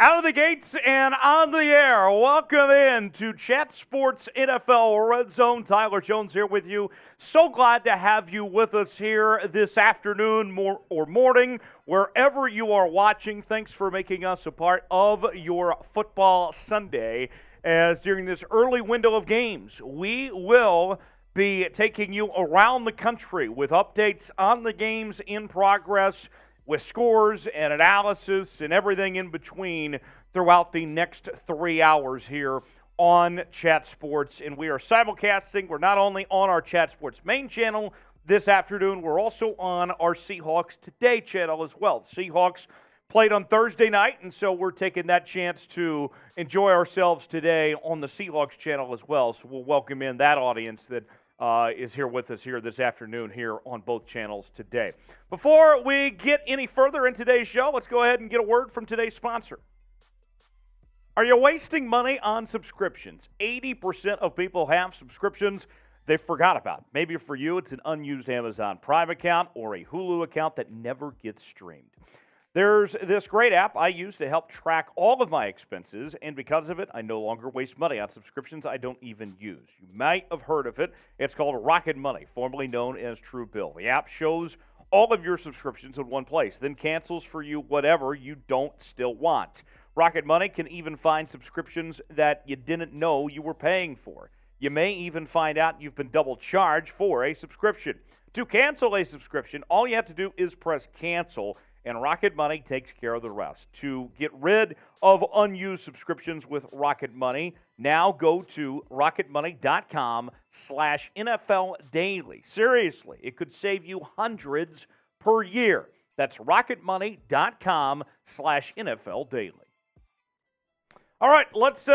Out of the gates and on the air. Welcome in to Chat Sports NFL Red Zone. Tyler Jones here with you. So glad to have you with us here this afternoon or morning, wherever you are watching. Thanks for making us a part of your football Sunday. As during this early window of games, we will be taking you around the country with updates on the games in progress, with scores and analysis and everything in between throughout the next 3 hours here on Chat Sports. And we are simulcasting. We're not only on our Chat Sports main channel this afternoon, we're also on our Seahawks Today channel as well. The Seahawks played on Thursday night, and so we're taking that chance to enjoy ourselves today on the Seahawks channel as well. So we'll welcome in that audience that is here with us here this afternoon here on both channels today. Before we get any further in today's show, let's go ahead and get a word from today's sponsor. Are you wasting money on subscriptions? 80% of people have subscriptions they forgot about. Maybe for you, it's an unused Amazon Prime account or a Hulu account that never gets streamed. There's this great app I use to help track all of my expenses, and because of it, I no longer waste money on subscriptions I don't even use. You might have heard of it. It's called Rocket Money, formerly known as Truebill. The app shows all of your subscriptions in one place, then cancels for you whatever you don't still want. Rocket Money can even find subscriptions that you didn't know you were paying for. You may even find out you've been double charged for a subscription. To cancel a subscription, all you have to do is press cancel, and Rocket Money takes care of the rest. To get rid of unused subscriptions with Rocket Money, now go to rocketmoney.com/NFL Daily. Seriously, it could save you hundreds per year. That's rocketmoney.com/NFL Daily. All right, let's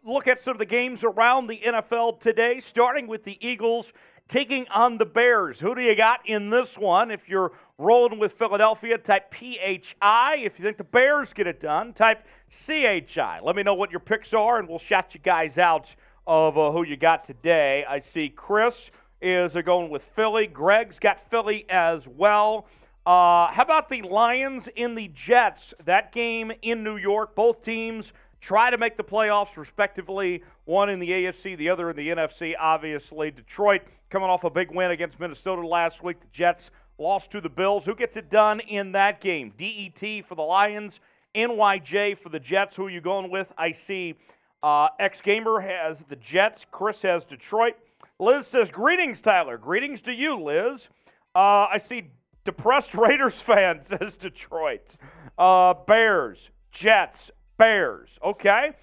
look at some of the games around the NFL today, starting with the Eagles taking on the Bears. Who do you got in this one? If you're rolling with Philadelphia, type PHI. If you think the Bears get it done, type CHI. Let me know what your picks are, and we'll shout you guys out of who you got today. I see Chris is going with Philly. Greg's got Philly as well. How about the Lions in the Jets? That game in New York. Both teams try to make the playoffs, respectively. One in the AFC, the other in the NFC, obviously. Detroit coming off a big win against Minnesota last week. The Jets lost to the Bills. Who gets it done in that game? DET for the Lions, NYJ for the Jets. Who are you going with? I see X-Gamer has the Jets. Chris has Detroit. Liz says, greetings, Tyler. Greetings to you, Liz. I see depressed Raiders fan says Detroit. Bears, Jets, Bears. Okay.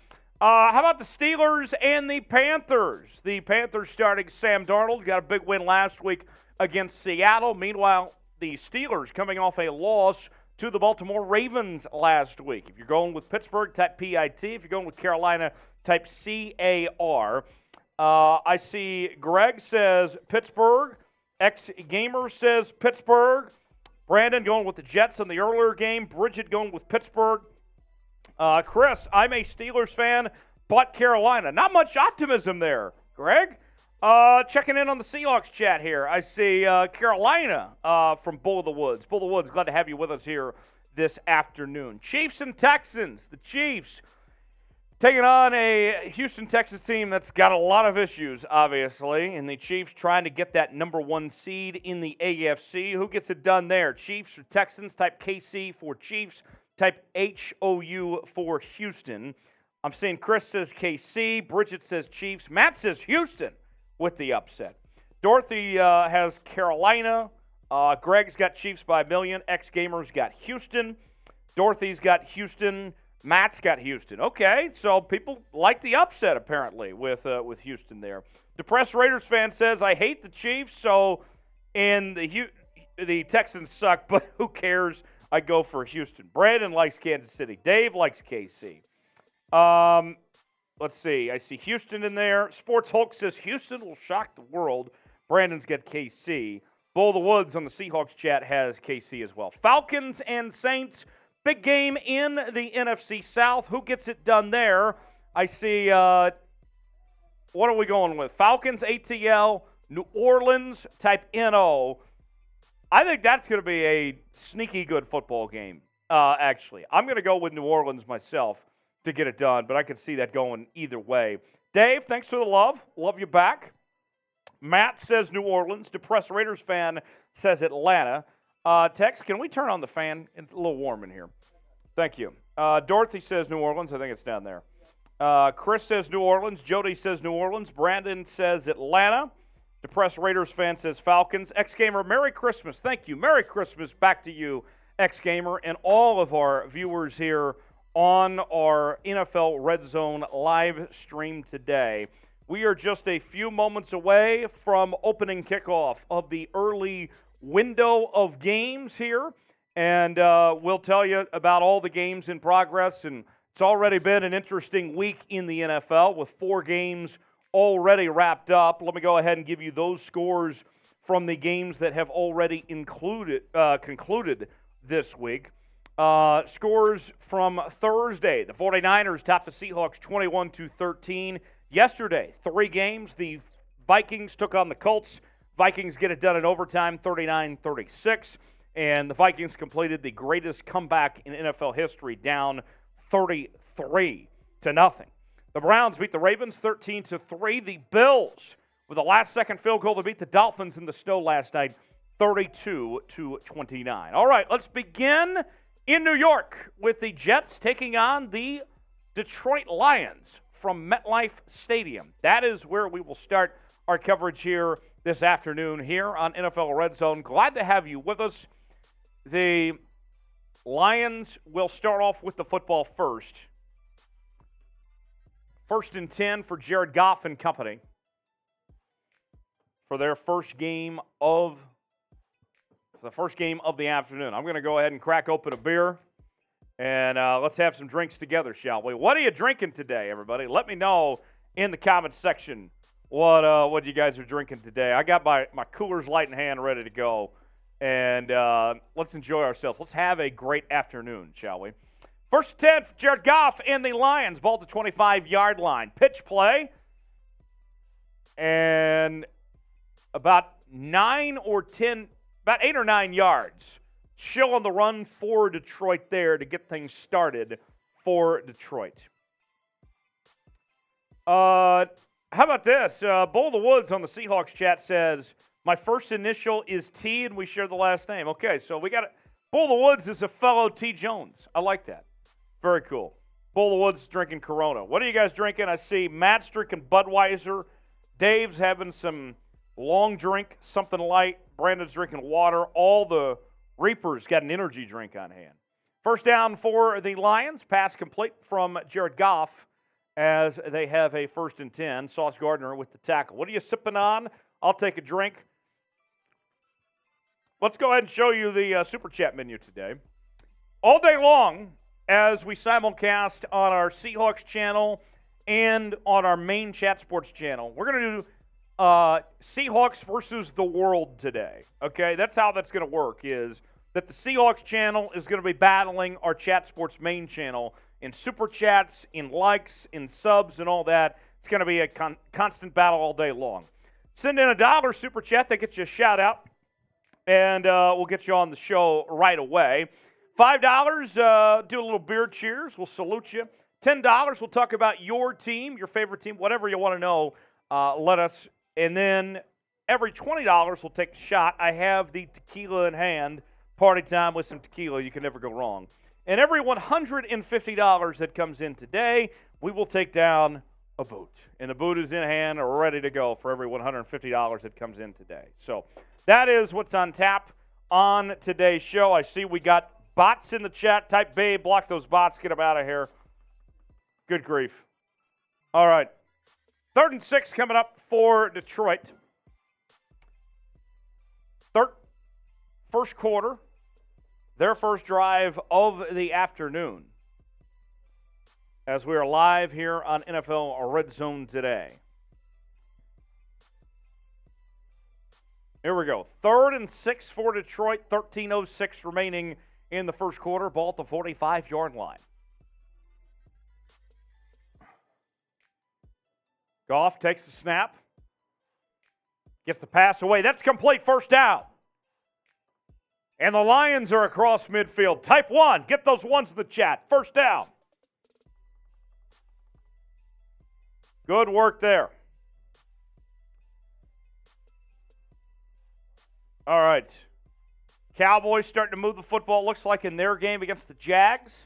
How about the Steelers and the Panthers? The Panthers starting Sam Darnold. Got a big win last week against Seattle. Meanwhile, the Steelers coming off a loss to the Baltimore Ravens last week. If you're going with Pittsburgh, type PIT. If you're going with Carolina, type CAR. I see Greg says Pittsburgh. X-Gamer says Pittsburgh. Brandon going with the Jets in the earlier game. Bridget going with Pittsburgh. Chris, I'm a Steelers fan, but Carolina. Not much optimism there, Greg. Checking in on the Seahawks chat here. I see Carolina from Bull of the Woods. Bull of the Woods, glad to have you with us here this afternoon. Chiefs and Texans. The Chiefs taking on a Houston Texans team that's got a lot of issues, obviously, and the Chiefs trying to get that number one seed in the AFC. Who gets it done there? Chiefs or Texans? Type KC for Chiefs. Type HOU for Houston. I'm seeing Chris says KC. Bridget says Chiefs. Matt says Houston with the upset. Dorothy has Carolina. Greg's got Chiefs by a million. X-Gamer's got Houston. Dorothy's got Houston. Matt's got Houston. Okay, so people like the upset apparently with Houston there. Depressed Raiders fan says, I hate the Chiefs, so and the Texans suck, but who cares? I go for Houston. Brandon likes Kansas City. Dave likes KC. Let's see. I see Houston in there. Sports Hulk says Houston will shock the world. Brandon's got KC. Bull of the Woods on the Seahawks chat has KC as well. Falcons and Saints. Big game in the NFC South. Who gets it done there? I see, what are we going with? Falcons, ATL, New Orleans, type NO. I think that's going to be a sneaky good football game. actually. I'm going to go with New Orleans myself to get it done, but I could see that going either way. Dave, thanks for the love. Love you back. Matt says New Orleans. Depressed Raiders fan says Atlanta. Tex, can we turn on the fan? It's a little warm in here. Thank you. Dorothy says New Orleans. I think it's down there. Chris says New Orleans. Jody says New Orleans. Brandon says Atlanta. Depressed Raiders fan says Falcons. X-Gamer, Merry Christmas. Thank you. Merry Christmas back to you, X-Gamer, and all of our viewers here on our NFL RedZone live stream today. We are just a few moments away from opening kickoff of the early window of games here, and we'll tell you about all the games in progress, and it's already been an interesting week in the NFL with 4 games already wrapped up. Let me go ahead and give you those scores from the games that have already concluded this week. Scores from Thursday. The 49ers topped the Seahawks 21-13. Yesterday, 3 games. The Vikings took on the Colts. Vikings get it done in overtime, 39-36. And the Vikings completed the greatest comeback in NFL history, down 33-0. The Browns beat the Ravens 13-3. The Bills, with a last-second field goal to beat the Dolphins in the snow last night, 32-29. All right, let's begin in New York with the Jets taking on the Detroit Lions from MetLife Stadium. That is where we will start our coverage here this afternoon here on NFL RedZone. Glad to have you with us. The Lions will start off with the football first. 1st and 10 for Jared Goff and company for their first game of the afternoon. I'm going to go ahead and crack open a beer, and let's have some drinks together, shall we? What are you drinking today, everybody? Let me know in the comments section what you guys are drinking today. I got my Coors Light in hand ready to go, and let's enjoy ourselves. Let's have a great afternoon, shall we? 1st and 10 for Jared Goff and the Lions. Ball at the 25-yard line. Pitch play. And about 8 or 9 yards. Chill on the run for Detroit there to get things started for Detroit. How about this? Bull of the Woods on the Seahawks chat says, my first initial is T and we share the last name. Okay, so we got it. Bull of the Woods is a fellow T. Jones. I like that. Very cool. Bull of the Woods drinking Corona. What are you guys drinking? I see Matt's drinking Budweiser. Dave's having some long drink, something light. Brandon's drinking water. All the Reapers got an energy drink on hand. First down for the Lions. Pass complete from Jared Goff as they have a 1st and 10. Sauce Gardner with the tackle. What are you sipping on? I'll take a drink. Let's go ahead and show you the Super Chat menu today. All day long, as we simulcast on our Seahawks channel and on our main Chat Sports channel, we're going to do Seahawks versus the world today. Okay, that's how that's going to work, is that the Seahawks channel is going to be battling our Chat Sports main channel in Super Chats, in likes, in subs, and all that. It's going to be a constant battle all day long. Send in $1 Super Chat. That gets you a shout-out, and we'll get you on the show right away. $5, do a little beer cheers. We'll salute you. $10, we'll talk about your team, your favorite team, whatever you want to know. Let us. And then every $20, we'll take a shot. I have the tequila in hand. Party time with some tequila. You can never go wrong. And every $150 that comes in today, we will take down a boot. And the boot is in hand or ready to go for every $150 that comes in today. So that is what's on tap on today's show. I see we got bots in the chat. Type babe, block those bots, get them out of here. Good grief. All right. 3rd and 6 coming up for Detroit. First quarter, their first drive of the afternoon, as we are live here on NFL RedZone today. Here we go. 3rd and 6 for Detroit. 13:06 remaining in the first quarter. Ball at the 45-yard line. Goff takes the snap. Gets the pass away. That's complete. First down. And the Lions are across midfield. Type 1. Get those ones in the chat. First down. Good work there. All right. Cowboys starting to move the football, looks like, in their game against the Jags.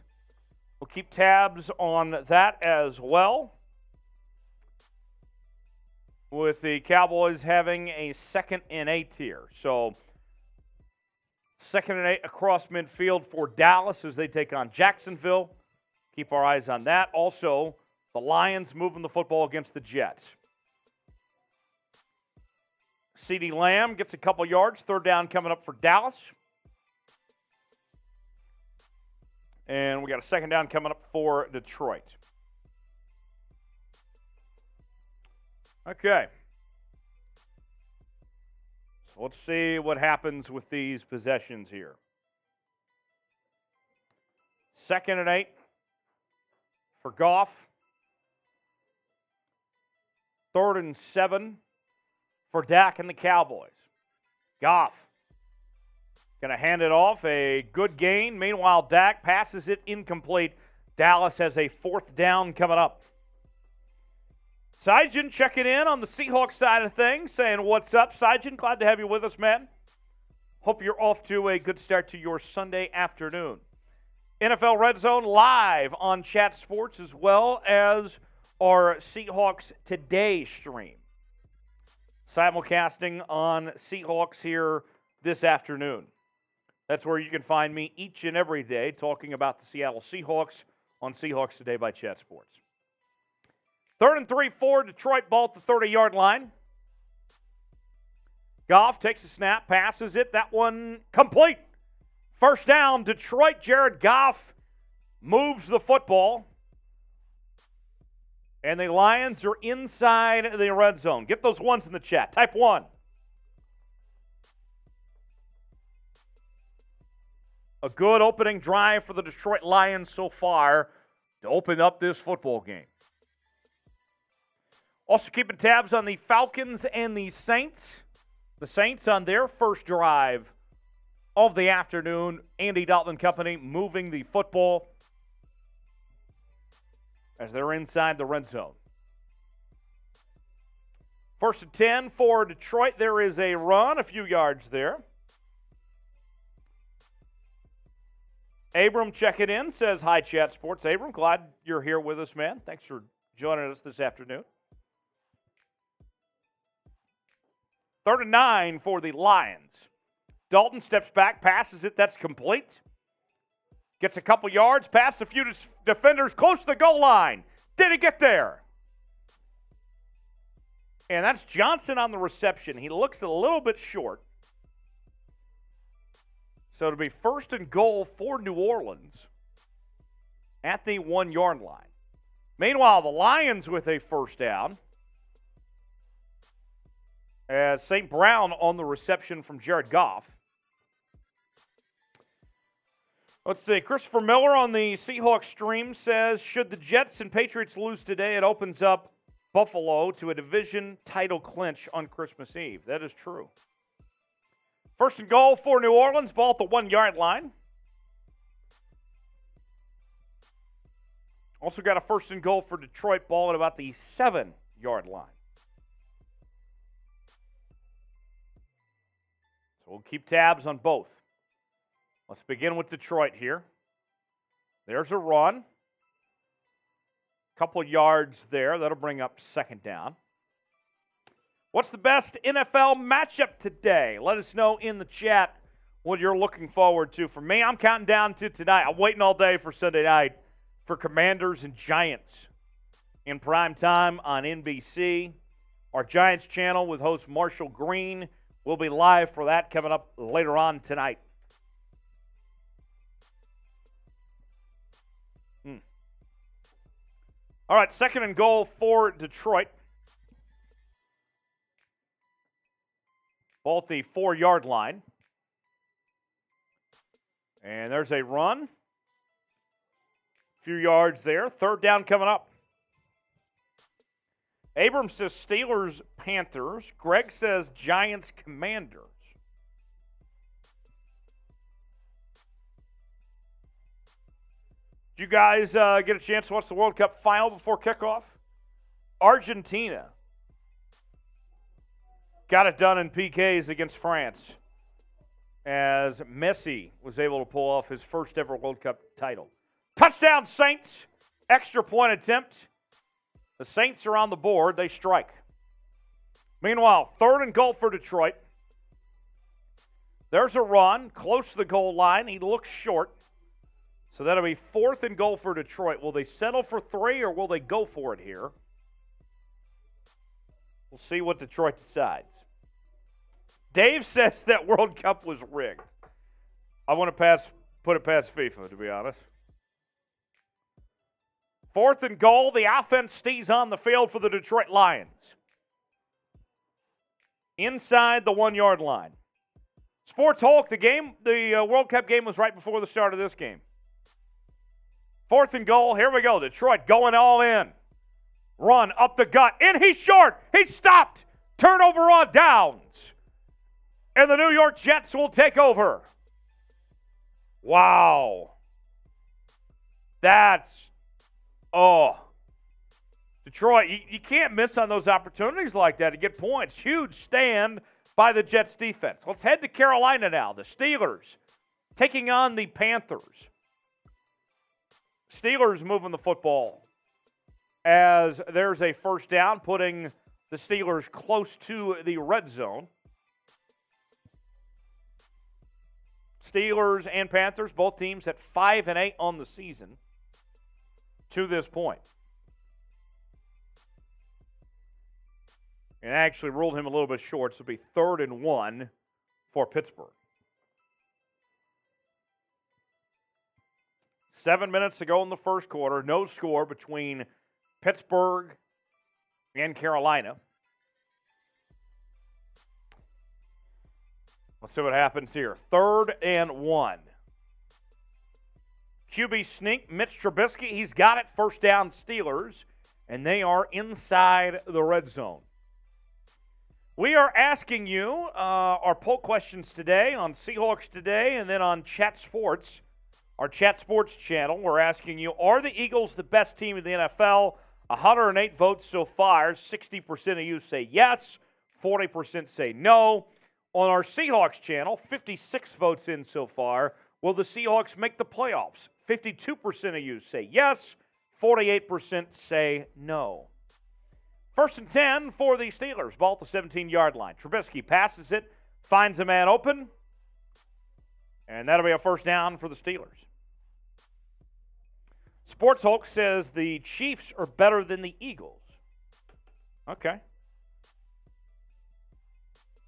We'll keep tabs on that as well, with the Cowboys having a 2nd and 8 here. So 2nd and 8 across midfield for Dallas as they take on Jacksonville. Keep our eyes on that. Also, the Lions moving the football against the Jets. CeeDee Lamb gets a couple yards. 3rd down coming up for Dallas. And we got a 2nd down coming up for Detroit. Okay. So let's see what happens with these possessions here. 2nd and 8 for Goff. 3rd and 7 for Dak and the Cowboys. Goff going to hand it off. A good gain. Meanwhile, Dak passes it incomplete. Dallas has a 4th down coming up. Syjan checking in on the Seahawks side of things, saying, what's up, Syjan? Glad to have you with us, man. Hope you're off to a good start to your Sunday afternoon. NFL RedZone live on Chat Sports, as well as our Seahawks Today stream. Simulcasting on Seahawks here this afternoon. That's where you can find me each and every day talking about the Seattle Seahawks on Seahawks Today by Chat Sports. 3rd and 3 for Detroit, ball at the 30-yard line. Goff takes a snap, passes it. That one complete. 1st down, Detroit. Jared Goff moves the football. And the Lions are inside the red zone. Get those ones in the chat. Type 1. A good opening drive for the Detroit Lions so far to open up this football game. Also keeping tabs on the Falcons and the Saints. The Saints on their first drive of the afternoon. Andy Dalton Company moving the football as they're inside the red zone. 1st and 10 for Detroit. There is a run, a few yards there. Abram checking in, says, hi, Chat Sports. Abram, glad you're here with us, man. Thanks for joining us this afternoon. 3rd and 9 for the Lions. Dalton steps back, passes it. That's complete. Gets a couple yards, past a few defenders, close to the goal line. Did he get there? And that's Johnson on the reception. He looks a little bit short. So it'll be 1st and goal for New Orleans at the 1-yard line. Meanwhile, the Lions with a 1st down. As St. Brown on the reception from Jared Goff. Let's see. Christopher Miller on the Seahawks stream says, should the Jets and Patriots lose today, it opens up Buffalo to a division title clinch on Christmas Eve. That is true. 1st and goal for New Orleans, ball at the 1-yard line. Also got a 1st and goal for Detroit, ball at about the 7-yard line. So we'll keep tabs on both. Let's begin with Detroit here. There's a run. Couple yards there. That'll bring up 2nd down. What's the best NFL matchup today? Let us know in the chat what you're looking forward to. For me, I'm counting down to tonight. I'm waiting all day for Sunday night for Commanders and Giants in prime time on NBC. Our Giants channel with host Marshall Green will be live for that coming up later on tonight. All right, 2nd and goal for Detroit. Ball at the 4-yard line. And there's a run. A few yards there. 3rd down coming up. Abrams says Steelers, Panthers. Greg says Giants, Commanders. Did you guys get a chance to watch the World Cup final before kickoff? Argentina got it done in PKs against France as Messi was able to pull off his first ever World Cup title. Touchdown Saints, extra point attempt. The Saints are on the board. They strike. Meanwhile, 3rd and goal for Detroit. There's a run close to the goal line. He looks short. So that'll be 4th and goal for Detroit. Will they settle for 3 or will they go for it here? We'll see what Detroit decides. Dave says that World Cup was rigged. I want to put it past FIFA, to be honest. 4th and goal. The offense stays on the field for the Detroit Lions. Inside the 1-yard line. Sports Hulk, the World Cup game was right before the start of this game. 4th and goal. Here we go. Detroit going all in. Run up the gut. And he's short. He's stopped. Turnover on downs. And the New York Jets will take over. Wow. Detroit, you can't miss on those opportunities like that to get points. Huge stand by the Jets defense. Let's head to Carolina now. The Steelers taking on the Panthers. Steelers moving the football as there's a first down, putting the Steelers close to the red zone. Steelers and Panthers, both teams at 5-8 on the season to this point. And actually ruled him a little bit short, so it'll be 3rd and 1 for Pittsburgh. 7 minutes to go in the first quarter. No score between Pittsburgh and Carolina. Let's see what happens here. 3rd and 1. QB sneak, Mitch Trubisky. He's got it. First down Steelers. And they are inside the red zone. We are asking you our poll questions today on Seahawks Today and then on Chat Sports, our Chat Sports channel. We're asking you, are the Eagles the best team in the NFL? 108 votes so far. 60% of you say yes. 40% say no. On our Seahawks channel, 56 votes in so far. Will the Seahawks make the playoffs? 52% of you say yes. 48% say no. 1st and 10 for the Steelers. Ball at the 17-yard line. Trubisky passes it, finds a man open, and that'll be a first down for the Steelers. Sports Hulk says the Chiefs are better than the Eagles. Okay.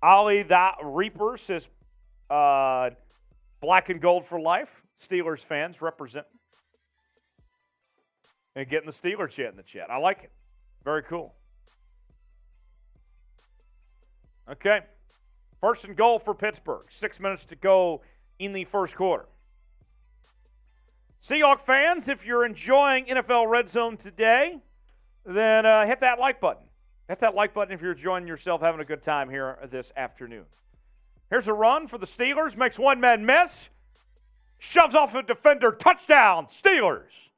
Ali the Reaper says black and gold for life. Steelers fans represent. And getting the Steelers chant in the chat. I like it. Very cool. Okay. 1st and goal for Pittsburgh. 6 minutes to go in the first quarter. Seahawks fans, if you're enjoying NFL RedZone today, then hit that like button. Hit that like button if you're enjoying yourself, having a good time here this afternoon. Here's a run for the Steelers. Makes one man miss. Shoves off a defender. Touchdown, Steelers.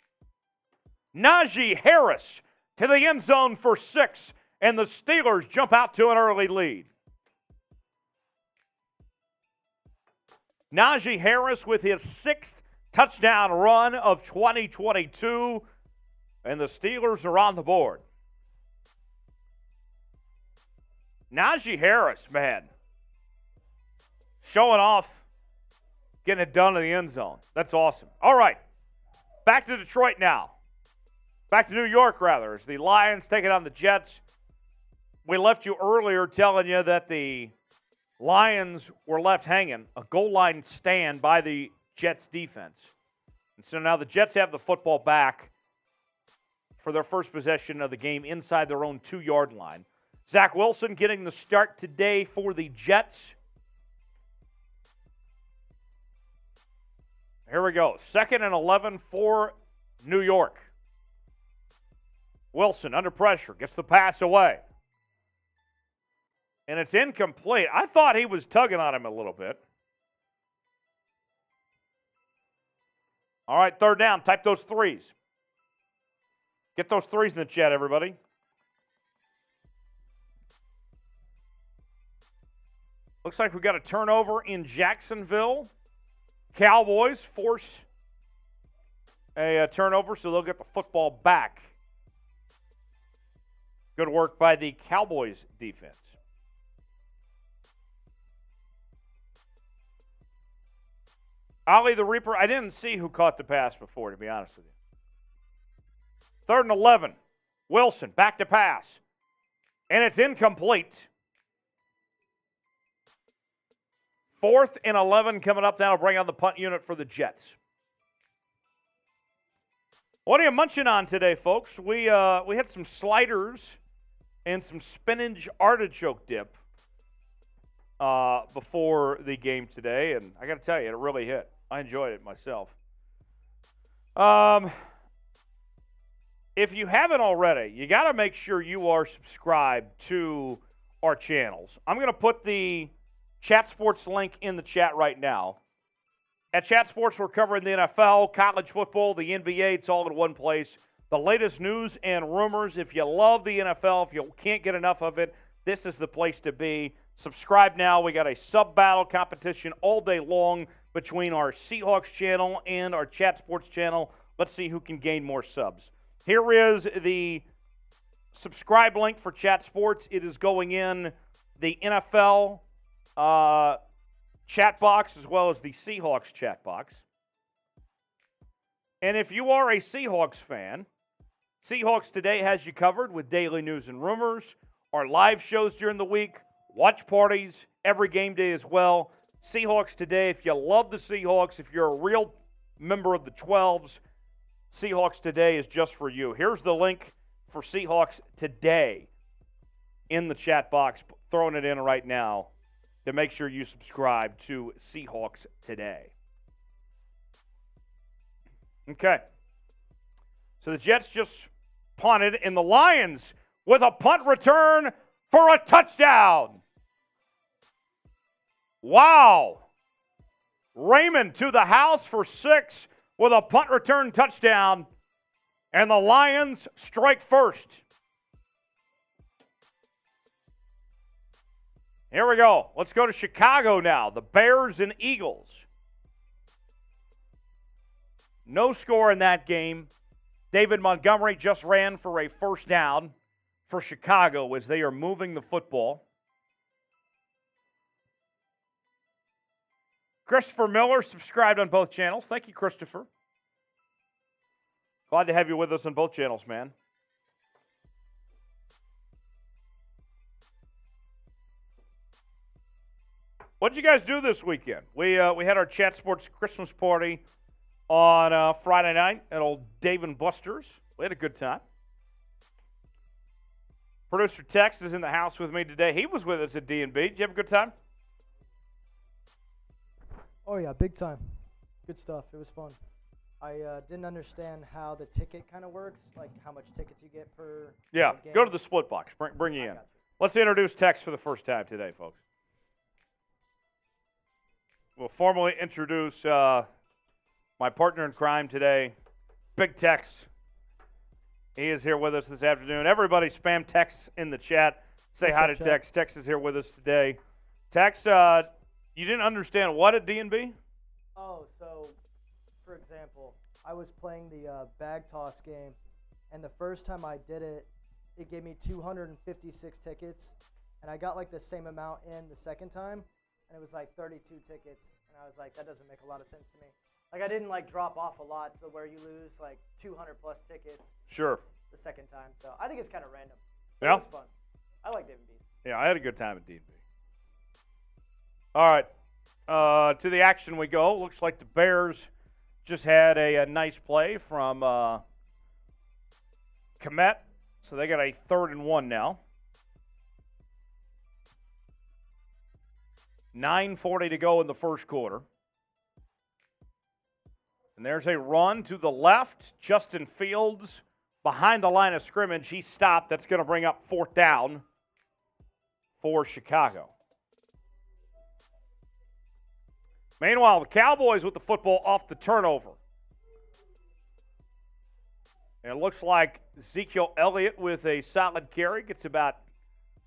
Najee Harris to the end zone for 6, and the Steelers jump out to an early lead. Najee Harris with his 6th touchdown run of 2022, and the Steelers are on the board. Najee Harris, man, showing off, getting it done in the end zone. That's awesome. All right, back to Detroit now. Back to New York, rather, as the Lions take it on the Jets. We left you earlier telling you that the Lions were left hanging, a goal line stand by the Jets defense. And so now the Jets have the football back for their first possession of the game inside their own 2-yard line. Zach Wilson getting the start today for the Jets. Here we go. 2nd and 11 for New York. Wilson under pressure, gets the pass away. And it's incomplete. I thought he was tugging on him a little bit. All right, third down. Type those threes. Get those threes in the chat, everybody. Looks like we got a turnover in Jacksonville. Cowboys force a turnover, so they'll get the football back. Good work by the Cowboys defense. Ollie the Reaper, I didn't see who caught the pass before, to be honest with you. 3rd and 11. Wilson, back to pass. And it's incomplete. 4th and 11 coming up. That'll bring on the punt unit for the Jets. What are you munching on today, folks? We had some sliders and some spinach artichoke dip before the game today, and I got to tell you, it really hit. I enjoyed it myself. If you haven't already, you got to make sure you are subscribed to our channels. I'm going to put the Chat Sports link in the chat right now. At Chat Sports, we're covering the NFL, college football, the NBA. It's all in one place. The latest news and rumors. If you love the NFL, if you can't get enough of it, this is the place to be. Subscribe now. We got a sub-battle competition all day long between our Seahawks channel and our Chat Sports channel. Let's see who can gain more subs. Here is the subscribe link for Chat Sports. It is going in the NFL chat box as well as the Seahawks chat box. And if you are a Seahawks fan, Seahawks Today has you covered with daily news and rumors, our live shows during the week, watch parties, every game day as well. Seahawks Today, if you love the Seahawks, if you're a real member of the 12s, Seahawks Today is just for you. Here's the link for Seahawks Today in the chat box, throwing it in right now to make sure you subscribe to Seahawks Today. Okay. So the Jets just punted, and the Lions with a punt return for a touchdown. Wow. Raymond to the house for 6 with a punt return touchdown, and the Lions strike first. Here we go. Let's go to Chicago now. The Bears and Eagles. No score in that game. David Montgomery just ran for a first down for Chicago as they are moving the football. Christopher Miller subscribed on both channels. Thank you, Christopher. Glad to have you with us on both channels, man. What did you guys do this weekend? We had our Chat Sports Christmas party on Friday night at old Dave and Buster's. We had a good time. Producer Tex is in the house with me today. He was with us at D&B. Did you have a good time? Oh, yeah, big time. Good stuff. It was fun. I didn't understand how the ticket kind of works, like how much tickets you get per Yeah, game. go to the split box. Bring you in. Let's introduce Tex for the first time today, folks. We'll formally introduce my partner in crime today, Big Tex. He is here with us this afternoon. Everybody spam Tex in the chat. Say hi to Tex. Tex is here with us today. Tex, you didn't understand what at D&B? Oh, so, for example, I was playing the bag toss game, and the first time I did it, it gave me 256 tickets, and I got like the same amount in the second time, and it was like 32 tickets, and I was like, that doesn't make a lot of sense to me. Like, I didn't like drop off a lot to where you lose like 200 plus tickets. Sure. The second time, so I think it's kind of random. Yeah. It was fun. I like D&B. Yeah, I had a good time at D&B. All right, to the action we go. Looks like the Bears just had a nice play from Komet, so they got a 3rd and 1 now. 9:40 to go in the first quarter. And there's a run to the left. Justin Fields behind the line of scrimmage. He stopped. That's going to bring up 4th down for Chicago. Meanwhile, the Cowboys with the football off the turnover. And it looks like Ezekiel Elliott with a solid carry gets about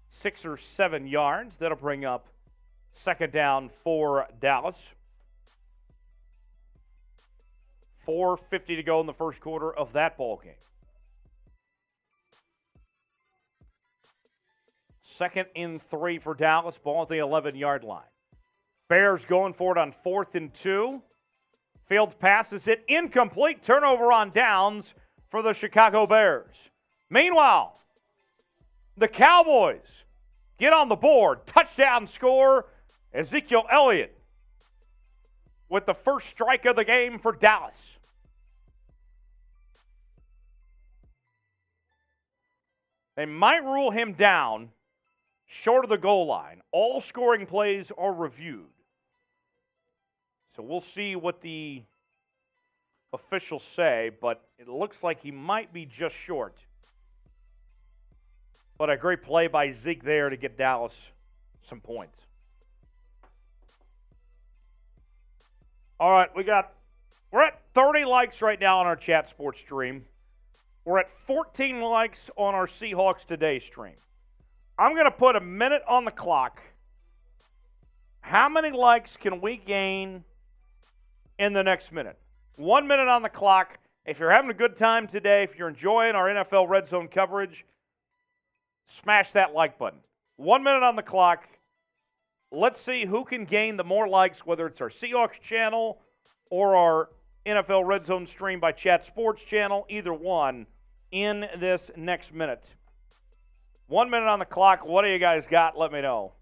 6 or 7 yards. That'll bring up second down for Dallas. 4:50 to go in the first quarter of that ball game. Second and 3 for Dallas, ball at the 11-yard line. Bears going for it on 4th and 2. Fields passes it incomplete. Turnover on downs for the Chicago Bears. Meanwhile, the Cowboys get on the board. Touchdown score, Ezekiel Elliott with the first strike of the game for Dallas. They might rule him down short of the goal line. All scoring plays are reviewed. So we'll see what the officials say, but it looks like he might be just short. But a great play by Zeke there to get Dallas some points. All right, we're at 30 likes right now on our chat sports stream. We're at 14 likes on our Seahawks Today stream. I'm going to put a minute on the clock. How many likes can we gain in the next minute? 1 minute on the clock. If you're having a good time today, if you're enjoying our NFL RedZone coverage, smash that like button. 1 minute on the clock. Let's see who can gain the more likes, whether it's our Seahawks channel or our NFL RedZone stream by Chat Sports channel, either one, in this next minute. 1 minute on the clock. What do you guys got? Let me know.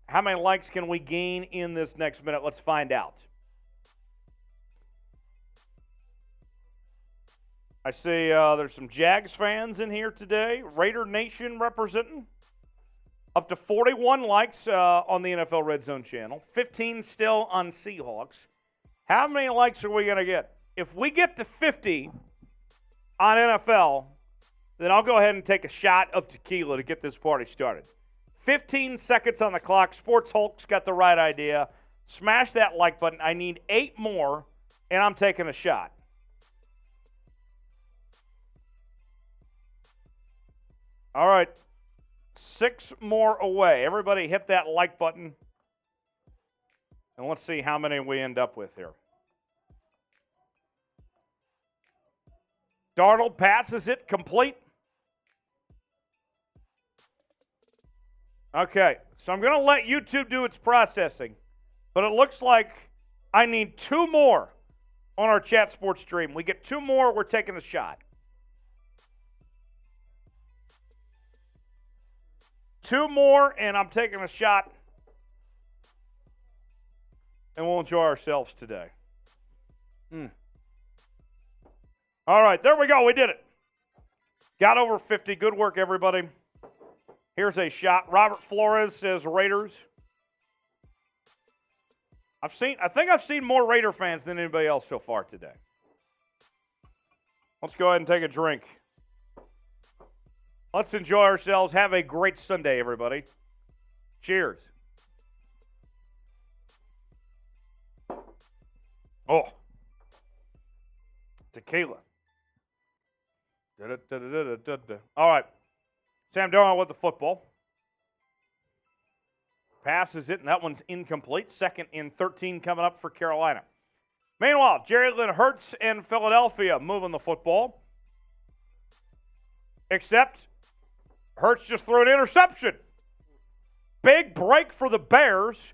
How many likes can we gain in this next minute? Let's find out. I see there's some Jags fans in here today. Raider Nation representing. Up to 41 likes on the NFL RedZone channel. 15 still on Seahawks. How many likes are we going to get? If we get to 50 on NFL, then I'll go ahead and take a shot of tequila to get this party started. 15 seconds on the clock. Sports Hulk's got the right idea. Smash that like button. I need 8 more, and I'm taking a shot. All right. 6 more away. Everybody hit that like button. And let's see how many we end up with here. Darnold passes it complete. Okay, so I'm going to let YouTube do its processing. But it looks like I need 2 more on our Chat Sports stream. We get 2 more, we're taking a shot. 2 more, and I'm taking a shot. And we'll enjoy ourselves today. All right, there we go. We did it. Got over 50. Good work, everybody. Here's a shot. Robert Flores says Raiders. I think I've seen more Raider fans than anybody else so far today. Let's go ahead and take a drink. Let's enjoy ourselves. Have a great Sunday, everybody. Cheers. Oh. Tequila. All right. Sam Darnold with the football. Passes it, and that one's incomplete. 2nd and 13 coming up for Carolina. Meanwhile, Jalen Hurts and Philadelphia moving the football. Except Hurts just threw an interception. Big break for the Bears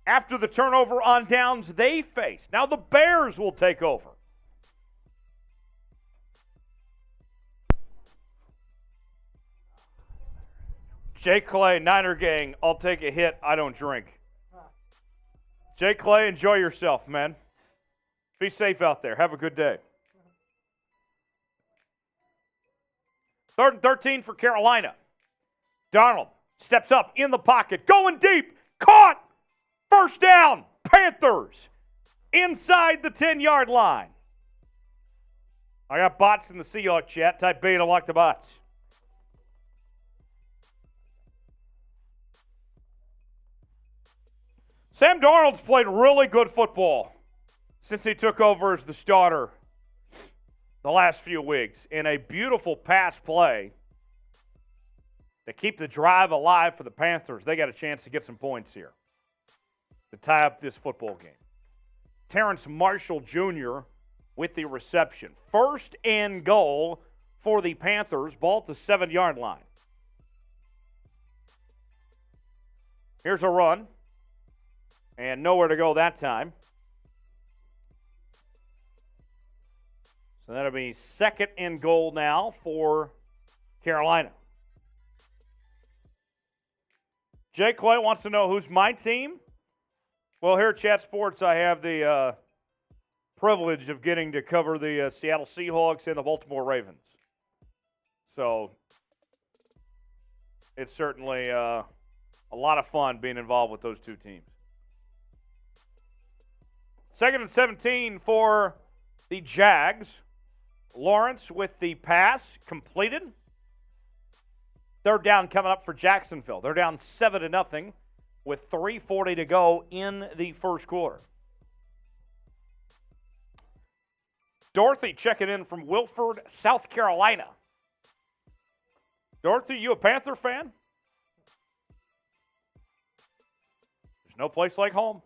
after the turnover on downs they faced. Now the Bears will take over. Jay Clay, Niner gang, I'll take a hit. I don't drink. Jay Clay, enjoy yourself, man. Be safe out there. Have a good day. 3rd and 13 for Carolina. Darnold steps up in the pocket, going deep, caught, first down, Panthers, inside the 10-yard line. I got bots in the Seahawks chat. Type beta, lock the bots. Sam Darnold's played really good football since he took over as the starter the last few weeks in a beautiful pass play to keep the drive alive for the Panthers. They got a chance to get some points here to tie up this football game. Terrence Marshall Jr. with the reception. 1st and goal for the Panthers. Ball at the 7-yard line. Here's a run. And nowhere to go that time. So that'll be 2nd and goal now for Carolina. Jay Clay wants to know who's my team. Well, here at Chat Sports, I have the privilege of getting to cover the Seattle Seahawks and the Baltimore Ravens. So it's certainly a lot of fun being involved with those two teams. 2nd and 17 for the Jags. Lawrence with the pass completed. 3rd down coming up for Jacksonville. They're down 7-0 with 3:40 to go in the first quarter. Dorothy checking in from Wilford, South Carolina. Dorothy, you a Panther fan? There's no place like home.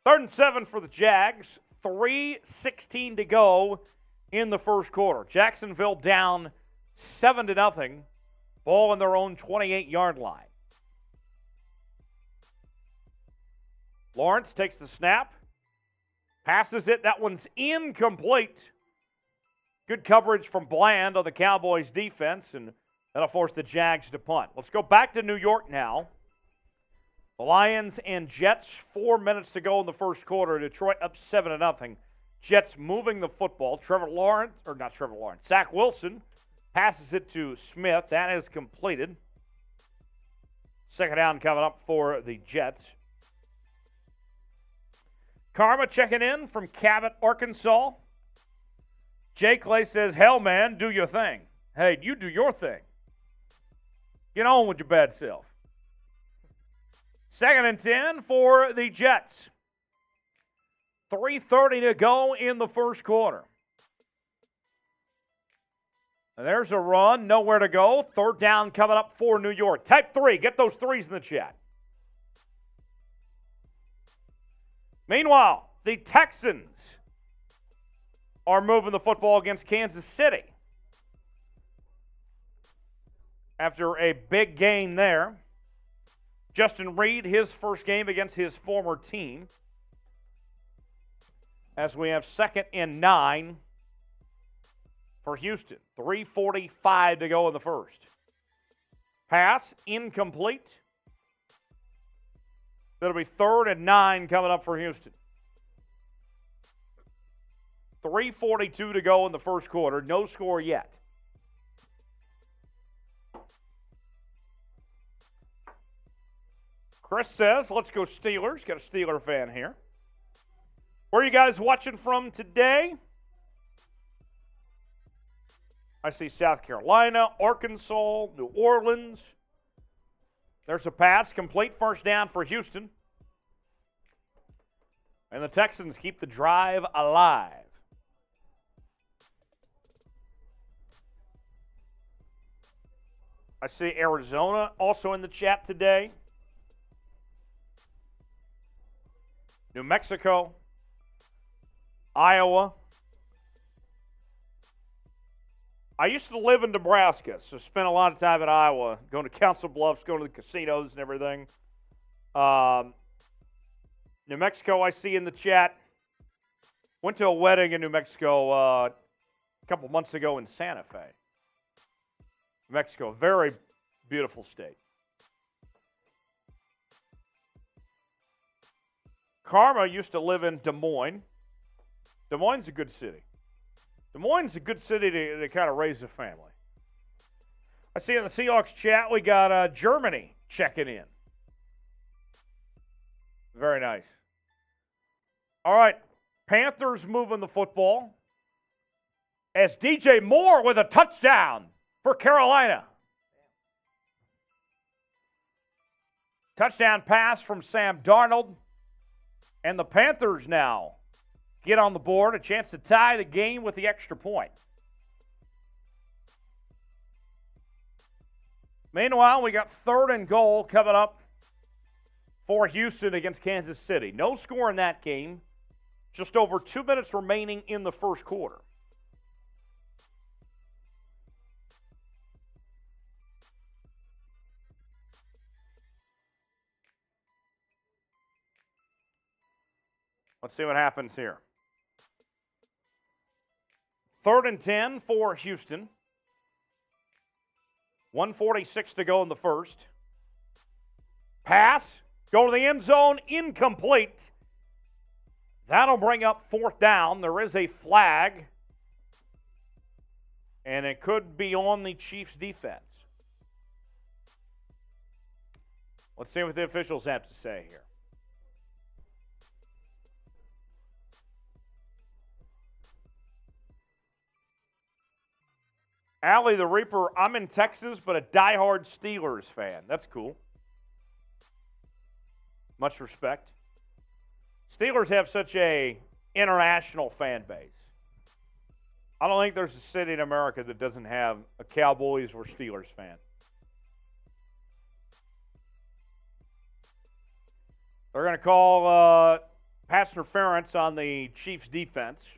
3rd and 7 for the Jags. 3:16 to go in the first quarter. Jacksonville down 7-0. Ball in their own 28-yard line. Lawrence takes the snap. Passes it. That one's incomplete. Good coverage from Bland on the Cowboys defense, and that'll force the Jags to punt. Let's go back to New York now. The Lions and Jets, 4 minutes to go in the first quarter. Detroit up 7-0. Jets moving the football. Zach Wilson passes it to Smith. That is completed. 2nd down coming up for the Jets. Karma checking in from Cabot, Arkansas. Jay Clay says, hell, man, do your thing. Hey, you do your thing. Get on with your bad self. 2nd and 10 for the Jets. 3:30 to go in the first quarter. And there's a run, nowhere to go. 3rd down coming up for New York. Type 3, get those threes in the chat. Meanwhile, the Texans are moving the football against Kansas City. After a big game there, Justin Reed, his first game against his former team. As we have 2nd and 9 for Houston. 3:45 to go in the first. Pass incomplete. That'll be 3rd and 9 coming up for Houston. 3:42 to go in the first quarter. No score yet. Chris says, let's go Steelers. Got a Steeler fan here. Where are you guys watching from today? I see South Carolina, Arkansas, New Orleans. There's a pass, complete 1st down for Houston. And the Texans keep the drive alive. I see Arizona also in the chat today. New Mexico, Iowa. I used to live in Nebraska, so spent a lot of time in Iowa, going to Council Bluffs, going to the casinos and everything. New Mexico, I see in the chat. Went to a wedding in New Mexico a couple months ago in Santa Fe. New Mexico, very beautiful state. Karma used to live in Des Moines. Des Moines is a good city. Des Moines is a good city to kind of raise a family. I see in the Seahawks chat we got Germany checking in. Very nice. All right, Panthers moving the football as DJ Moore with a touchdown for Carolina. Touchdown pass from Sam Darnold. And the Panthers now get on the board, a chance to tie the game with the extra point. Meanwhile, we got 3rd and goal coming up for Houston against Kansas City. No score in that game. Just over 2 minutes remaining in the first quarter. Let's see what happens here. 3rd and 10 for Houston. 1:46 to go in the first. Pass, go to the end zone, incomplete. That'll bring up 4th down. There is a flag, and it could be on the Chiefs' defense. Let's see what the officials have to say here. Allie the Reaper, I'm in Texas, but a diehard Steelers fan. That's cool. Much respect. Steelers have such a international fan base. I don't think there's a city in America that doesn't have a Cowboys or Steelers fan. They're going to call pass interference on the Chiefs' defense.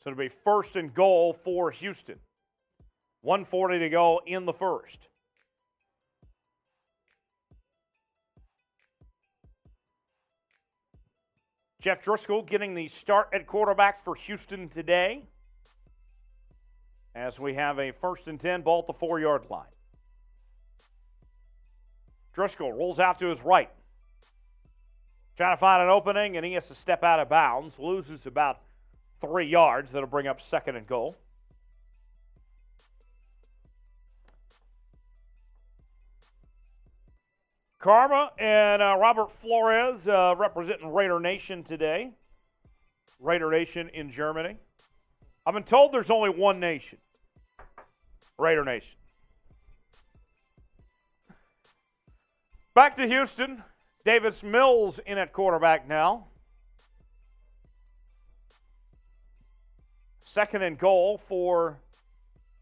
So it'll be 1st and goal for Houston. 1:40 to go in the first. Jeff Driscoll getting the start at quarterback for Houston today, as we have a 1st and 10 ball at the 4-yard line. Driscoll rolls out to his right. Trying to find an opening, and he has to step out of bounds. Loses about 3 yards. That'll bring up 2nd and goal. Karma and Robert Flores representing Raider Nation today. Raider Nation in Germany. I've been told there's only one nation. Raider Nation. Back to Houston. Davis Mills in at quarterback now. 2nd and goal for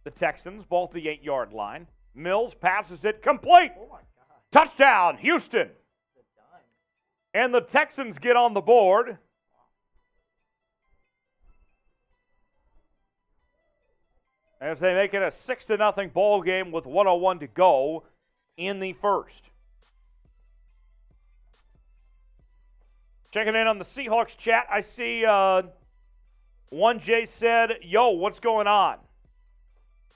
the Texans, ball at the 8-yard line. Mills passes it complete. Oh my God. Touchdown, Houston. And the Texans get on the board. As they make it a 6-0 ball game with 1:01 to go in the first. Checking in on the Seahawks chat, I see 1J said, yo, what's going on?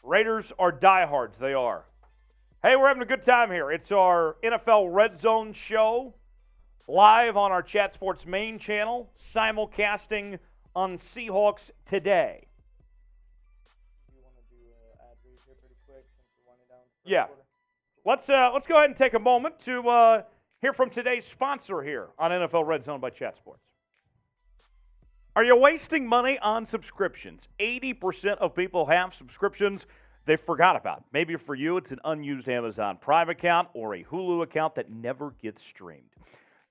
Raiders are diehards. They are. Hey, we're having a good time here. It's our NFL RedZone show, live on our Chat Sports main channel, simulcasting on Seahawks Today. Do you want to do an ad read here pretty quick since we're winding down? Yeah. Let's go ahead and take a moment to hear from today's sponsor here on NFL RedZone by Chat Sports. Are you wasting money on subscriptions? 80% of people have subscriptions they forgot about. Maybe for you, it's an unused Amazon Prime account or a Hulu account that never gets streamed.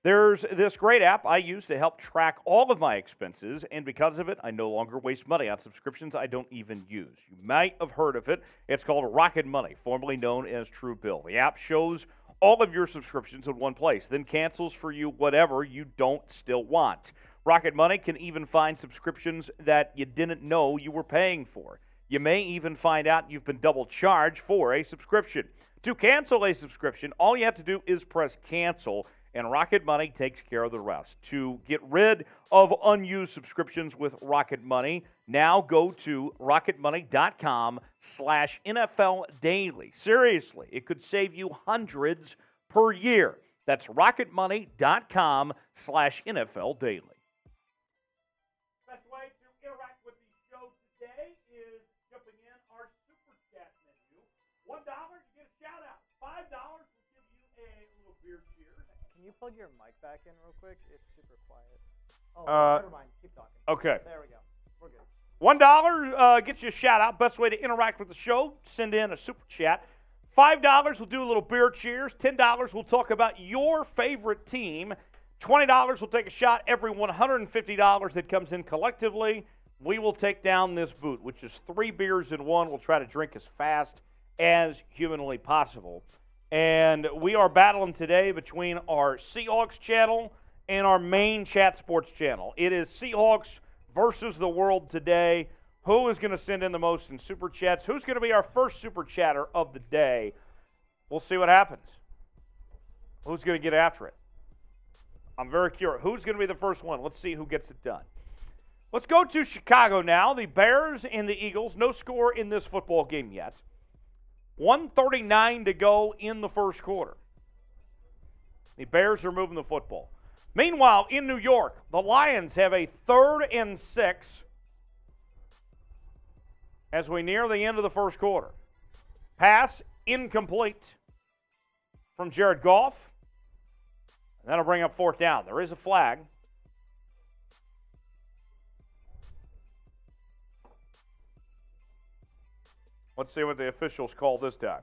There's this great app I use to help track all of my expenses, and because of it, I no longer waste money on subscriptions I don't even use. You might have heard of it. It's called Rocket Money, formerly known as Truebill. The app shows all of your subscriptions in one place, then cancels for you whatever you don't still want. Rocket Money can even find subscriptions that you didn't know you were paying for. You may even find out you've been double charged for a subscription. To cancel a subscription, all you have to do is press cancel, and Rocket Money takes care of the rest. To get rid of unused subscriptions with Rocket Money, now go to rocketmoney.com/NFL Daily. Seriously, it could save you hundreds per year. That's rocketmoney.com/NFL Daily. Best way to interact with the show today is jumping in our Super Chat menu. $1, you get a shout out. $5 will give you a little beer cheers. Can you plug your mic back in real quick? It's super quiet. Oh, never mind. Keep talking. Okay. There we go. We're good. $1 gets you a shout out. Best way to interact with the show, send in a Super Chat. $5 will do a little beer cheers. $10 will talk about your favorite team. $20 will take a shot. Every $150 that comes in collectively, we will take down this boot, which is 3 beers in one. We'll try to drink as fast as humanly possible. And we are battling today between our Seahawks channel and our main Chat Sports channel. It is Seahawks versus the world today. Who is going to send in the most in Super Chats? Who's going to be our first Super Chatter of the day? We'll see what happens. Who's going to get after it? I'm very curious. Who's going to be the first one? Let's see who gets it done. Let's go to Chicago now. The Bears and the Eagles. No score in this football game yet. 1:39 to go in the first quarter. The Bears are moving the football. Meanwhile, in New York, the Lions have a 3rd and 6 as we near the end of the first quarter. Pass incomplete from Jared Goff. And that'll bring up 4th down. There is a flag. Let's see what the officials call this time.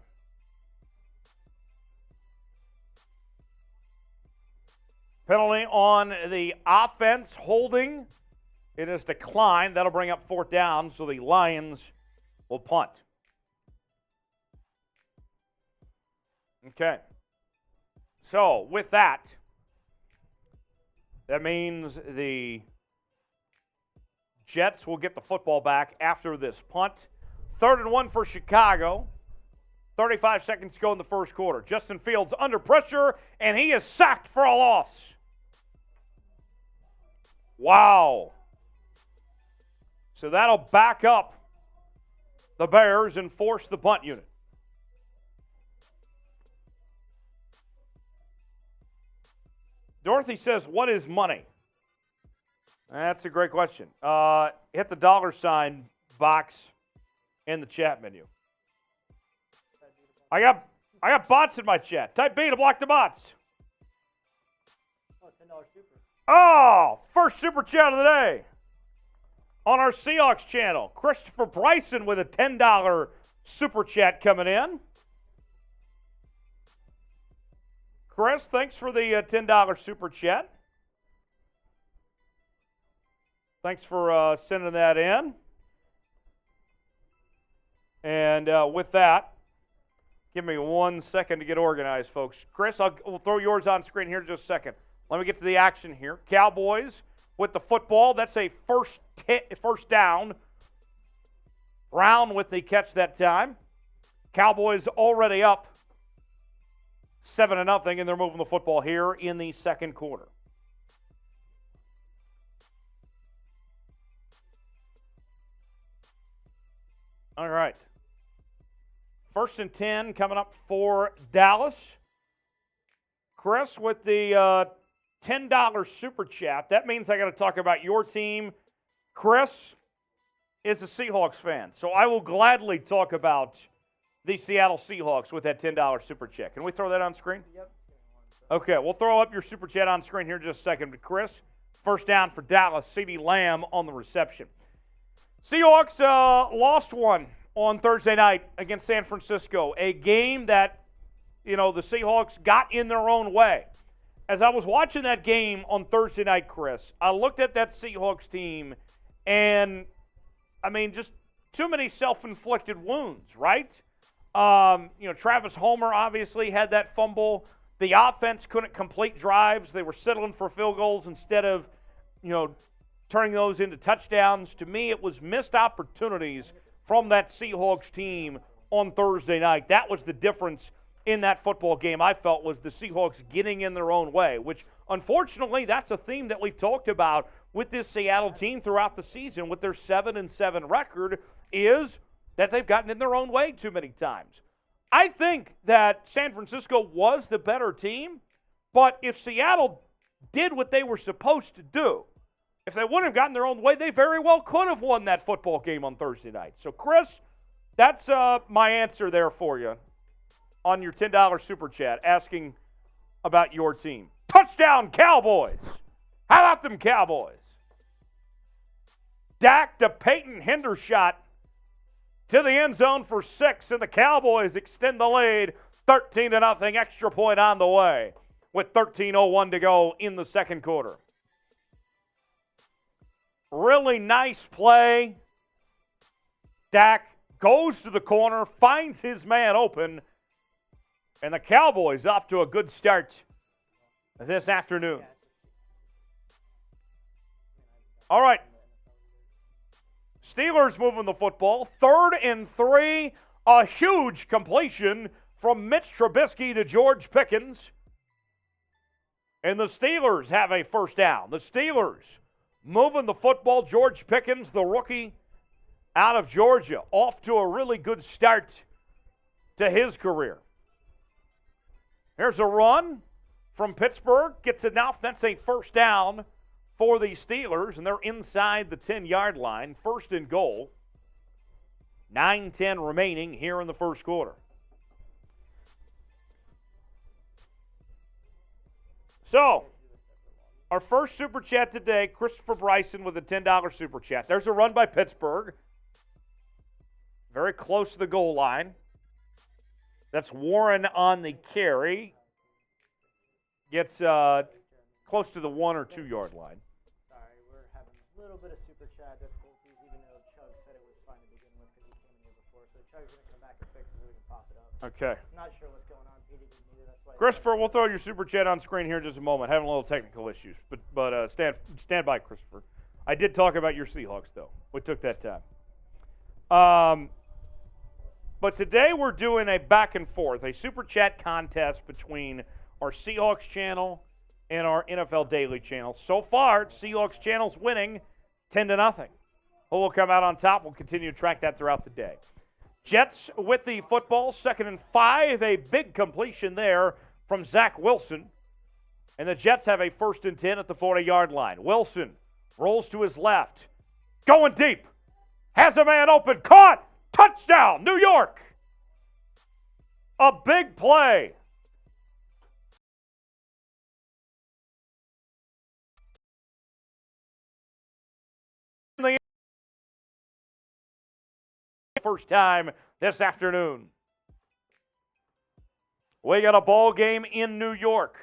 Penalty on the offense, holding. It is declined. That'll bring up 4th down, so the Lions will punt. Okay. So, with that means the Jets will get the football back after this punt. 3rd and 1 for Chicago. 35 seconds to go in the first quarter. Justin Fields under pressure, and he is sacked for a loss. Wow. So that'll back up the Bears and force the punt unit. Dorothy says, what is money? That's a great question. Hit the $ box in the chat menu. I got bots in my chat. Type B to block the bots. Oh, $10 super. Oh, first super chat of the day on our Seahawks channel. Christopher Bryson with a $10 super chat coming in. Chris, thanks for the $10 super chat. Thanks for sending that in. And with that, give me 1 second to get organized, folks. Chris, we'll throw yours on screen here in just a second. Let me get to the action here. Cowboys with the football. That's a first down. Brown with the catch that time. Cowboys already up 7-0, and they're moving the football here in the second quarter. All right. 1st and 10 coming up for Dallas. Chris with the $10 super chat. That means I got to talk about your team. Chris is a Seahawks fan, so I will gladly talk about the Seattle Seahawks with that $10 super chat. Can we throw that on screen? Yep. Okay, we'll throw up your super chat on screen here in just a second. But Chris, first down for Dallas. CeeDee Lamb on the reception. Seahawks lost one on Thursday night against San Francisco, a game that, the Seahawks got in their own way. As I was watching that game on Thursday night, Chris, I looked at that Seahawks team, and, just too many self-inflicted wounds, right? Travis Homer obviously had that fumble. The offense couldn't complete drives. They were settling for field goals instead of, turning those into touchdowns. To me, it was missed opportunities from that Seahawks team on Thursday night. That was the difference in that football game, I felt, was the Seahawks getting in their own way, which, unfortunately, that's a theme that we've talked about with this Seattle team throughout the season with their 7-7 record, is that they've gotten in their own way too many times. I think that San Francisco was the better team, but if Seattle did what they were supposed to do, if they wouldn't have gotten their own way, they very well could have won that football game on Thursday night. So, Chris, that's my answer there for you on your $10 super chat, asking about your team. Touchdown, Cowboys! How about them Cowboys? Dak to Peyton Hendershot to the end zone for 6, and the Cowboys extend the lead 13-0, extra point on the way. with 13:01 to go in the second quarter. Really nice play. Dak goes to the corner, finds his man open, and the Cowboys off to a good start this afternoon. All right. Steelers moving the football. 3rd and 3. A huge completion from Mitch Trubisky to George Pickens. And the Steelers have a first down. The Steelers moving the football. George Pickens, the rookie out of Georgia, off to a really good start to his career. Here's a run from Pittsburgh. Gets enough. That's a first down for the Steelers, and they're inside the 10-yard line. 1st and goal. 9:10 remaining here in the first quarter. So, our first Super Chat today, Christopher Bryson with a $10 Super Chat. There's a run by Pittsburgh. Very close to the goal line. That's Warren on the carry. Gets close to the 1 or 2 yard line. Sorry, we're having a little bit of Super Chat difficulties, even though Chug said it was fine to begin with because he came in here before. So Chug's going to come back and fix it so we can pop it up. Okay. I'm not sure what's going on. Petey didn't need it. That's why. Christopher, we'll throw your Super Chat on screen here in just a moment. Having a little technical issues, but stand by, Christopher. I did talk about your Seahawks, though. We took that time. But today we're doing a back and forth, a Super Chat contest between our Seahawks channel and our NFL Daily channel. So far, Seahawks channel's winning 10-0. Who will come out on top? We'll continue to track that throughout the day. Jets with the football, 2nd and 5, a big completion there from Zach Wilson. And the Jets have a 1st and 10 at the 40-yard line. Wilson rolls to his left, going deep, has a man open, caught, touchdown, New York. A big play. First time this afternoon. We got a ball game in New York.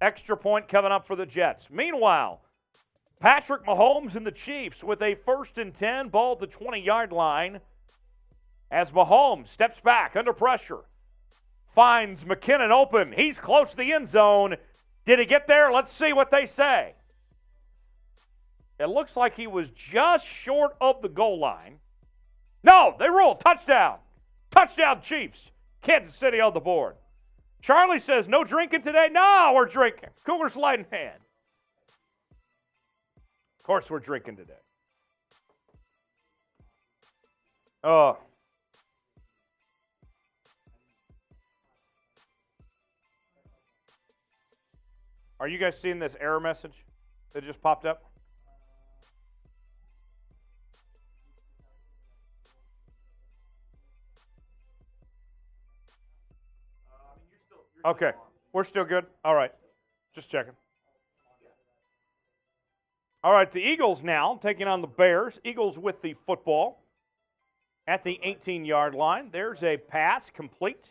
Extra point coming up for the Jets. Meanwhile, Patrick Mahomes and the Chiefs with a 1st and 10, ball at the 20-yard line. As Mahomes steps back under pressure, finds McKinnon open. He's close to the end zone. Did he get there? Let's see what they say. It looks like he was just short of the goal line. No, they rule. Touchdown. Touchdown, Chiefs. Kansas City on the board. Charlie says, no drinking today? No, we're drinking. Cougars Light in hand. Of course we're drinking today. Oh. Are you guys seeing this error message that just popped up? Okay, we're still good? All right, just checking. All right, the Eagles now taking on the Bears. Eagles with the football at the 18-yard line. There's a pass complete.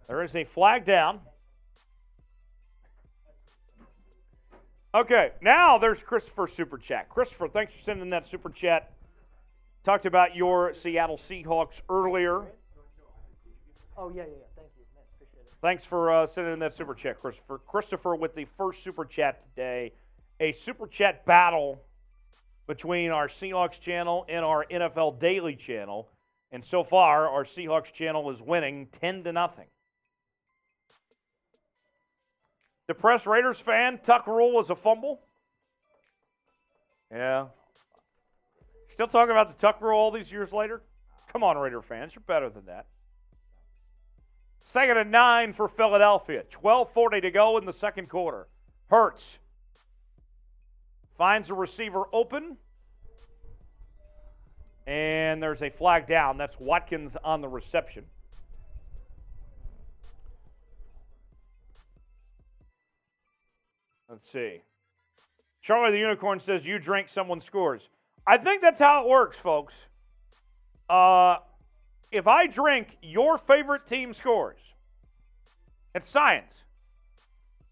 There is a flag down. Okay, now there's Christopher's Super Chat. Christopher, thanks for sending that Super Chat. Talked about your Seattle Seahawks earlier. Oh, yeah. Thank you. Man, appreciate it. Thanks for sending in that Super Chat, Christopher. Christopher with the first Super Chat today. A Super Chat battle between our Seahawks channel and our NFL Daily channel. And so far, our Seahawks channel is winning 10-0. Depressed Raiders fan, Tuck rule was a fumble. Yeah. Still talking about the Tuck rule all these years later? Come on, Raider fans, you're better than that. 2nd and 9 for Philadelphia. 12:40 to go in the second quarter. Hurts finds a receiver open. And there's a flag down. That's Watkins on the reception. Let's see. Charlie the Unicorn says, you drink, someone scores. I think that's how it works, folks. If I drink, your favorite team scores. It's science.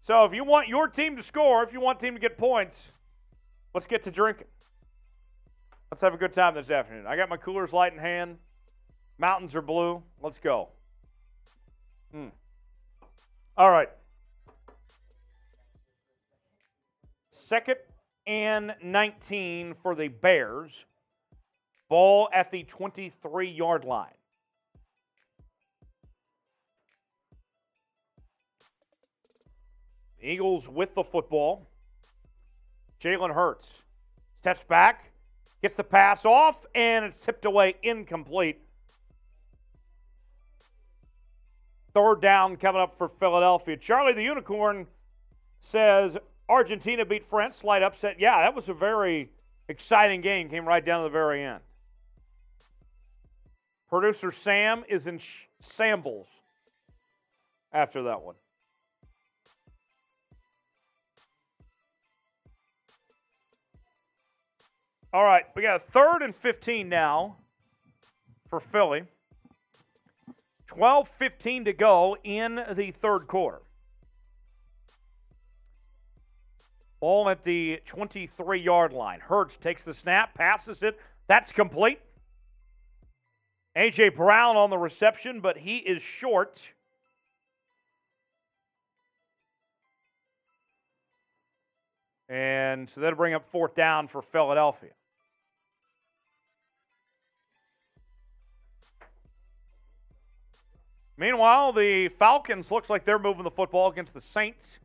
So if you want your team to score, if you want team to get points, let's get to drinking. Let's have a good time this afternoon. I got my Coors Light in hand. Mountains are blue. Let's go. All right. 2nd and 19 for the Bears. Ball at the 23-yard line. Eagles with the football. Jalen Hurts steps back, gets the pass off, and it's tipped away incomplete. 3rd down coming up for Philadelphia. Charlie the Unicorn says Argentina beat France. Slight upset. Yeah, that was a very exciting game. Came right down to the very end. Producer Sam is in shambles after that one. All right, we got a 3rd and 15 now for Philly. 12:15 to go in the 3rd quarter. Ball at the 23-yard line. Hurts takes the snap, passes it. That's complete. A.J. Brown on the reception, but he is short. And so that'll bring up 4th down for Philadelphia. Meanwhile, the Falcons looks like they're moving the football against the Saints.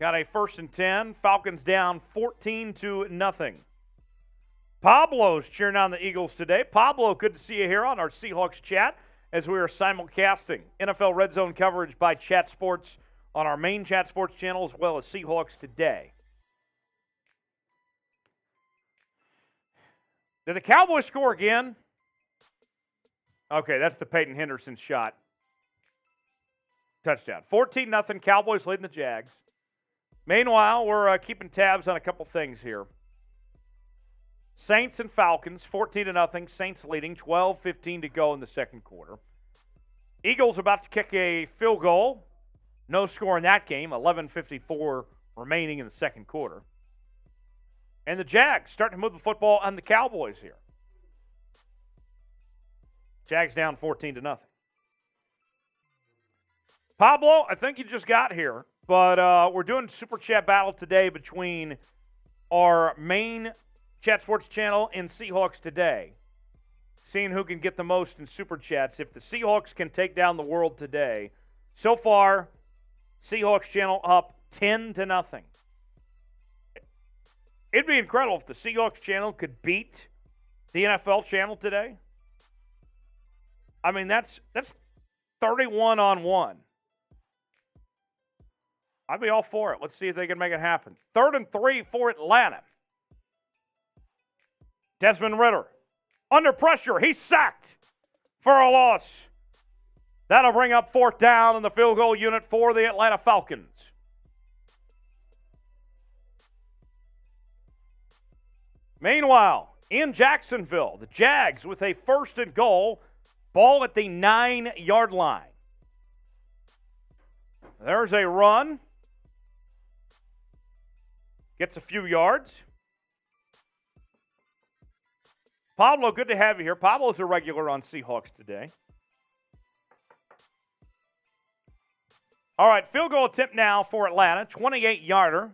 Got a 1st and 10. Falcons down 14-0. Pablo's cheering on the Eagles today. Pablo, good to see you here on our Seahawks chat as we are simulcasting NFL RedZone coverage by Chat Sports on our main Chat Sports channel as well as Seahawks Today. Did the Cowboys score again? Okay, that's the Peyton Henderson shot. Touchdown. 14-0, Cowboys leading the Jags. Meanwhile, we're keeping tabs on a couple things here. Saints and Falcons, 14-0. Saints leading, 12:15 to go in the 2nd quarter. Eagles about to kick a field goal. No score in that game, 11:54 remaining in the 2nd quarter. And the Jags starting to move the football on the Cowboys here. Jags down 14-0. Pablo, I think you just got here, but we're doing Super Chat battle today between our main Chat Sports channel and Seahawks Today. Seeing who can get the most in Super Chats. If the Seahawks can take down the world today, so far, Seahawks channel up 10-0. It'd be incredible if the Seahawks channel could beat the NFL channel today. I mean, that's 31-1. I'd be all for it. Let's see if they can make it happen. 3rd and 3 for Atlanta. Desmond Ridder under pressure. He's sacked for a loss. That'll bring up 4th down in the field goal unit for the Atlanta Falcons. Meanwhile, in Jacksonville, the Jags with a 1st and goal. Ball at the 9-yard line. There's a run. Gets a few yards. Pablo, good to have you here. Pablo's a regular on Seahawks Today. All right, field goal attempt now for Atlanta. 28-yarder.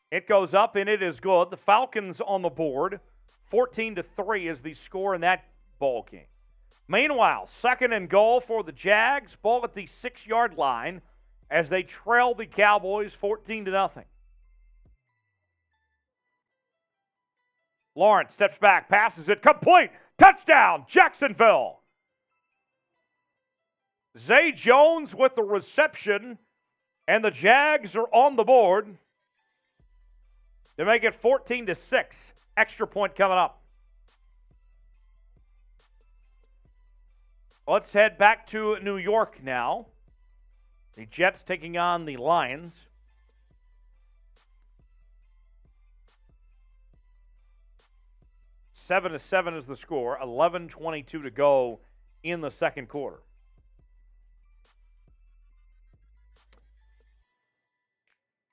It goes up, and it is good. The Falcons on the board. 14-3 is the score in that ball game. Meanwhile, 2nd and goal for the Jags. Ball at the 6-yard line as they trail the Cowboys 14-0. Lawrence steps back, passes it, complete. Touchdown, Jacksonville. Zay Jones with the reception, and the Jags are on the board to make it 14-6. Extra point coming up. Let's head back to New York now. The Jets taking on the Lions. 7-7 is the score. 11:22 to go in the second quarter.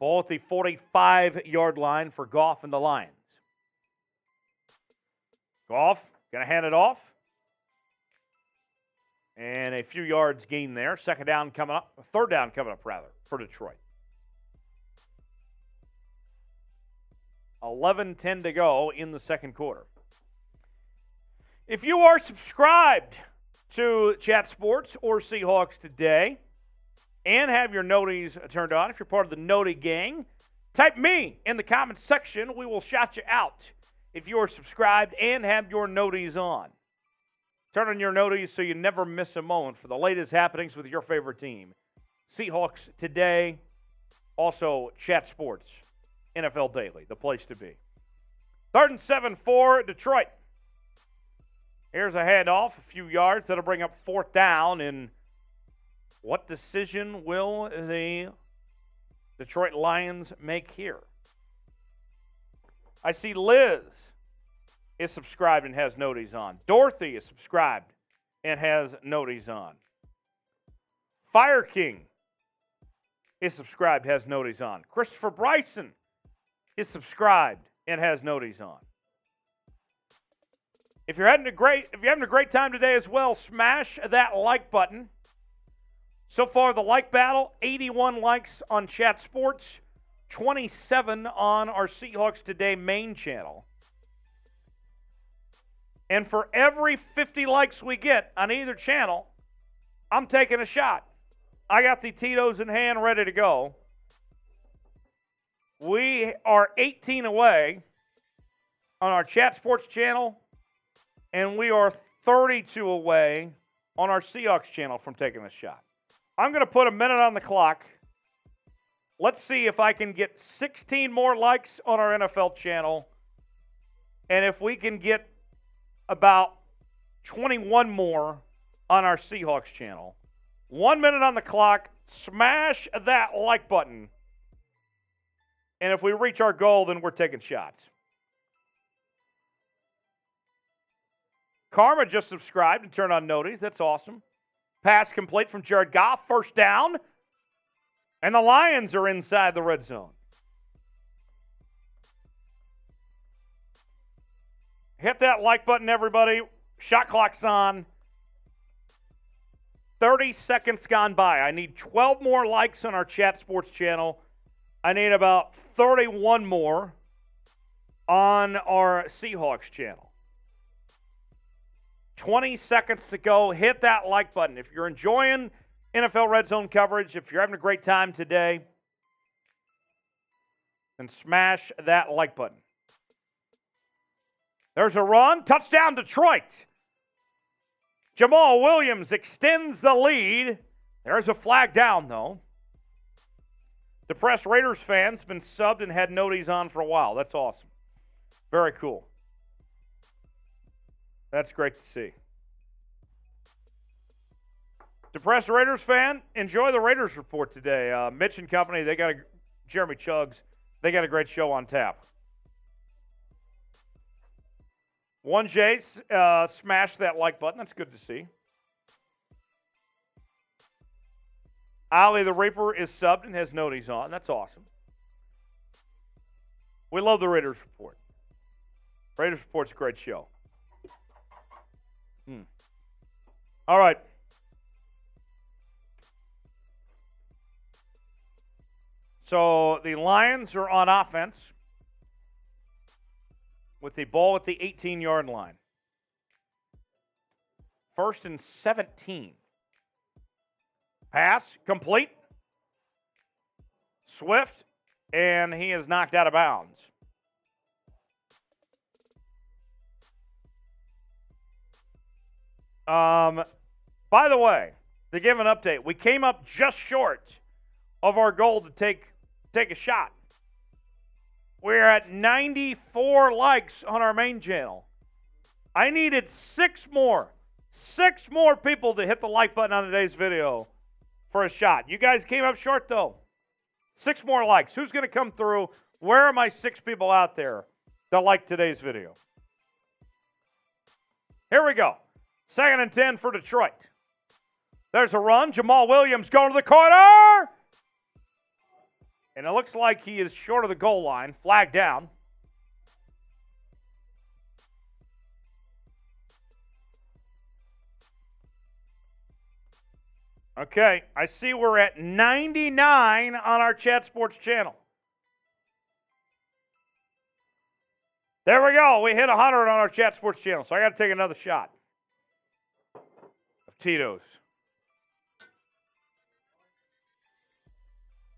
Ball at the 45-yard line for Goff and the Lions. Goff going to hand it off. And a few yards gained there. Third down coming up, for Detroit. 11:10 to go in the second quarter. If you are subscribed to Chat Sports or Seahawks Today and have your noties turned on, if you're part of the Noti gang, type me in the comments section. We will shout you out if you are subscribed and have your noties on. Turn on your noties so you never miss a moment for the latest happenings with your favorite team. Seahawks Today, also Chat Sports, NFL Daily, the place to be. 3rd and 7 for Detroit. Here's a handoff, a few yards. That'll bring up 4th down. And what decision will the Detroit Lions make here? I see Liz is subscribed and has noties on. Dorothy is subscribed and has noties on. Fire King is subscribed, has noties on. Christopher Bryson is subscribed and has noties on. If you're having a great time today as well, smash that like button. So far, the like battle, 81 likes on Chat Sports, 27 on our Seahawks Today main channel. And for every 50 likes we get on either channel, I'm taking a shot. I got the Tito's in hand ready to go. We are 18 away on our Chat Sports channel, and we are 32 away on our Seahawks channel from taking a shot. I'm going to put a minute on the clock. Let's see if I can get 16 more likes on our NFL channel, and if we can get about 21 more on our Seahawks channel. 1 minute on the clock. Smash that like button. And if we reach our goal, then we're taking shots. Karma just subscribed and turned on noties. That's awesome. Pass complete from Jared Goff. 1st down. And the Lions are inside the red zone. Hit that like button, everybody. Shot clock's on. 30 seconds gone by. I need 12 more likes on our Chat Sports channel. I need about 31 more on our Seahawks channel. 20 seconds to go. Hit that like button. If you're enjoying NFL RedZone coverage, if you're having a great time today, then smash that like button. There's a run. Touchdown, Detroit. Jamal Williams extends the lead. There's a flag down, though. Depressed Raiders fans been subbed and had noties on for a while. That's awesome. Very cool. That's great to see. Depressed Raiders fan, enjoy the Raiders report today. Mitch and company, Jeremy Chuggs, they got a great show on tap. 1J smash that like button. That's good to see. Ali the Reaper is subbed and has noties on. That's awesome. We love the Raiders report. Raiders report's a great show. All right. So the Lions are on offense with the ball at the 18-yard line. 1st and 17. Pass complete. Swift, and he is knocked out of bounds. By the way, to give an update, we came up just short of our goal to take a shot. We're at 94 likes on our main channel. I needed 6 more people to hit the like button on today's video for a shot. You guys came up short, though. 6 more likes. Who's going to come through? Where are my 6 people out there that like today's video? Here we go. 2nd and 10 for Detroit. There's a run. Jamal Williams going to the corner. And it looks like he is short of the goal line. Flag down. Okay, I see we're at 99 on our Chat Sports channel. There we go. We hit 100 on our Chat Sports channel, so I got to take another shot of Tito's.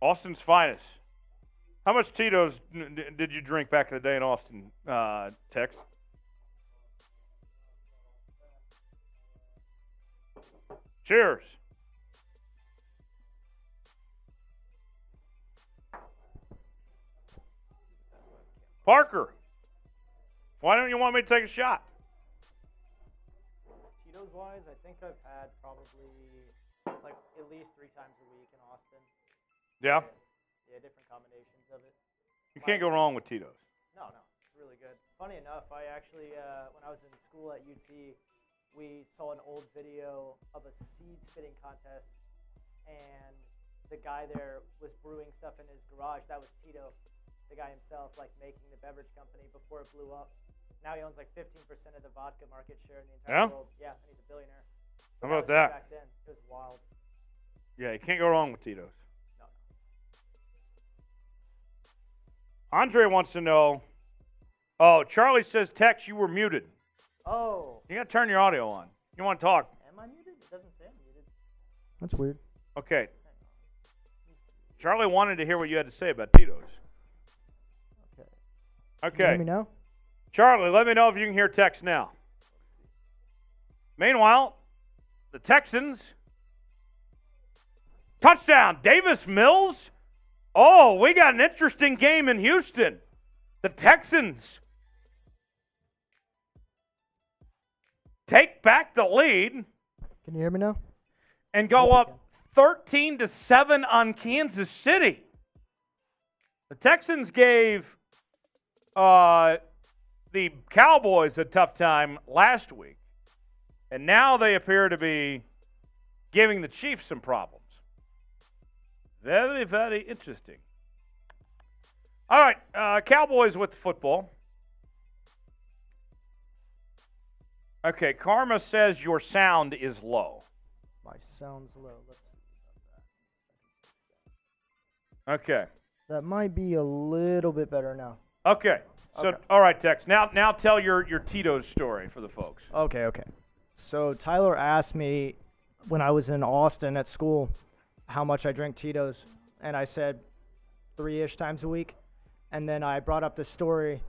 Austin's finest. How much Tito's did you drink back in the day in Austin, Tex? Cheers. Parker, why don't you want me to take a shot? Cheetos-wise, I think I've had probably like at least 3 times a week in Austin. Yeah? Yeah, different combinations of it. You can't go wrong with Tito's. No, it's really good. Funny enough, I actually, when I was in school at UT, we saw an old video of a seed spitting contest, and the guy there was brewing stuff in his garage. That was Tito, the guy himself, like making the beverage company before it blew up. Now he owns like 15% of the vodka market share in the entire world. Yeah, and he's a billionaire. How about that? Back then, it was wild. Yeah, you can't go wrong with Tito's. No. Andre wants to know. Oh, Charlie says, Tex, you were muted. Oh. You got to turn your audio on. You want to talk? Am I muted? It doesn't say I'm muted. That's weird. Okay. Charlie wanted to hear what you had to say about Tito's. Okay. Can you hear me now? Charlie, let me know if you can hear Tex now. Meanwhile, the Texans. Touchdown, Davis Mills. Oh, we got an interesting game in Houston. The Texans take back the lead. Can you hear me now? And go up 13-7 on Kansas City. The Texans gave the Cowboys a tough time last week, and now they appear to be giving the Chiefs some problems. Very, very interesting. All right, Cowboys with the football. Okay, Karma says your sound is low. My sound's low. Let's see about that. Okay. That might be a little bit better now. Okay. So, Okay. All right, Tex. Now tell your Tito's story for the folks. Okay. So Tyler asked me when I was in Austin at school how much I drink Tito's, and I said 3-ish times a week. And then I brought up the story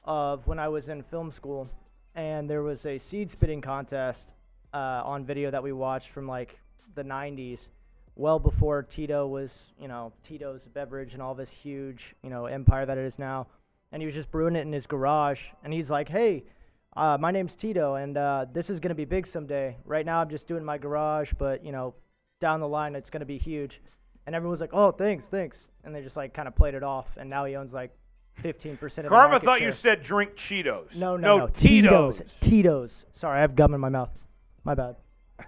of when I was in film school, and there was a seed spitting contest on video that we watched from like the 90s, well before Tito was, Tito's beverage and all this huge, empire that it is now. And he was just brewing it in his garage, and he's like, hey, my name's Tito, and this is going to be big someday. Right now I'm just doing my garage, but, down the line it's going to be huge. And everyone's like, oh, thanks. And they just like kind of played it off, and now he owns like 15% of the Karma market thought share. you said drink Cheetos. No. Tito's. Tito's. Sorry, I have gum in my mouth. My bad.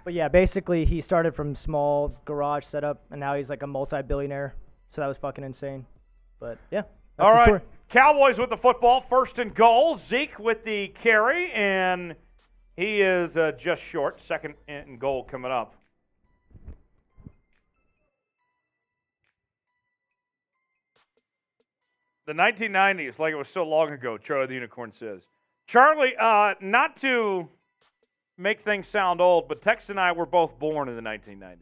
But yeah, basically he started from small garage setup, and now he's like a multi-billionaire. So that was fucking insane. But yeah, that's All the right, story. Cowboys with the football, 1st and goal. Zeke with the carry, and he is just short. 2nd and goal coming up. The 1990s, like it was so long ago, Charlie the Unicorn says. Charlie, not to make things sound old, but Tex and I were both born in the 1990s.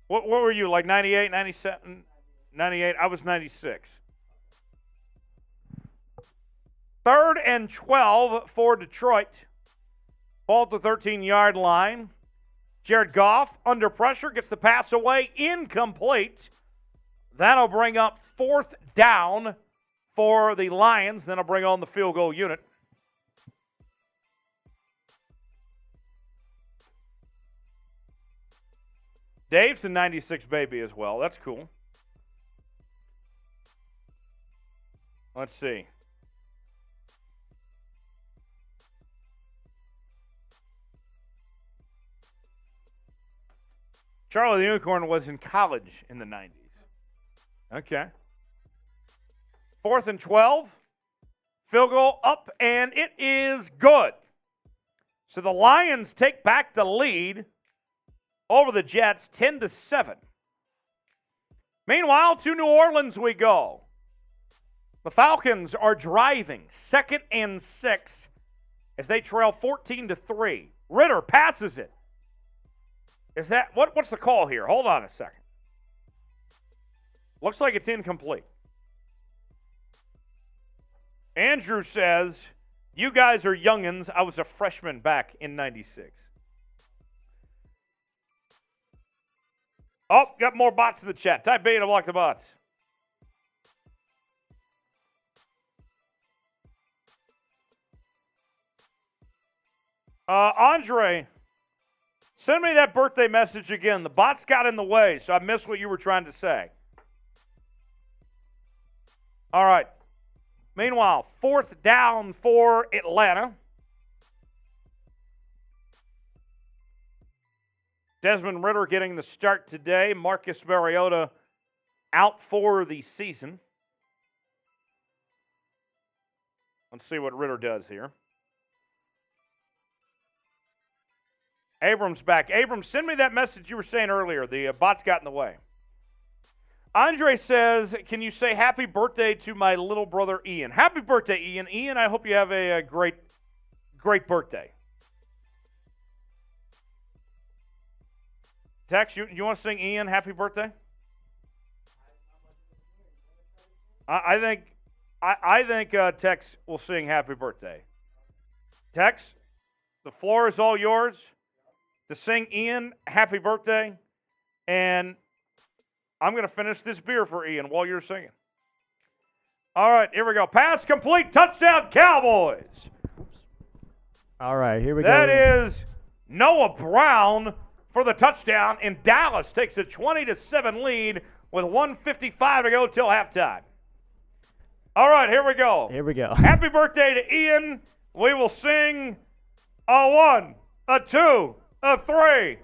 What were you, like 98, 97, 98? I was 96. 3rd and 12 for Detroit. Ball at the 13-yard line. Jared Goff, under pressure, gets the pass away, incomplete. That'll bring up 4th down for the Lions. Then I'll bring on the field goal unit. Dave's a 96 baby as well. That's cool. Let's see. Charlie the Unicorn was in college in the 90s. Okay. 4th and 12. Field goal up, and it is good. So the Lions take back the lead over the Jets, 10-7. Meanwhile, to New Orleans we go. The Falcons are driving, 2nd and 6, as they trail 14-3. Ritter passes it. Is that what's the call here? Hold on a second. Looks like it's incomplete. Andrew says, you guys are youngins. I was a freshman back in 96. Oh, got more bots in the chat. Type B to block the bots. Andre, send me that birthday message again. The bots got in the way, so I missed what you were trying to say. All right. Meanwhile, 4th down for Atlanta. Desmond Ritter getting the start today. Marcus Mariota out for the season. Let's see what Ritter does here. Abrams back. Abrams, send me that message you were saying earlier. The bots got in the way. Andre says, can you say happy birthday to my little brother Ian? Happy birthday, Ian. Ian, I hope you have a great birthday. Tex, you want to sing Ian happy birthday? I think Tex will sing happy birthday. Tex, the floor is all yours to sing Ian happy birthday, and I'm going to finish this beer for Ian while you're singing. All right, here we go. Pass complete, touchdown Cowboys. All right, here we go. That is Noah Brown for the touchdown, and Dallas takes a 20-7 lead with 1:55 to go till halftime. All right, here we go. Here we go. Happy birthday to Ian. We will sing a 1, a 2, a 3.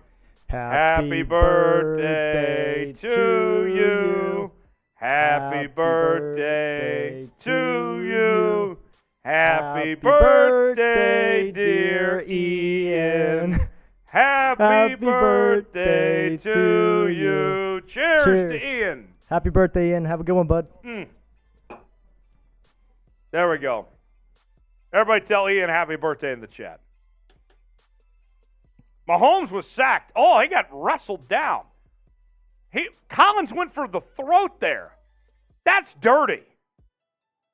Happy birthday to you. Happy birthday to you. Happy birthday, dear Ian. Happy birthday to you. Cheers to Ian. Happy birthday, Ian. Have a good one, bud. There we go. Everybody tell Ian happy birthday in the chat. Mahomes was sacked. Oh, he got wrestled down. Collins went for the throat there. That's dirty.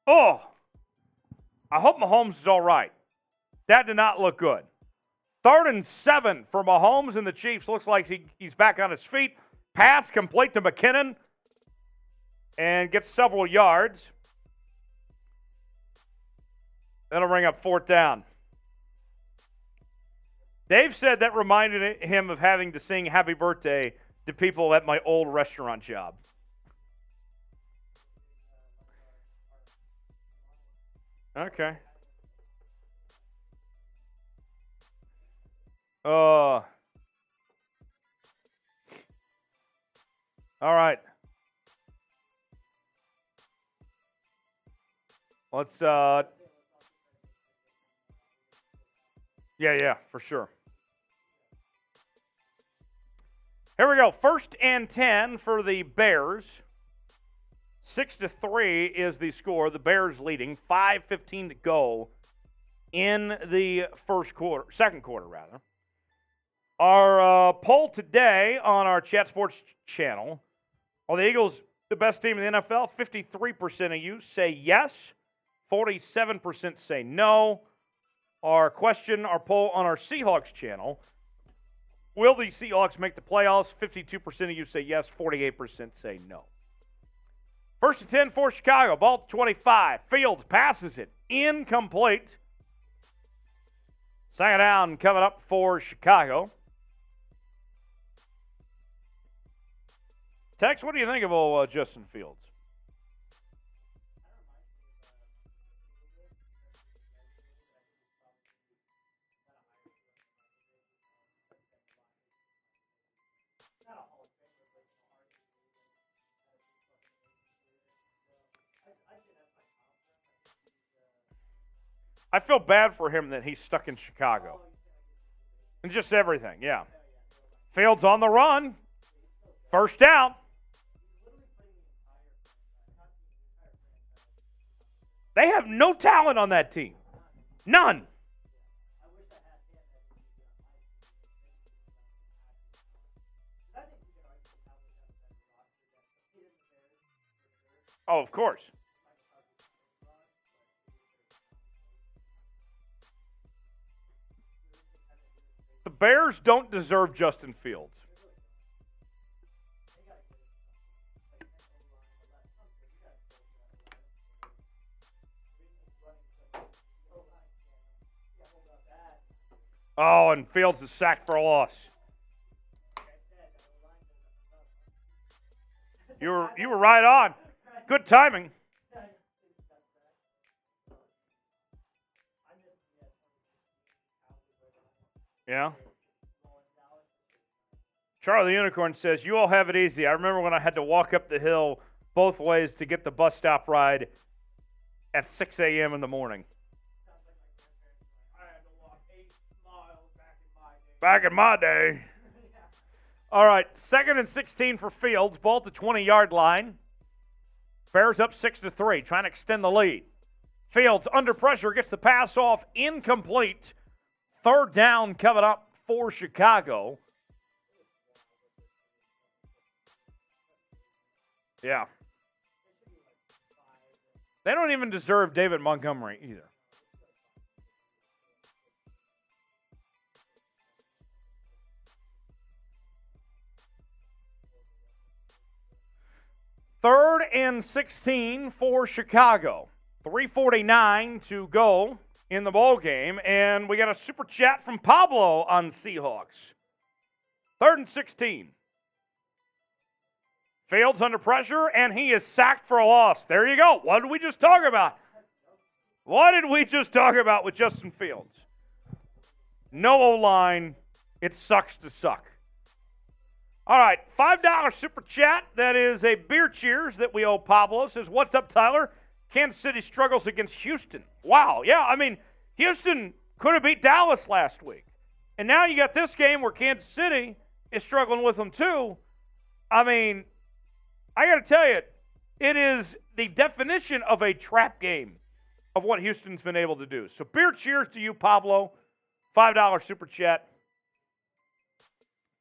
Oh, I hope Mahomes is all right. That did not look good. 3rd and 7 for Mahomes and the Chiefs. Looks like he's back on his feet. Pass complete to McKinnon and gets several yards. That'll bring up 4th down. Dave said that reminded him of having to sing happy birthday to people at my old restaurant job. Okay. All right. Let's Yeah, for sure. Here we go. 1st and 10 for the Bears. 6-3 is the score. The Bears leading. 5:15 to go in the second quarter rather. Our poll today on our Chat Sports channel: are the Eagles the best team in the NFL? 53% of you say yes. 47% say no. Our poll on our Seahawks channel: will the Seahawks make the playoffs? 52% of you say yes, 48% say no. 1st and 10 for Chicago. Ball at 25. Fields passes it. Incomplete. 2nd down coming up for Chicago. Tex, what do you think of old Justin Fields? I feel bad for him that he's stuck in Chicago. And just everything, yeah. Fields on the run. First down. They have no talent on that team. None. Oh, of course. The Bears don't deserve Justin Fields. Oh, and Fields is sacked for a loss. You were right on. Good timing. Yeah. Charlie the Unicorn says, you all have it easy. I remember when I had to walk up the hill both ways to get the bus stop ride at 6 a.m. in the morning. Back in my day. All right, 2nd and 16 for Fields. Ball at the 20-yard line. Bears up 6-3, trying to extend the lead. Fields under pressure, gets the pass off, incomplete. 3rd down coming up for Chicago. Yeah. They don't even deserve David Montgomery either. Third and 16 for Chicago. 3:49 to go in the ball game, and we got a super chat from Pablo on Seahawks. 3rd and 16. Fields under pressure, and he is sacked for a loss. There you go. What did we just talk about? What did we just talk about with Justin Fields? No O-line. It sucks to suck. All right, $5 super chat. That is a beer cheers that we owe Pablo. Says, what's up, Tyler? Kansas City struggles against Houston. Wow, yeah, I mean, Houston could have beat Dallas last week. And now you got this game where Kansas City is struggling with them too. I mean, I got to tell you, it is the definition of a trap game of what Houston's been able to do. So beer cheers to you, Pablo. $5 super chat.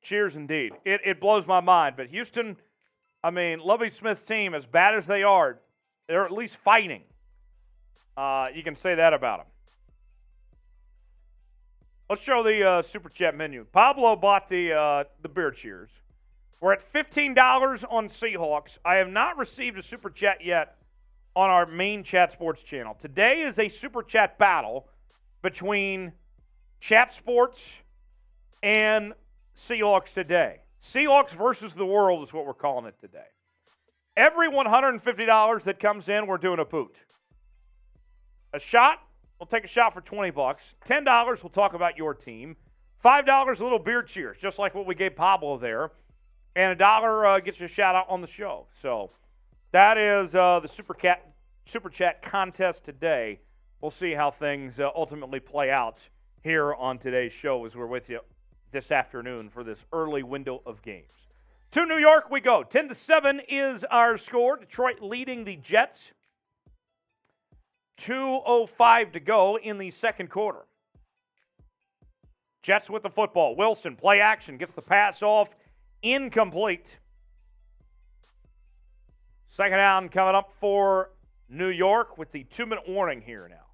Cheers indeed. It blows my mind. But Houston, I mean, Lovie Smith's team, as bad as they are, they're at least fighting. You can say that about them. Let's show the super chat menu. Pablo bought the beer cheers. We're at $15 on Seahawks. I have not received a super chat yet on our main Chat Sports channel. Today is a super chat battle between Chat Sports and Seahawks Today. Seahawks versus the world is what we're calling it today. Every $150 that comes in, we're doing a poot. A shot, we'll take a shot for $20. $10, we'll talk about your team. $5, a little beer cheers, just like what we gave Pablo there. And $1 gets you a shout out on the show. So that is the super chat contest today. We'll see how things ultimately play out here on today's show as we're with you this afternoon for this early window of games. To New York we go. 10-7 is our score. Detroit leading the Jets. 2:05 to go in the second quarter. Jets with the football. Wilson, play action, gets the pass off. Incomplete. Second down coming up for New York with the 2-minute warning here now.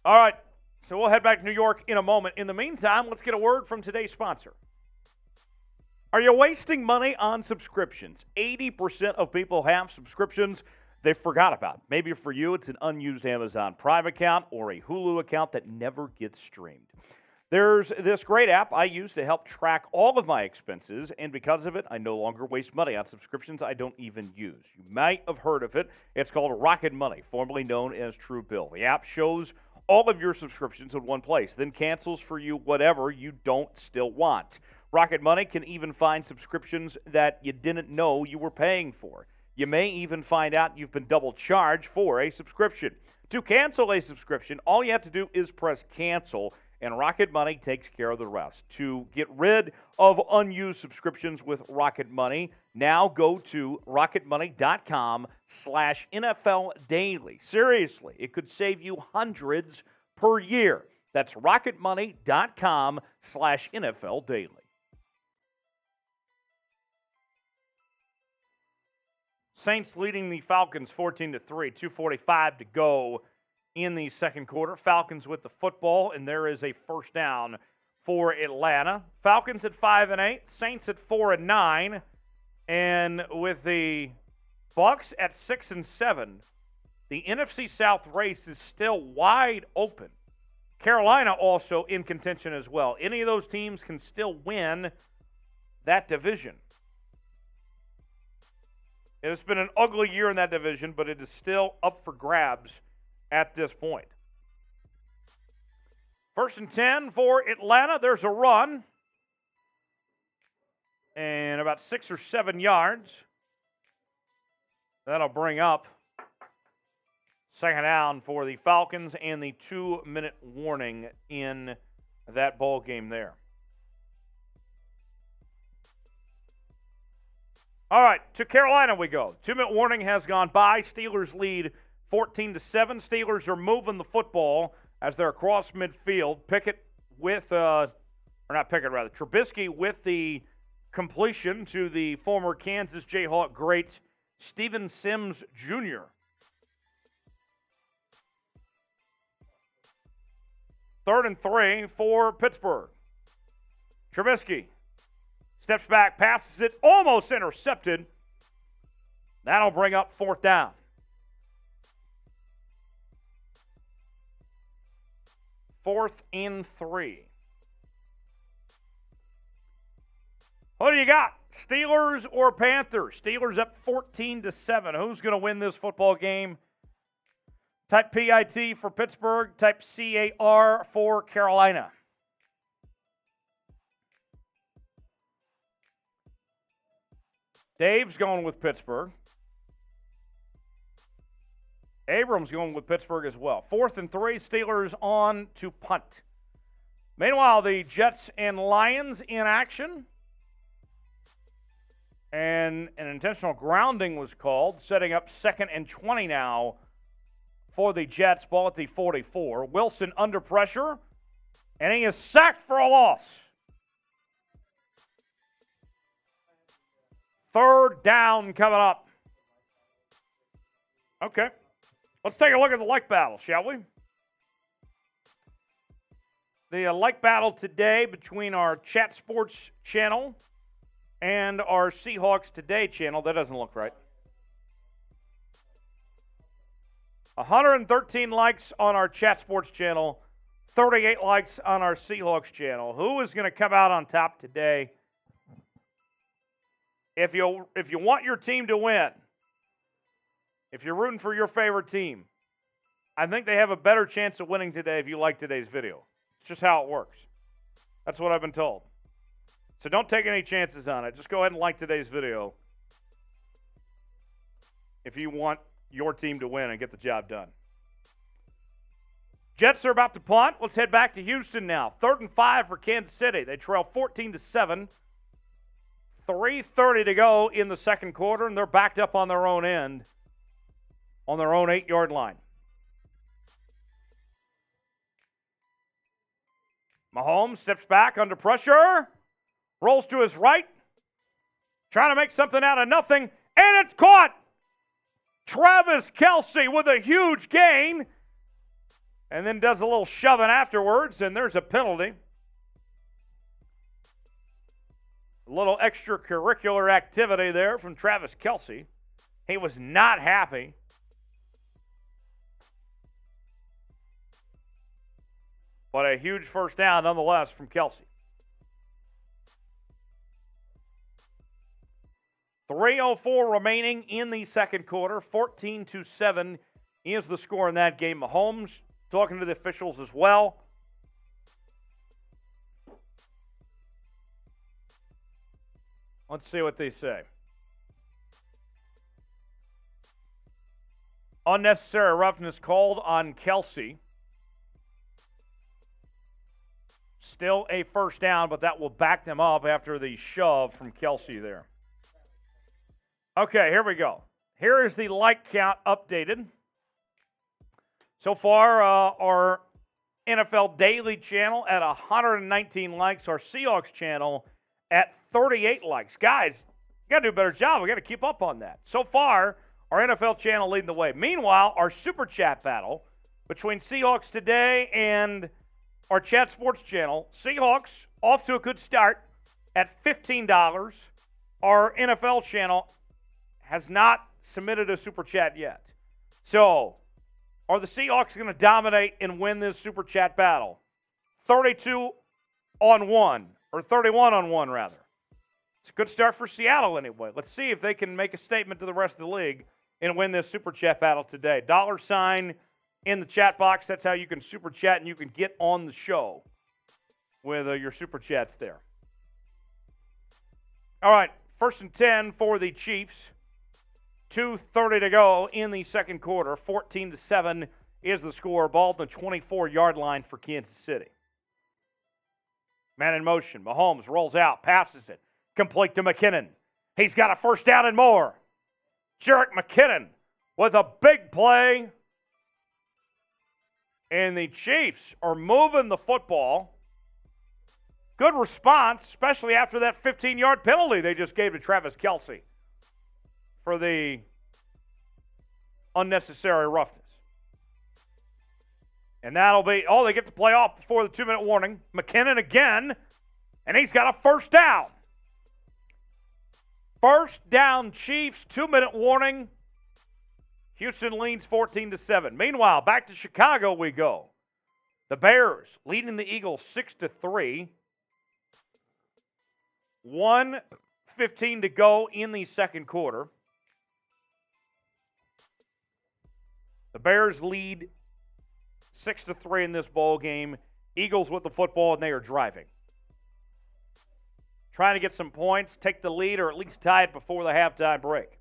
All right, so we'll head back to New York in a moment. In the meantime, let's get a word from today's sponsor. Are you wasting money on subscriptions? 80% of people have subscriptions they forgot about. Maybe for you, it's an unused Amazon Prime account or a Hulu account that never gets streamed. There's this great app I use to help track all of my expenses, and because of it, I no longer waste money on subscriptions I don't even use. You might have heard of it. It's called Rocket Money, formerly known as Truebill. The app shows all of your subscriptions in one place, then cancels for you whatever you don't still want. Rocket Money can even find subscriptions that you didn't know you were paying for. You may even find out you've been double charged for a subscription. To cancel a subscription, all you have to do is press cancel, and Rocket Money takes care of the rest. To get rid of unused subscriptions with Rocket Money, now go to rocketmoney.com/NFL Daily. Seriously, it could save you hundreds per year. That's rocketmoney.com/NFL Daily. Saints leading the Falcons 14-3, 2:45 to go in the second quarter. Falcons with the football, and there is a first down for Atlanta. Falcons at 5-8, Saints at 4-9, and with the Bucs at 6-7, the NFC South race is still wide open. Carolina also in contention as well. Any of those teams can still win that division. It has been an ugly year in that division, but it is still up for grabs at this point. 1st and 10 for Atlanta. There's a run. And about 6 or 7 yards. That'll bring up second down for the Falcons and the 2-minute warning in that ball game there. All right, to Carolina we go. 2-minute warning has gone by. Steelers lead 14-7. Steelers are moving the football as they're across midfield. Trubisky with the completion to the former Kansas Jayhawk great Steven Sims Jr. Third and 3 for Pittsburgh. Trubisky steps back, passes it, almost intercepted. That'll bring up fourth down. Fourth and 3. What do you got? Steelers or Panthers? Steelers up 14-7. Who's going to win this football game? Type PIT for Pittsburgh. Type CAR for Carolina. Dave's going with Pittsburgh. Abrams going with Pittsburgh as well. 4th and 3, Steelers on to punt. Meanwhile, the Jets and Lions in action. And an intentional grounding was called, setting up 2nd and 20 now for the Jets. Ball at the 44. Wilson under pressure, and he is sacked for a loss. Third down coming up. Okay. Let's take a look at the like battle, shall we? The like battle today between our Chat Sports channel and our Seahawks Today channel. That doesn't look right. 113 likes on our Chat Sports channel, 38 likes on our Seahawks channel. Who is going to come out on top today? If you want your team to win, if you're rooting for your favorite team, I think they have a better chance of winning today if you like today's video. It's just how it works. That's what I've been told. So don't take any chances on it. Just go ahead and like today's video if you want your team to win and get the job done. Jets are about to punt. Let's head back to Houston now. 3rd and 5 for Kansas City. They trail 14-7. 3:30 to go in the second quarter, and they're backed up on their own end, on their own 8-yard line. Mahomes steps back under pressure, rolls to his right, trying to make something out of nothing, and it's caught! Travis Kelce with a huge gain, and then does a little shoving afterwards, and there's a penalty. A little extracurricular activity there from Travis Kelce. He was not happy. But a huge first down nonetheless from Kelce. 3:04 remaining in the second quarter. 14-7 is the score in that game. Mahomes talking to the officials as well. Let's see what they say. Unnecessary roughness called on Kelsey. Still a first down, but that will back them up after the shove from Kelsey there. Okay, here we go. Here is the like count updated. So far, our NFL Daily channel at 119 likes. Our Seahawks channel at 38 likes. Guys, you got to do a better job. We got to keep up on that. So far, our NFL channel leading the way. Meanwhile, our Super Chat battle between Seahawks Today and our Chat Sports channel. Seahawks off to a good start at $15. Our NFL channel has not submitted a Super Chat yet. So, are the Seahawks going to dominate and win this Super Chat battle? 32 on 1, or 31 on 1, rather. It's a good start for Seattle anyway. Let's see if they can make a statement to the rest of the league and win this Super Chat battle today. $sign in the chat box. That's how you can Super Chat and you can get on the show with your Super Chats there. All right, 1st and 10 for the Chiefs. 2:30 to go in the second quarter. 14-7 is the score. Ball at the 24-yard line for Kansas City. Man in motion. Mahomes rolls out, passes it. Complete to McKinnon. He's got a first down and more. Jerick McKinnon with a big play. And the Chiefs are moving the football. Good response, especially after that 15-yard penalty they just gave to Travis Kelce for the unnecessary roughness. And that'll be, they get to play off before the 2-minute warning. McKinnon again, and he's got a first down. First down, Chiefs, 2-minute warning. Houston leads 14-7. Meanwhile, back to Chicago we go. The Bears leading the Eagles 6-3. 1:15 to go in the second quarter. The Bears lead 6-3 in this ball game. Eagles with the football, and they are driving. Trying to get some points, take the lead, or at least tie it before the halftime break.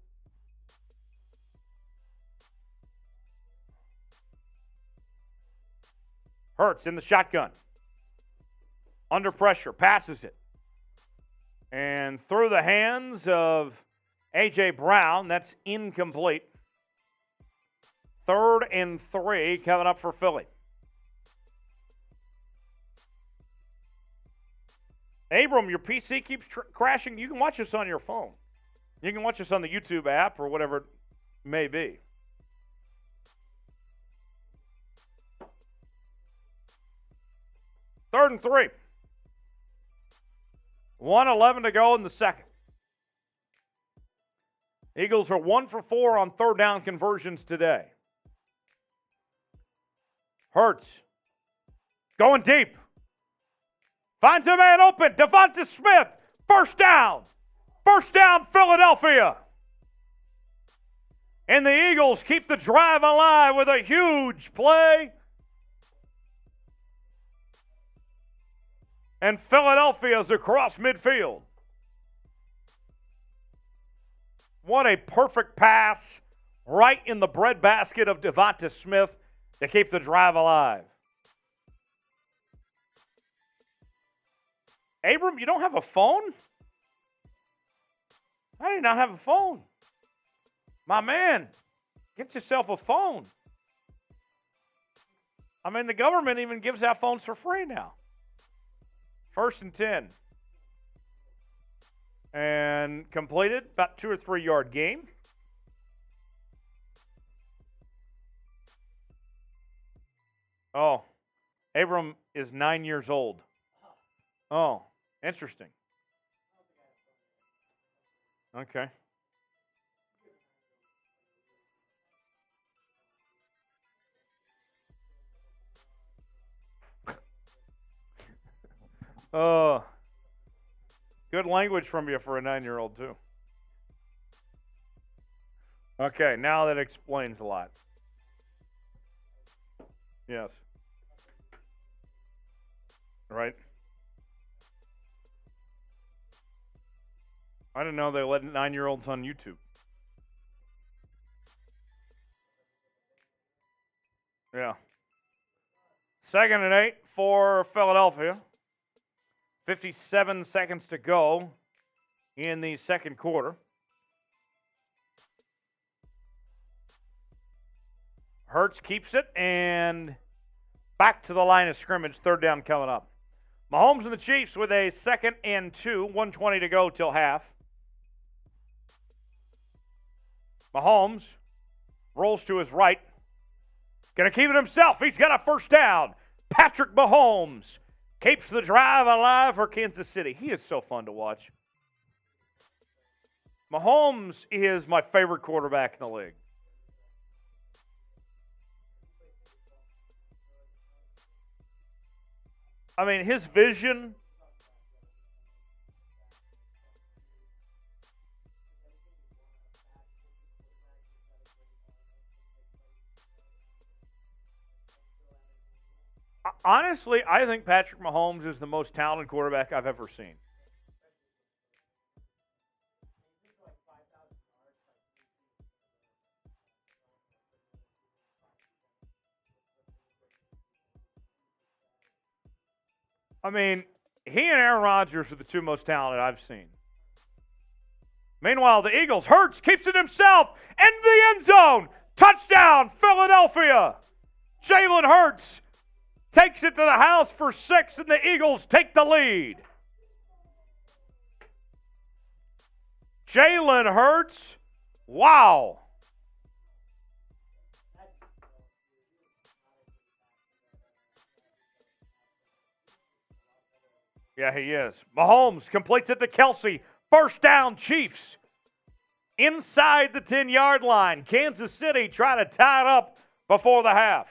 Hurts in the shotgun. Under pressure, passes it. And through the hands of A.J. Brown, that's incomplete. 3rd and 3 coming up for Philly. Abram, your PC keeps crashing. You can watch us on your phone. You can watch us on the YouTube app or whatever it may be. Third and 3. 1:11 to go in the second. Eagles are 1 for 4 on third down conversions today. Hurts. Going deep. Finds a man open. Devonta Smith. First down. First down, Philadelphia. And the Eagles keep the drive alive with a huge play. And Philadelphia's across midfield. What a perfect pass right in the breadbasket of Devonta Smith to keep the drive alive. Abram, you don't have a phone? I do not have a phone. My man, get yourself a phone. I mean, the government even gives out phones for free now. 1st and 10. And completed, about 2 or 3 yard game. Oh, Abram is 9 years old. Oh, interesting. Okay. Good language from you for a 9-year-old, too. Okay, now that explains a lot. Yes. Right. I didn't know they let 9-year-olds on YouTube. Yeah. 2nd and 8 for Philadelphia. 57 seconds to go in the second quarter. Hurts keeps it, and back to the line of scrimmage. 3rd down coming up. Mahomes and the Chiefs with a 2nd and 2. 1:20 to go till half. Mahomes rolls to his right. Going to keep it himself. He's got a 1st down. Patrick Mahomes keeps the drive alive for Kansas City. He is so fun to watch. Mahomes is my favorite quarterback in the league. I mean, his vision. Honestly, I think Patrick Mahomes is the most talented quarterback I've ever seen. I mean, he and Aaron Rodgers are the 2 most talented I've seen. Meanwhile, the Eagles, Hurts keeps it himself in the end zone. Touchdown, Philadelphia. Jalen Hurts takes it to the house for 6, and the Eagles take the lead. Jalen Hurts, wow. Yeah, he is. Mahomes completes it to Kelsey. 1st down, Chiefs. Inside the 10-yard line. Kansas City trying to tie it up before the half.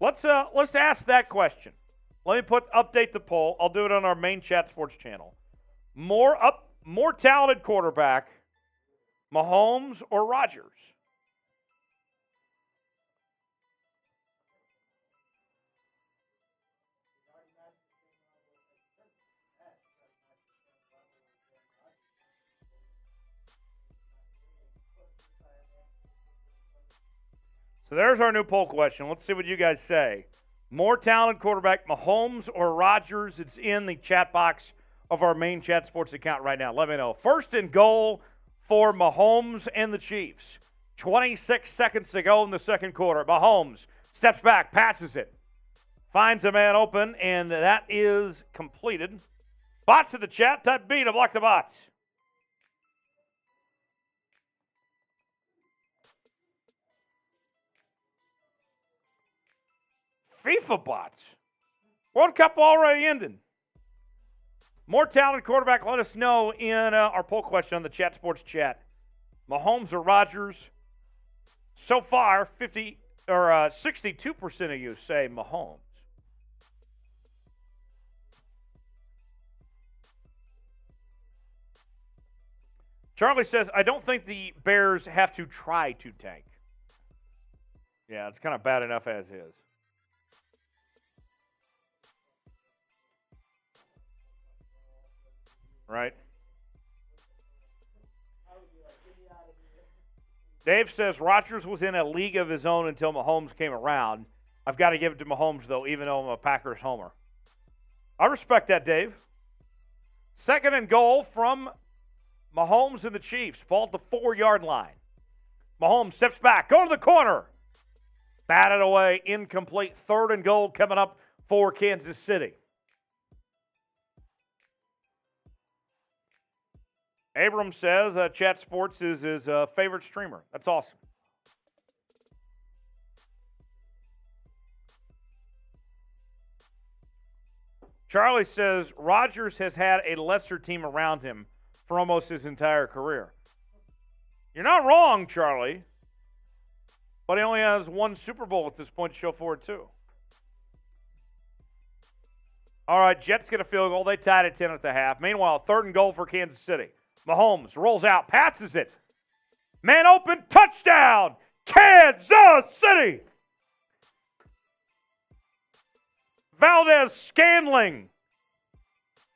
Let's ask that question. Let me update the poll. I'll do it on our main Chat Sports channel. More talented quarterback, Mahomes or Rodgers? So there's our new poll question. Let's see what you guys say. More talented quarterback, Mahomes or Rodgers? It's in the chat box of our main Chat Sports account right now. Let me know. 1st and goal for Mahomes and the Chiefs. 26 seconds to go in the second quarter. Mahomes steps back, passes it. Finds a man open, and that is completed. Bots in the chat, type B to block the bots. FIFA bots. World Cup already ended. More talented quarterback, let us know in our poll question on the Chat Sports chat. Mahomes or Rodgers? So far, 62% of you say Mahomes. Charlie says, I don't think the Bears have to try to tank. Yeah, it's kind of bad enough as is. Right? Dave says Rodgers was in a league of his own until Mahomes came around. I've got to give it to Mahomes, though, even though I'm a Packers homer. I respect that, Dave. 2nd and goal from Mahomes and the Chiefs. Ball at the 4-yard line. Mahomes steps back, go to the corner. Batted away, incomplete. 3rd and goal coming up for Kansas City. Abram says Chat Sports is his favorite streamer. That's awesome. Charlie says Rodgers has had a lesser team around him for almost his entire career. You're not wrong, Charlie. But he only has 1 Super Bowl at this point to show for it, too. All right, Jets get a field goal. They tied at 10 at the half. Meanwhile, 3rd and goal for Kansas City. Mahomes rolls out, passes it. Man open, touchdown, Kansas City. Valdez-Scantling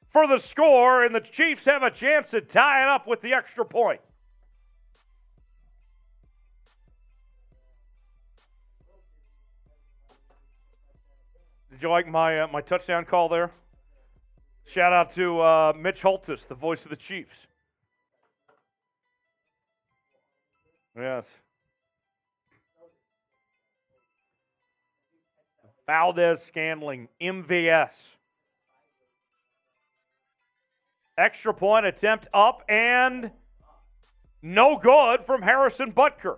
for the score, and the Chiefs have a chance to tie it up with the extra point. Did you like my touchdown call there? Shout out to Mitch Holtis, the voice of the Chiefs. Yes. Valdez-Scantling, MVS. Extra point attempt up and no good from Harrison Butker.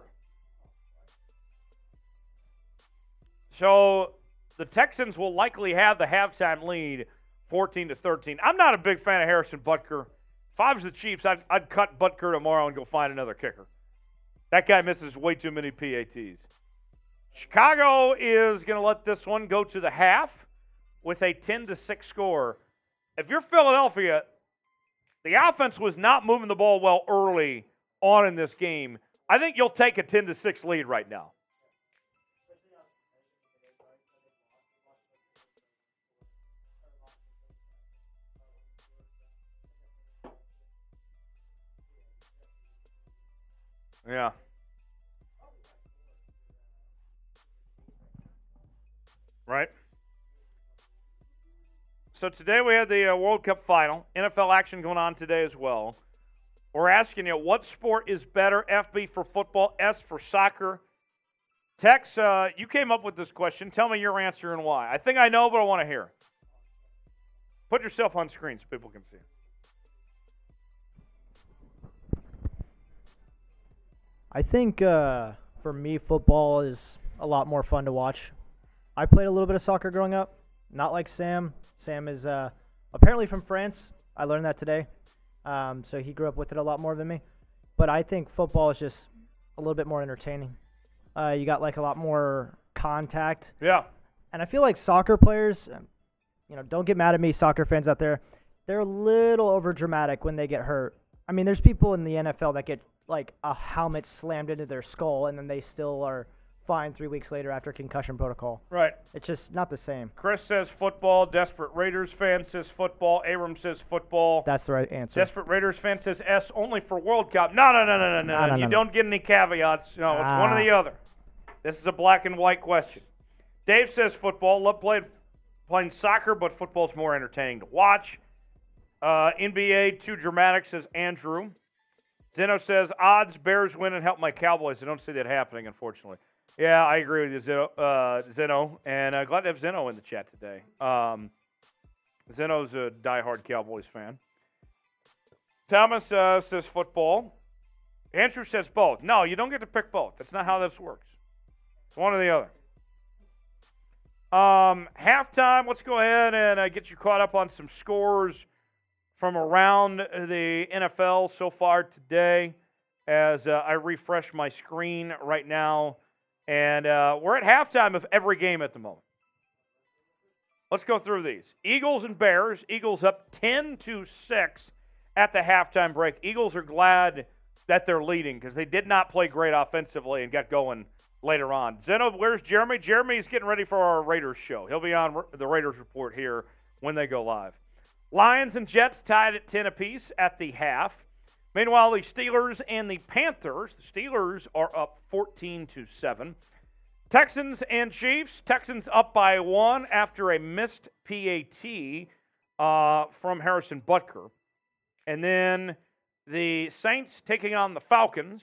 So the Texans will likely have the halftime lead 14-13. I'm not a big fan of Harrison Butker. If I was the Chiefs, I'd cut Butker tomorrow and go find another kicker. That guy misses way too many PATs. Chicago is going to let this one go to the half with a 10-6 score. If you're Philadelphia, the offense was not moving the ball well early on in this game. I think you'll take a 10-6 lead right now. Yeah. Right. So today we had the World Cup final. NFL action going on today as well. We're asking you, what sport is better? FB for football, S for soccer. Tex, you came up with this question. Tell me your answer and why. I think I know, but I want to hear. Put yourself on screen so people can see. I think for me, football is a lot more fun to watch. I played a little bit of soccer growing up, not like Sam. Sam is apparently from France. I learned that today. So he grew up with it a lot more than me. But I think football is just a little bit more entertaining. You got like a lot more contact. Yeah. And I feel like soccer players, don't get mad at me, soccer fans out there. They're a little over dramatic when they get hurt. I mean, there's people in the NFL that get like a helmet slammed into their skull and then they still are fine 3 weeks later after concussion protocol. Right. It's just not the same. Chris says football. Desperate Raiders fan says football. Abram says football. That's the right answer. Desperate Raiders fan says S only for World Cup. No. You don't get any caveats. No, it's one or the other. This is a black and white question. Dave says football. Love playing soccer, but football's more entertaining to watch. NBA, too dramatic, says Andrew. Zeno says odds, Bears win and help my Cowboys. I don't see that happening, unfortunately. Yeah, I agree with you, Zeno. And glad to have Zeno in the chat today. Zeno's a diehard Cowboys fan. Thomas says football. Andrew says both. No, you don't get to pick both. That's not how this works. It's one or the other. Halftime, let's go ahead and get you caught up on some scores from around the NFL so far today as I refresh my screen right now. And we're at halftime of every game at the moment. Let's go through these. Eagles and Bears. Eagles up 10-6 at the halftime break. Eagles are glad that they're leading because they did not play great offensively and got going later on. Zeno, where's Jeremy? Jeremy's getting ready for our Raiders show. He'll be on the Raiders report here when they go live. Lions and Jets tied at 10 apiece at the half. Meanwhile, the Steelers and the Panthers, the Steelers are up 14-7. Texans and Chiefs, Texans up by 1 after a missed PAT from Harrison Butker. And then the Saints taking on the Falcons.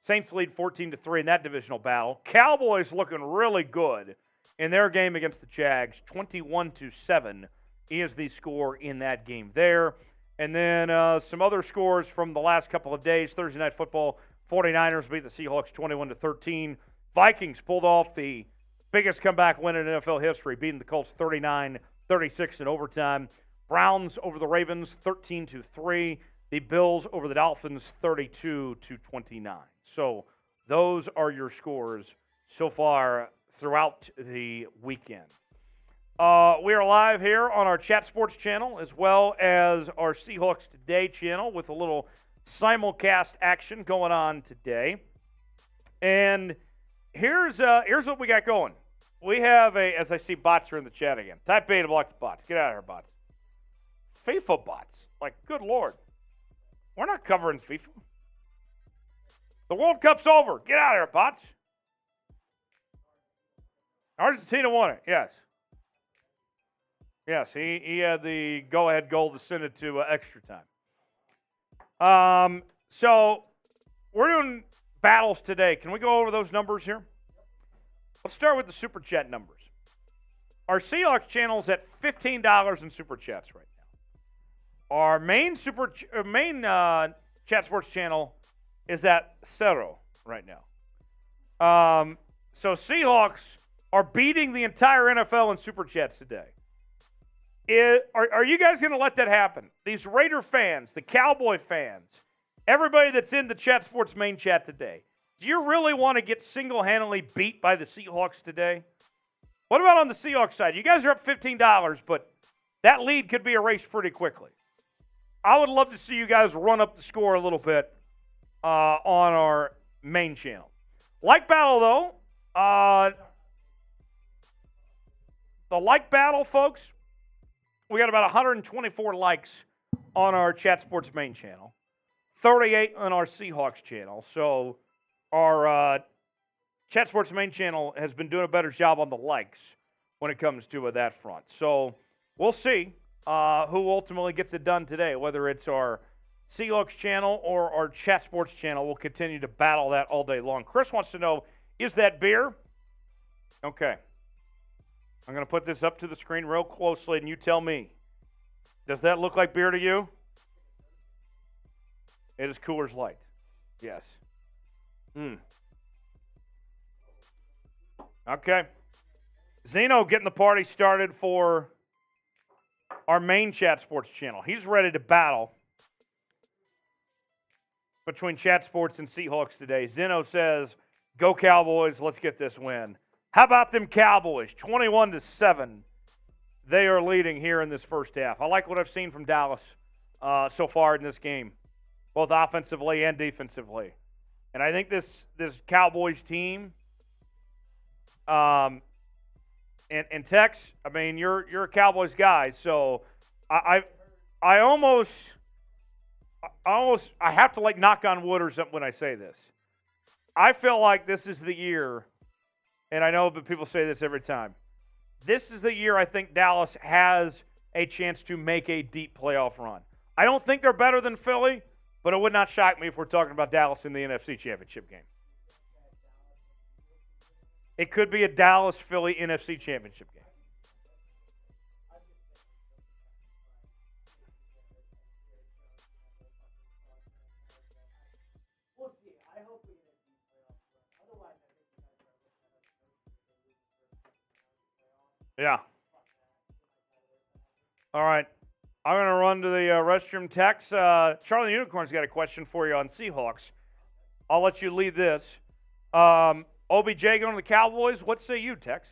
Saints lead 14-3 in that divisional battle. Cowboys looking really good in their game against the Jags, 21-7 is the score in that game there. And then some other scores from the last couple of days. Thursday Night Football, 49ers beat the Seahawks 21-13. Vikings pulled off the biggest comeback win in NFL history, beating the Colts 39-36 in overtime. Browns over the Ravens 13-3. The Bills over the Dolphins 32-29. So those are your scores so far throughout the weekend. We are live here on our Chat Sports channel as well as our Seahawks Today channel with a little simulcast action going on today. And here's what we got going. We have as I see bots are in the chat again. Type A to block the bots. Get out of here, bots. FIFA bots. Like, good Lord. We're not covering FIFA. The World Cup's over. Get out of here, bots. Argentina won it, yes. Yes, he had the go-ahead goal to send it to extra time. So we're doing battles today. Can we go over those numbers here? Let's start with the Super Chat numbers. Our Seahawks channel is at $15 in Super Chats right now. Our main Chat Sports channel is at $0 right now. So Seahawks are beating the entire NFL in Super Chats today. Are you guys going to let that happen? These Raider fans, the Cowboy fans, everybody that's in the Chat Sports main chat today, do you really want to get single-handedly beat by the Seahawks today? What about on the Seahawks side? You guys are up $15, but that lead could be erased pretty quickly. I would love to see you guys run up the score a little bit on our main channel. Like battle, though, the like battle, folks, we got about 124 likes on our Chat Sports main channel, 38 on our Seahawks channel. So our Chat Sports main channel has been doing a better job on the likes when it comes to that front. So we'll see who ultimately gets it done today, whether it's our Seahawks channel or our Chat Sports channel. We'll continue to battle that all day long. Chris wants to know, is that beer? Okay. I'm going to put this up to the screen real closely, and you tell me. Does that look like beer to you? It is Coors Light. Yes. Okay. Zeno getting the party started for our main Chat Sports channel. He's ready to battle between Chat Sports and Seahawks today. Zeno says, go Cowboys, let's get this win. How about them Cowboys? 21-7. They are leading here in this first half. I like what I've seen from Dallas so far in this game, both offensively and defensively. And I think this Cowboys team, and Tex, I mean, you're a Cowboys guy, so I have to like knock on wood or something when I say this. I feel like this is the year. And I know that people say this every time. This is the year I think Dallas has a chance to make a deep playoff run. I don't think they're better than Philly, but it would not shock me if we're talking about Dallas in the NFC Championship game. It could be a Dallas-Philly NFC Championship game. Yeah. All right. I'm going to run to the restroom. Tex, Charlie Unicorn's got a question for you on Seahawks. I'll let you lead this. OBJ going to the Cowboys. What say you, Tex?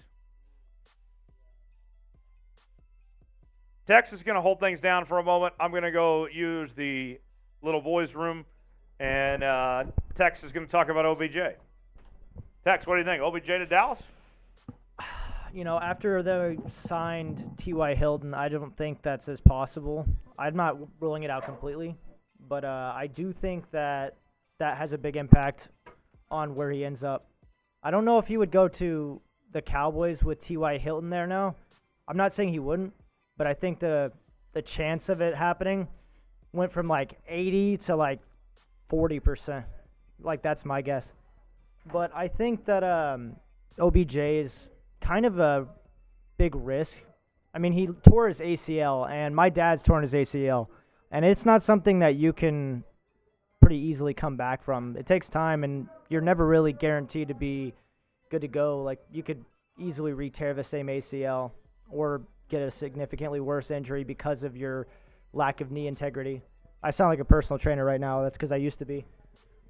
Tex is going to hold things down for a moment. I'm going to go use the little boys' room, and Tex is going to talk about OBJ. Tex, what do you think? OBJ to Dallas? You know, after they signed T.Y. Hilton, I don't think that's as possible. I'm not ruling it out completely, but I do think that has a big impact on where he ends up. I don't know if he would go to the Cowboys with T.Y. Hilton there now. I'm not saying he wouldn't, but I think the chance of it happening went from like 80 to like 40%. Like, that's my guess. But I think that OBJ is kind of a big risk. I mean, he tore his ACL, and my dad's torn his ACL, and it's not something that you can pretty easily come back from. It takes time, and you're never really guaranteed to be good to go. Like, you could easily re-tear the same ACL or get a significantly worse injury because of your lack of knee integrity. I sound like a personal trainer right now. That's because I used to be.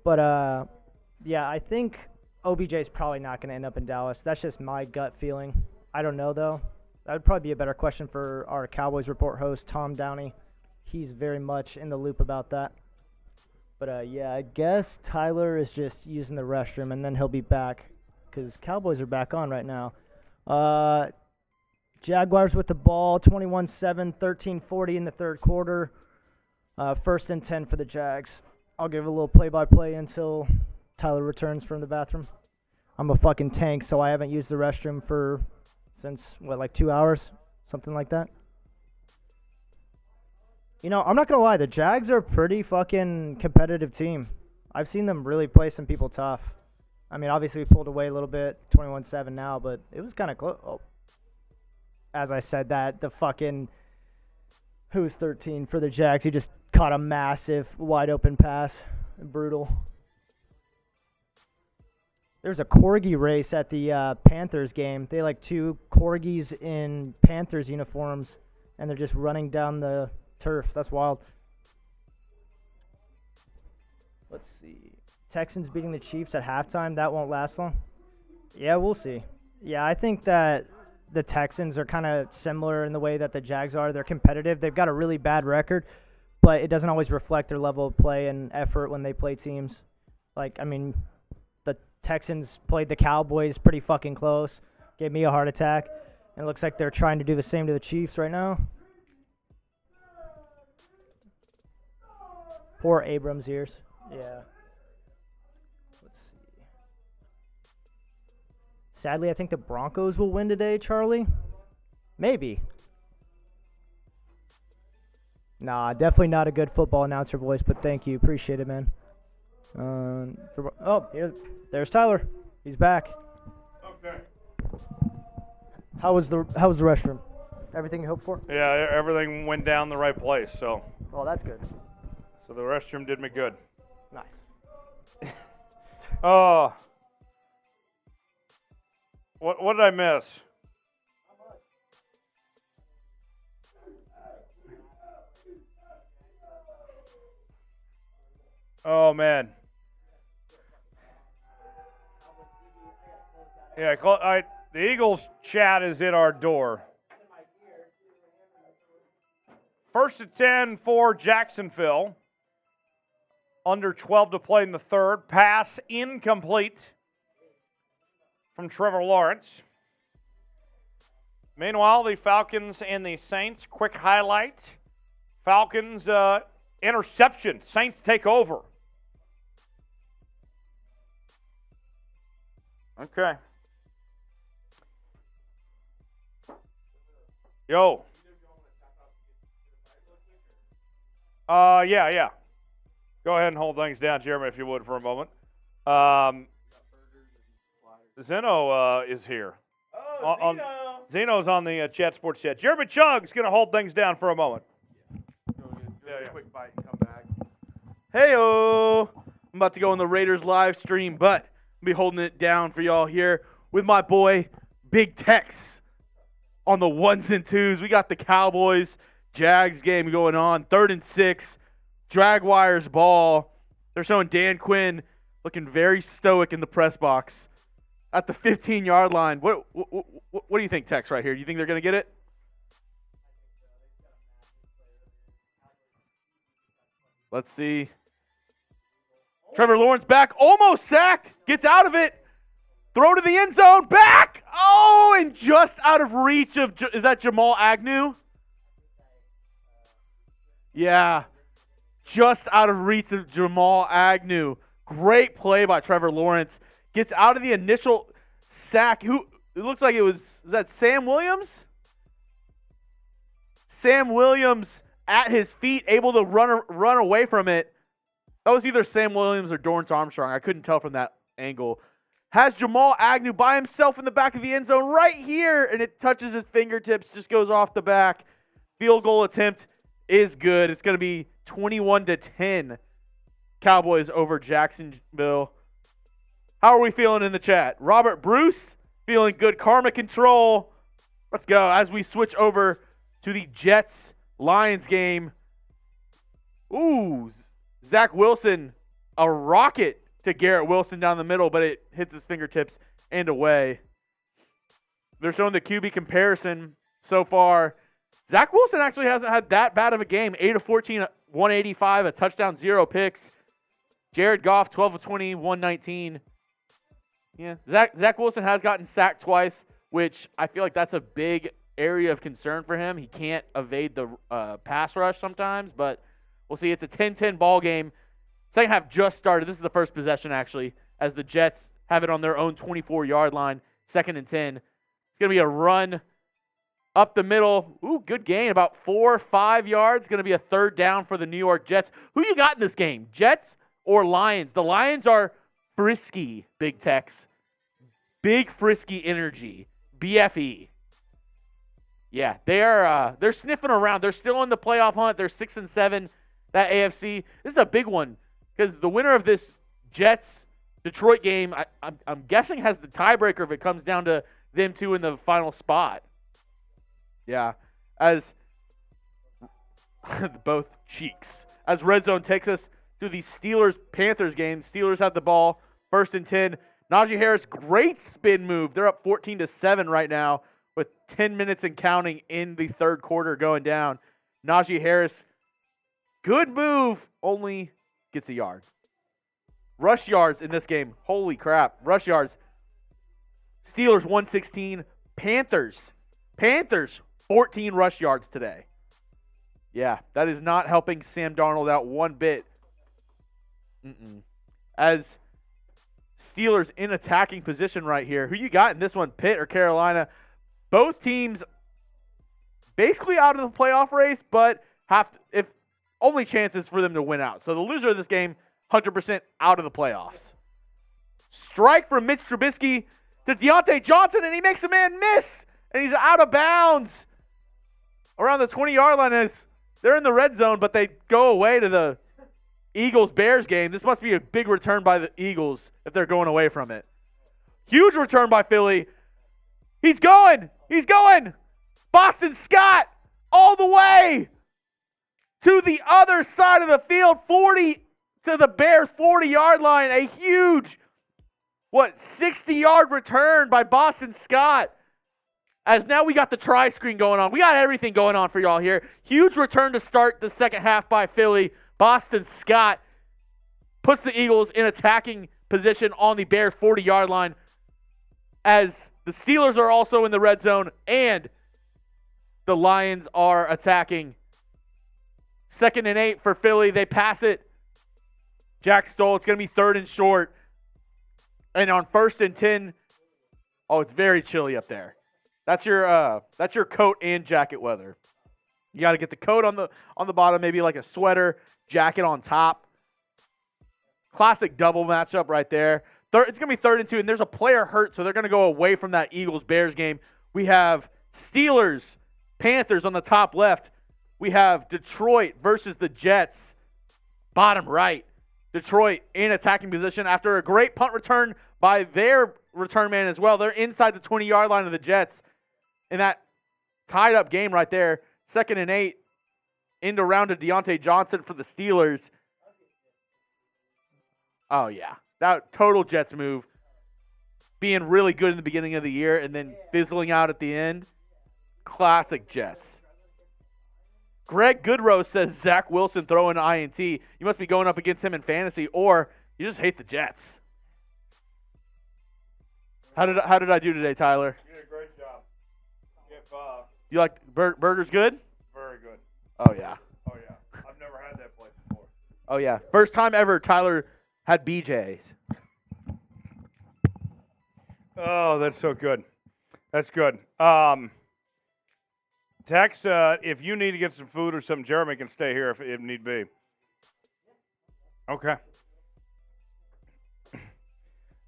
But, yeah, I think OBJ is probably not going to end up in Dallas. That's just my gut feeling. I don't know, though. That would probably be a better question for our Cowboys Report host, Tom Downey. He's very much in the loop about that. But, yeah, I guess Tyler is just using the restroom, and then he'll be back because Cowboys are back on right now. Jaguars with the ball, 21-7, 13-40 in the third quarter. First and 10 for the Jags. I'll give a little play-by-play until Tyler returns from the bathroom. I'm a fucking tank, so I haven't used the restroom since, like 2 hours? Something like that. You know, I'm not going to lie. The Jags are a pretty fucking competitive team. I've seen them really play some people tough. I mean, obviously we pulled away a little bit, 21-7 now, but it was kind of close. Oh. As I said that, the fucking who's 13 for the Jags, he just caught a massive wide open pass. Brutal. There's a corgi race at the Panthers game. They like 2 corgis in Panthers uniforms, and they're just running down the turf. That's wild. Let's see. Texans beating the Chiefs at halftime. That won't last long. Yeah, we'll see. Yeah, I think that the Texans are kind of similar in the way that the Jags are. They're competitive. They've got a really bad record, but it doesn't always reflect their level of play and effort when they play teams. Like, I mean, the Texans played the Cowboys pretty fucking close. Gave me a heart attack. And it looks like they're trying to do the same to the Chiefs right now. Poor Abrams' ears. Yeah. Let's see. Sadly, I think the Broncos will win today, Charlie. Maybe. Nah, definitely not a good football announcer voice, but thank you. Appreciate it, man. There's Tyler. He's back. Okay. How was the restroom? Everything you hoped for? Yeah, everything went down the right place, so. Oh, that's good. So the restroom did me good. Nice. What did I miss? Oh man. Yeah, the Eagles chat is at our door. 1st and 10 for Jacksonville. Under 12 to play in the third. Pass incomplete from Trevor Lawrence. Meanwhile, the Falcons and the Saints, quick highlight. Falcons interception. Saints take over. Okay. Yo. Yeah. Go ahead and hold things down, Jeremy, if you would, for a moment. Zeno is here. Oh, Zeno. Zeno's on the chat sports chat. Jeremy Chug's going to hold things down for a moment. Yeah. Quick bite and come back. Hey-o. I'm about to go on the Raiders live stream, but I'll be holding it down for y'all here with my boy, Big Tex, on the 1s and 2s. We got the Cowboys Jags game going on. 3rd and 6. Jaguars ball. They're showing Dan Quinn looking very stoic in the press box at the 15-yard line. What do you think, Tex, right here? Do you think they're going to get it? Let's see. Trevor Lawrence back, almost sacked, gets out of it. Throw to the end zone, back. Oh, and just out of reach of, is that Jamal Agnew? Yeah, just out of reach of Jamal Agnew. Great play by Trevor Lawrence. Gets out of the initial sack. It looks like is that Sam Williams? Sam Williams at his feet, able to run away from it. That was either Sam Williams or Dorrance Armstrong. I couldn't tell from that angle. Has Jamal Agnew by himself in the back of the end zone right here, and it touches his fingertips, just goes off the back. Field goal attempt is good. It's going to be 21-10. Cowboys over Jacksonville. How are we feeling in the chat? Robert Bruce, feeling good. Karma control. Let's go as we switch over to the Jets-Lions game. Ooh, Zach Wilson, a rocket to Garrett Wilson down the middle, but it hits his fingertips and away. They're showing the QB comparison so far. Zach Wilson actually hasn't had that bad of a game. 8 of 14, 185, a touchdown, 0 picks. Jared Goff, 12 of 20, 119. Yeah, Zach Wilson has gotten sacked twice, which I feel like that's a big area of concern for him. He can't evade the pass rush sometimes, but we'll see. It's a 10-10 ball game. Second half just started. This is the first possession, actually, as the Jets have it on their own 24-yard line, 2nd and 10. It's going to be a run up the middle. Ooh, good gain. About 4 or 5 yards. Going to be a third down for the New York Jets. Who you got in this game? Jets or Lions? The Lions are frisky, Big Tex. Big frisky energy. BFE. Yeah, they're sniffing around. They're still in the playoff hunt. They're 6-7. That AFC. This is a big one because the winner of this Jets-Detroit game, I'm guessing, has the tiebreaker if it comes down to them two in the final spot. Yeah, as both cheeks. As Red Zone takes us to the Steelers-Panthers game. Steelers have the ball, 1st and 10. Najee Harris, great spin move. They're up 14-7 right now with 10 minutes and counting in the third quarter going down. Najee Harris, good move, only gets a yard. Rush yards in this game, holy crap. Rush yards. Steelers 116, Panthers 14 rush yards today. Yeah, that is not helping Sam Darnold out one bit. As Steelers in attacking position right here. Who you got in this one, Pitt or Carolina? Both teams basically out of the playoff race, but if only chances for them to win out. So the loser of this game, 100% out of the playoffs. Strike from Mitch Trubisky to Deontay Johnson, and he makes a man miss, and he's out of bounds around the 20-yard line. As they're in the red zone, but they go away to the Eagles-Bears game. This must be a big return by the Eagles if they're going away from it. Huge return by Philly. He's going. Boston Scott all the way to the other side of the field, 40 to the Bears 40-yard line. A huge, 60-yard return by Boston Scott. As now we got the tri-screen going on. We got everything going on for y'all here. Huge return to start the second half by Philly. Boston Scott puts the Eagles in attacking position on the Bears 40-yard line as the Steelers are also in the red zone and the Lions are attacking. 2nd and 8 for Philly. They pass it. Jack Stoll. It's going to be 3rd and short. And on 1st and 10, it's very chilly up there. That's your coat and jacket weather. You got to get the coat on the bottom, maybe like a sweater, jacket on top. Classic double matchup right there. It's going to be 3rd and 2, and there's a player hurt, so they're going to go away from that Eagles-Bears game. We have Steelers, Panthers on the top left. We have Detroit versus the Jets, bottom right. Detroit in attacking position after a great punt return by their return man as well. They're inside the 20-yard line of the Jets in that tied-up game right there. 2nd and 8, end around to Deontay Johnson for the Steelers. Oh, yeah. That total Jets move. Being really good in the beginning of the year and then fizzling out at the end. Classic Jets. Greg Goodrow says Zach Wilson throwing an INT. You must be going up against him in fantasy, or you just hate the Jets. How did I do today, Tyler? You did a great job. You like burgers good? Very good. Oh, yeah. Oh, yeah. I've never had that place before. Oh, yeah. First time ever Tyler had BJ's. Oh, that's so good. That's good. Tex, if you need to get some food or something, Jeremy can stay here if need be. Okay.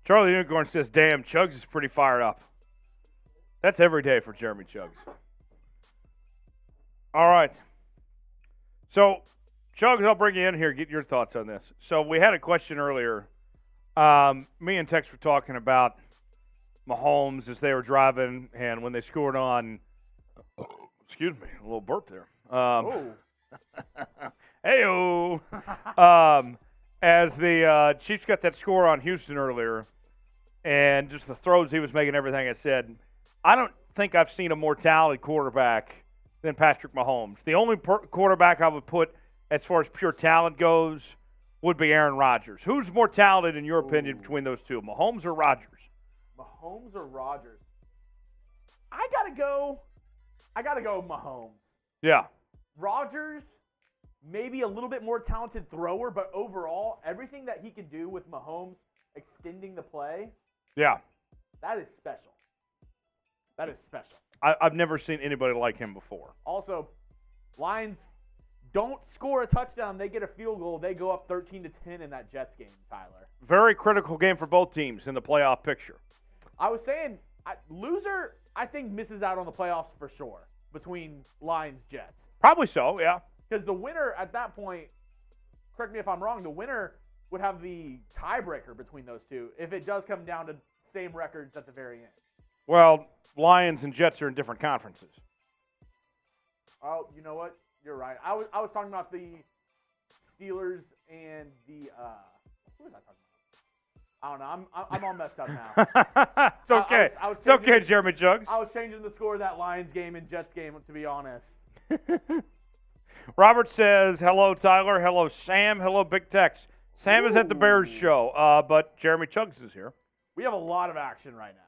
Charlie Unicorn says, damn, Chugs is pretty fired up. That's every day for Jeremy Chugs. All right. So, Chugs, I'll bring you in here, get your thoughts on this. So, we had a question earlier. Me and Tex were talking about Mahomes as they were driving, and when they scored on, excuse me, a little burp there. Hey-o. As the Chiefs got that score on Houston earlier, and just the throws he was making, everything I said, I don't think I've seen a more talented quarterback than Patrick Mahomes. The only quarterback I would put as far as pure talent goes would be Aaron Rodgers. Who's more talented, in your opinion, between those two, Mahomes or Rodgers? Mahomes or Rodgers? I gotta go Mahomes. Yeah. Rodgers, maybe a little bit more talented thrower, but overall, everything that he can do with Mahomes extending the play, Yeah. that is special. That is special. I've never seen anybody like him before. Also, Lions don't score a touchdown. They get a field goal. They go up 13-10 in that Jets game, Tyler. Very critical game for both teams in the playoff picture. I was saying, loser, I think, misses out on the playoffs for sure between Lions-Jets. Probably so, yeah. Because the winner at that point, correct me if I'm wrong, the winner would have the tiebreaker between those two if it does come down to same records at the very end. Well, Lions and Jets are in different conferences. Oh, you know what? You're right. I was talking about the Steelers and the who was I talking about? I don't know. I'm all messed up now. It's okay. It's okay, Jeremy Jugs. I was changing the score of that Lions game and Jets game, to be honest. Robert says, hello, Tyler. Hello, Sam. Hello, Big Tex. Sam is at the Bears show, but Jeremy Chugs is here. We have a lot of action right now.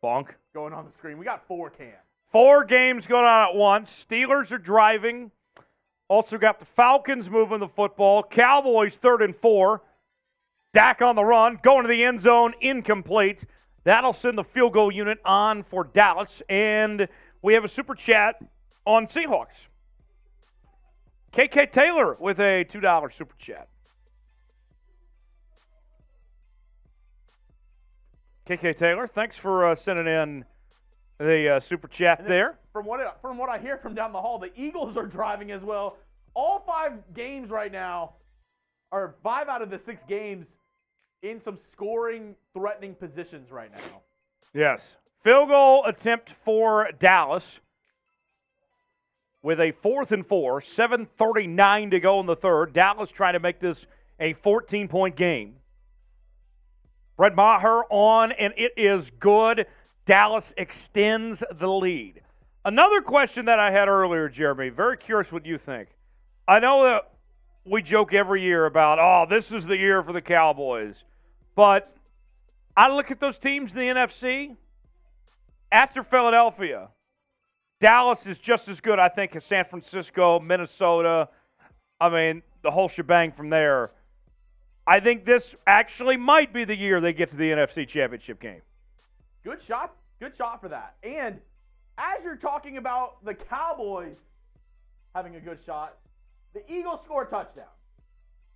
Bonk. Going on the screen. We got 4 cam. 4 games going on at once. Steelers are driving. Also got the Falcons moving the football. Cowboys 3rd and 4. Dak on the run. Going to the end zone. Incomplete. That'll send the field goal unit on for Dallas. And we have a super chat on Seahawks. KK Taylor with a $2 super chat. KK Taylor, thanks for sending in the super chat there. From what I hear from down the hall, the Eagles are driving as well. All 5 games right now, or 5 out of the 6 games, in some scoring, threatening positions right now. Yes. Field goal attempt for Dallas with a 4th and 4, 7:39 to go in the third. Dallas trying to make this a 14-point game. Brett Maher on, and it is good. Dallas extends the lead. Another question that I had earlier, Jeremy, very curious what you think. I know that we joke every year about, oh, this is the year for the Cowboys. But I look at those teams in the NFC. After Philadelphia, Dallas is just as good, I think, as San Francisco, Minnesota. I mean, the whole shebang from there. I think this actually might be the year they get to the NFC Championship game. Good shot. Good shot for that. And as you're talking about the Cowboys having a good shot, the Eagles score a touchdown.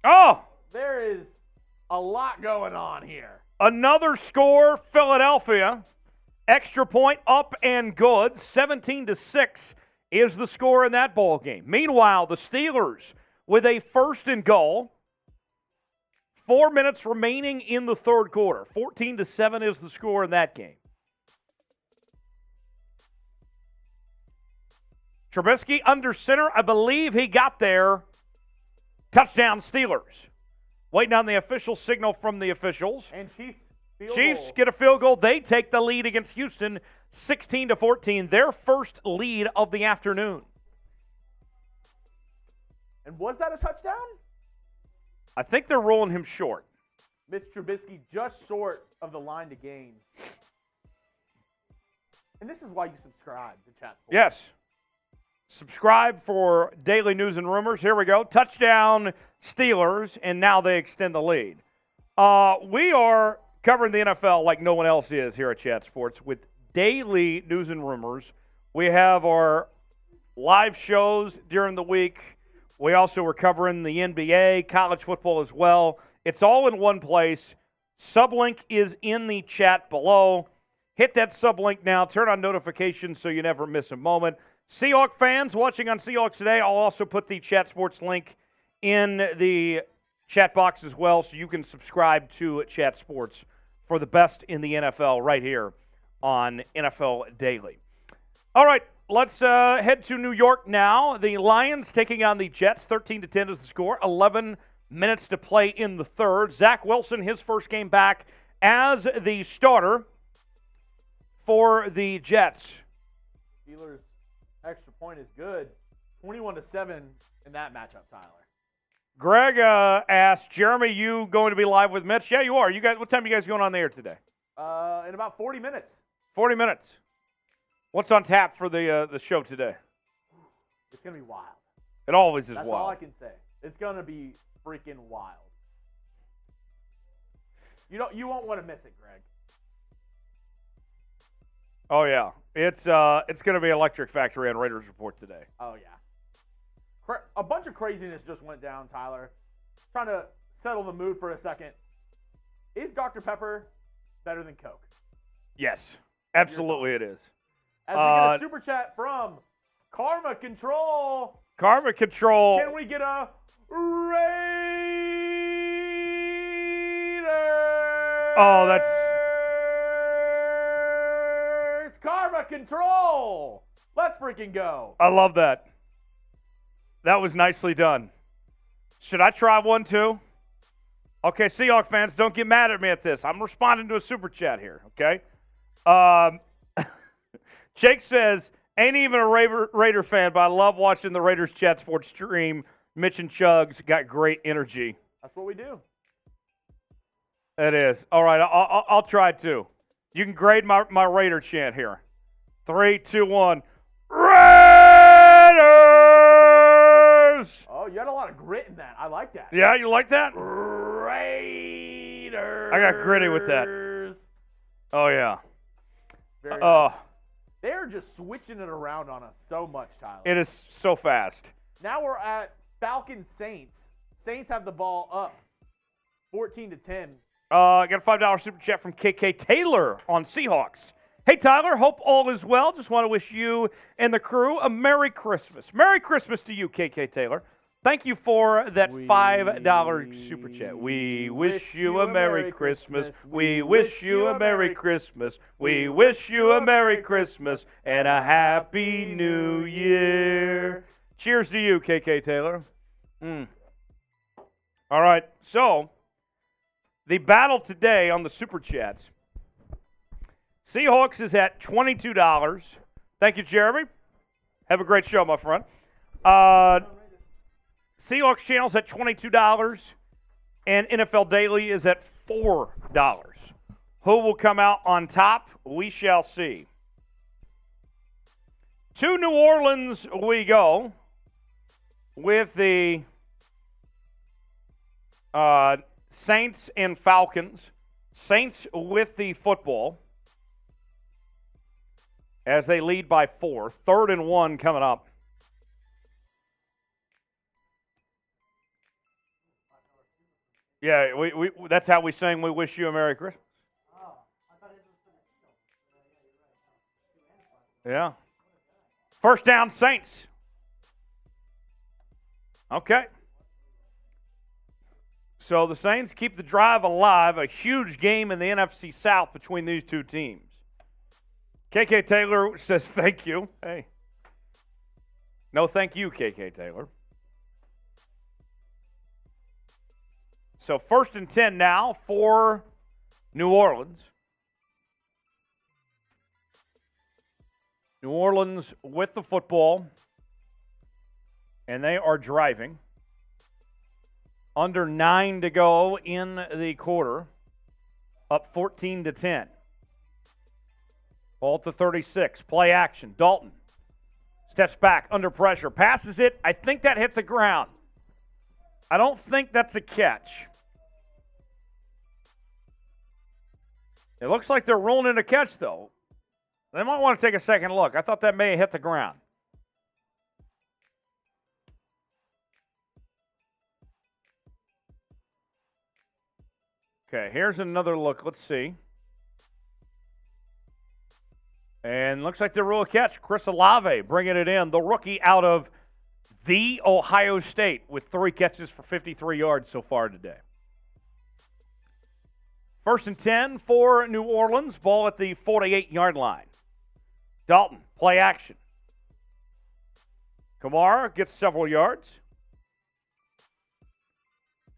Oh! There is a lot going on here. Another score, Philadelphia. Extra point up and good. 17-6 is the score in that ball game. Meanwhile, the Steelers with a 1st and goal. 4 minutes remaining in the third quarter. 14-7 is the score in that game. Trubisky under center. I believe he got there. Touchdown Steelers. Waiting on the official signal from the officials. And Chiefs get a field goal. They take the lead against Houston, 16-14. Their first lead of the afternoon. And was that a touchdown? I think they're rolling him short. Mitch Trubisky just short of the line to gain. And this is why you subscribe to Chat Sports. Yes. Subscribe for daily news and rumors. Here we go. Touchdown Steelers, and now they extend the lead. We are covering the NFL like no one else is here at Chat Sports with daily news and rumors. We have our live shows during the week. We also were covering the NBA, college football as well. It's all in one place. Sublink is in the chat below. Hit that sublink now. Turn on notifications so you never miss a moment. Seahawks fans watching on Seahawks Today, I'll also put the Chat Sports link in the chat box as well so you can subscribe to Chat Sports for the best in the NFL right here on NFL Daily. All right. Let's head to New York now. The Lions taking on the Jets. 13-10 is the score. 11 minutes to play in the third. Zach Wilson, his first game back as the starter for the Jets. Steelers' extra point is good. 21-7 in that matchup, Tyler. Greg asked, Jeremy, you going to be live with Mitch? Yeah, you are. You guys, what time are you guys going on the air today? In about 40 minutes. 40 minutes. What's on tap for the show today? It's going to be wild. It always is That's wild. That's all I can say. It's going to be freaking wild. You won't want to miss it, Greg. Oh, yeah. It's going to be Electric Factory on Raiders Report today. Oh, yeah. A bunch of craziness just went down, Tyler. Trying to settle the mood for a second. Is Dr. Pepper better than Coke? Yes, absolutely it is. As we get a super chat from Karma Control. Karma Control. Can we get a Raiders? Oh, that's... Karma Control. Let's freaking go. I love that. That was nicely done. Should I try one too? Okay, Seahawks fans, don't get mad at me at this. I'm responding to a super chat here, okay? Jake says, ain't even a Raider fan, but I love watching the Raiders chat sports stream. Mitch and Chugs got great energy. That's what we do. It is. All right, I'll try too. You can grade my Raider chant here. 3, 2, 1. Raiders! Oh, you had a lot of grit in that. I like that. Yeah, you like that? Raiders. I got gritty with that. Oh, yeah. Very nice. They're just switching it around on us so much, Tyler. It is so fast. Now we're at Falcons Saints. Saints have the ball up 14-10. Got a $5 super chat from KK Taylor on Seahawks. Hey, Tyler, hope all is well. Just want to wish you and the crew a Merry Christmas. Merry Christmas to you, KK Taylor. Thank you for that $5 super chat. We wish you a Merry Christmas. We wish you a Merry Christmas. We wish you a Merry Christmas and a Happy New Year. Cheers to you, KK Taylor. All right, so the battle today on the super chats. Seahawks is at $22. Thank you, Jeremy. Have a great show, my friend. Seahawks channel's at $22, and NFL Daily is at $4. Who will come out on top? We shall see. To New Orleans we go with the Saints and Falcons. Saints with the football as they lead by 4. 3rd and 1 coming up. Yeah, we that's how we sing We Wish You a Merry Christmas. Oh, I thought it was for the Eagles. Yeah. First down, Saints. Okay. So the Saints keep the drive alive. A huge game in the NFC South between these two teams. KK Taylor says thank you. Hey. No thank you, KK Taylor. So 1st and 10 now for New Orleans. New Orleans with the football, and they are driving. Under 9 to go in the quarter, up 14-10. Ball at the 36, play action. Dalton steps back under pressure, passes it. I think that hit the ground. I don't think that's a catch. It looks like they're ruling it a catch, though. They might want to take a second look. I thought that may have hit the ground. Okay, here's another look. Let's see. And looks like they rule a catch. Chris Olave bringing it in, the rookie out of the Ohio State with 3 catches for 53 yards so far today. 1st and 10 for New Orleans. Ball at the 48-yard line. Dalton, play action. Kamara gets several yards.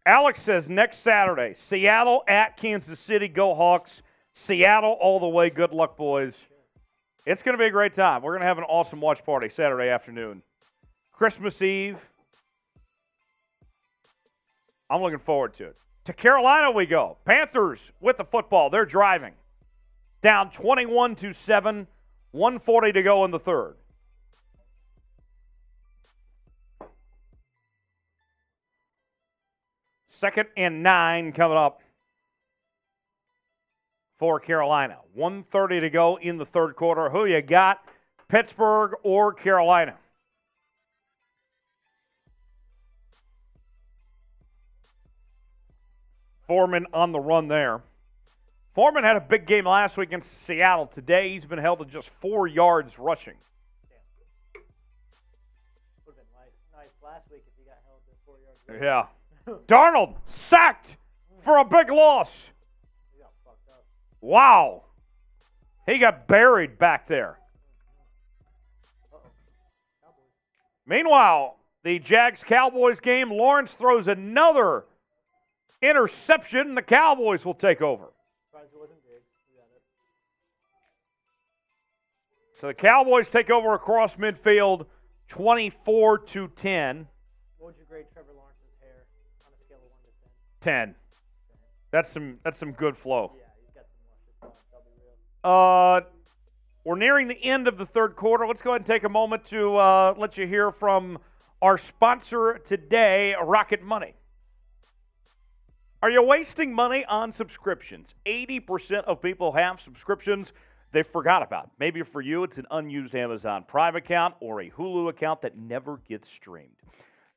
Alex says next Saturday, Seattle at Kansas City. Go Hawks. Seattle all the way. Good luck, boys. It's going to be a great time. We're going to have an awesome watch party Saturday afternoon. Christmas Eve. I'm looking forward to it. To Carolina we go. Panthers with the football. They're driving. Down 21-7. 1:40 to go in the 3rd. Second and 9 coming up for Carolina. 1:30 to go in the third quarter. Who you got, Pittsburgh or Carolina? Foreman on the run there. Foreman had a big game last week against Seattle. Today, he's been held to just 4 yards rushing. Would have been nice last week if he got held to 4 yards. Yeah. Darnold sacked for a big loss. He got fucked up. Wow. He got buried back there. Meanwhile, the Jags-Cowboys game, Lawrence throws another interception. The Cowboys will take over. Surprised it wasn't big. We got it. So the Cowboys take over across midfield, 24-10. What would you grade Trevor Lawrence's hair on a scale of 1 to 10? 10. That's some good flow. Yeah, he's got some luscious blonde. I'll be real. We're nearing the end of the third quarter. Let's go ahead and take a moment to let you hear from our sponsor today, Rocket Money. Are you wasting money on subscriptions? 80% of people have subscriptions they forgot about. Maybe for you, it's an unused Amazon Prime account or a Hulu account that never gets streamed.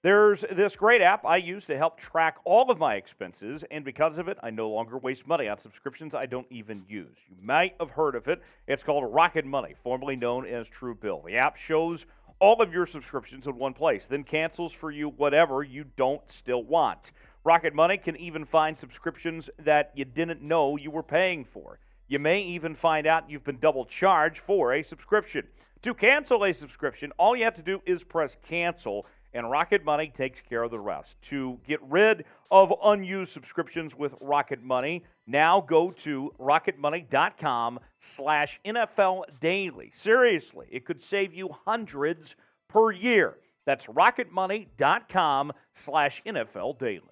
There's this great app I use to help track all of my expenses, and because of it, I no longer waste money on subscriptions I don't even use. You might have heard of it. It's called Rocket Money, formerly known as Truebill. The app shows all of your subscriptions in one place, then cancels for you whatever you don't still want. Rocket Money can even find subscriptions that you didn't know you were paying for. You may even find out you've been double charged for a subscription. To cancel a subscription, all you have to do is press cancel, and Rocket Money takes care of the rest. To get rid of unused subscriptions with Rocket Money, now go to rocketmoney.com/NFL Daily. Seriously, it could save you hundreds per year. That's rocketmoney.com/NFL Daily.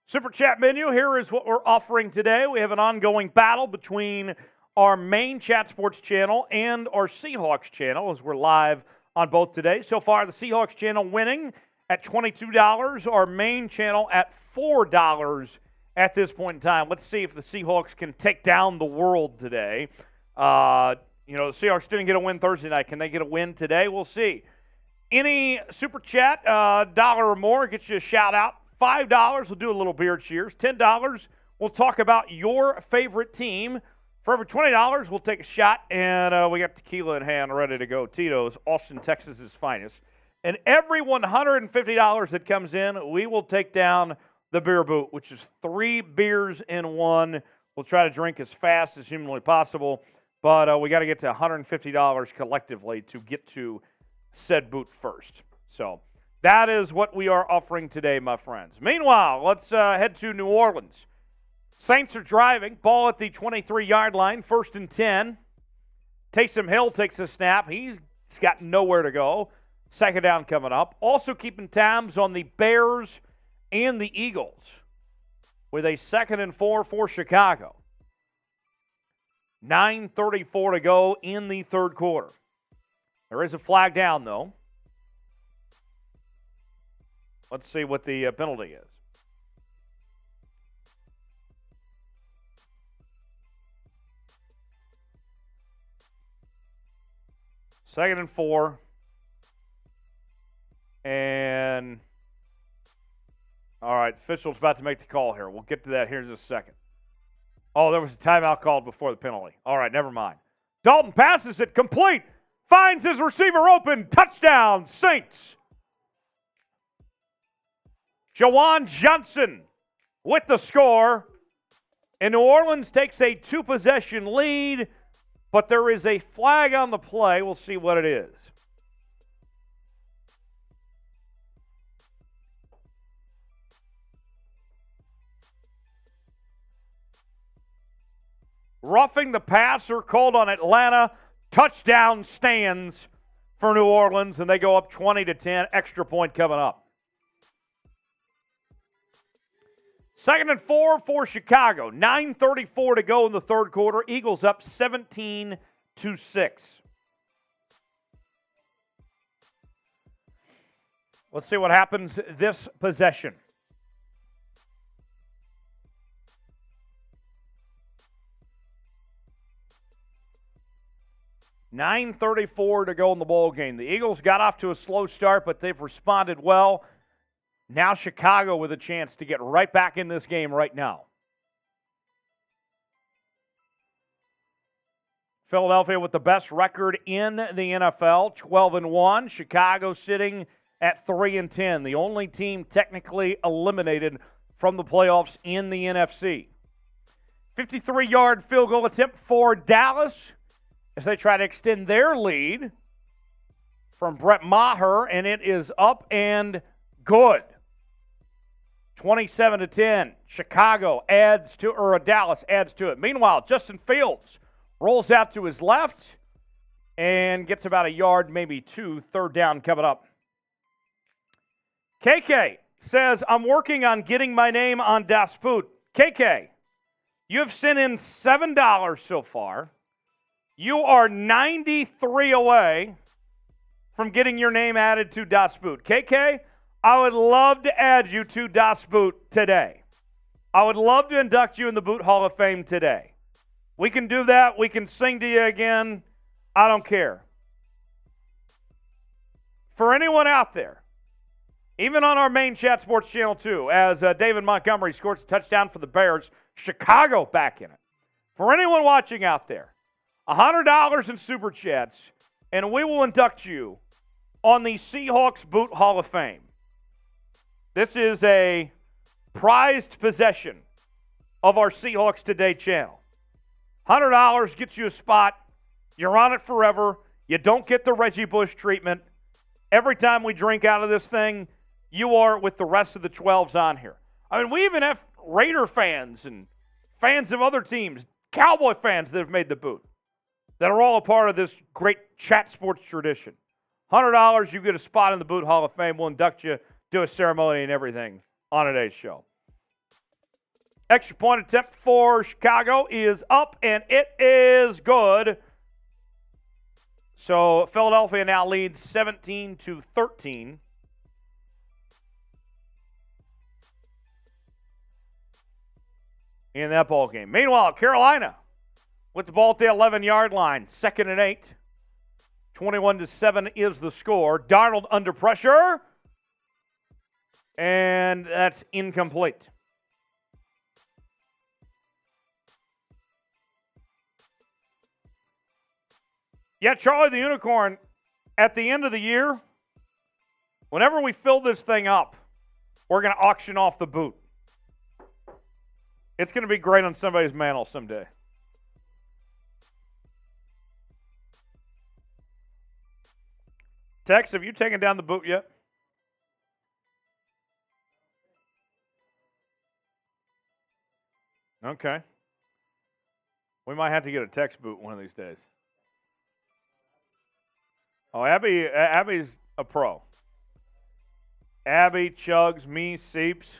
Super Chat menu, here is what we're offering today. We have an ongoing battle between our main Chat Sports channel and our Seahawks channel as we're live on both today. So far, the Seahawks channel winning at $22, our main channel at $4 at this point in time. Let's see if the Seahawks can take down the world today. The Seahawks didn't get a win Thursday night. Can they get a win today? We'll see. Any Super Chat, $1 or more, gets you a shout out. $5, we'll do a little beard cheers. $10, we'll talk about your favorite team. For every $20, we'll take a shot, and we got tequila in hand ready to go. Tito's, Austin, Texas's finest. And every $150 that comes in, we will take down the beer boot, which is 3 beers in one. We'll try to drink as fast as humanly possible, but we got to get to $150 collectively to get to said boot first. So that is what we are offering today, my friends. Meanwhile, let's head to New Orleans. Saints are driving. Ball at the 23-yard line, 1st and 10. Taysom Hill takes a snap. He's got nowhere to go. Second down coming up. Also keeping tabs on the Bears and the Eagles with a 2nd and 4 for Chicago. 9:34 to go in the third quarter. There is a flag down, though. Let's see what the penalty is. Second and 4. And, all right, official's about to make the call here. We'll get to that here in just a second. Oh, there was a timeout called before the penalty. All right, never mind. Dalton passes it complete. Finds his receiver open. Touchdown, Saints. Jawan Johnson with the score. And New Orleans takes a 2-possession lead, but there is a flag on the play. We'll see what it is. Roughing the passer called on Atlanta. Touchdown stands for New Orleans, and they go up 20-10. Extra point coming up. 2nd and 4 for Chicago. 9:34 to go in the third quarter. Eagles up 17-6. Let's see what happens this possession. 9:34 to go in the ball game. The Eagles got off to a slow start, but they've responded well. Now Chicago with a chance to get right back in this game right now. Philadelphia with the best record in the NFL, 12-1. Chicago sitting at 3-10, the only team technically eliminated from the playoffs in the NFC. 53-yard field goal attempt for Dallas as they try to extend their lead from Brett Maher, and it is up and good. 27-10. Dallas adds to it. Meanwhile, Justin Fields rolls out to his left and gets about a yard, maybe two. Third down coming up. KK says, I'm working on getting my name on Das Boot. KK, you have sent in $7 so far. You are 93 away from getting your name added to Das Boot. KK, I would love to add you to Das Boot today. I would love to induct you in the Boot Hall of Fame today. We can do that. We can sing to you again. I don't care. For anyone out there, even on our main Chat Sports Channel 2, as David Montgomery scores a touchdown for the Bears, Chicago back in it. For anyone watching out there, $100 in Super Chats, and we will induct you on the Seahawks Boot Hall of Fame. This is a prized possession of our Seahawks Today channel. $100 gets you a spot. You're on it forever. You don't get the Reggie Bush treatment. Every time we drink out of this thing, you are with the rest of the 12s on here. I mean, we even have Raider fans and fans of other teams, Cowboy fans that have made the boot, that are all a part of this great Chat Sports tradition. $100, you get a spot in the Boot Hall of Fame. We'll induct you, do a ceremony and everything on today's show. Extra point attempt for Chicago is up, and it is good. So Philadelphia now leads 17-13. In that ball game. Meanwhile, Carolina with the ball at the 11-yard line, 2nd and 8. 21-7 is the score. Darnold under pressure, and that's incomplete. Yeah, Charlie the Unicorn, at the end of the year, whenever we fill this thing up, we're going to auction off the boot. It's going to be great on somebody's mantle someday. Tex, have you taken down the boot yet? Okay. We might have to get a Tex boot one of these days. Oh, Abby's a pro. Abby, Chugs, me, Seeps.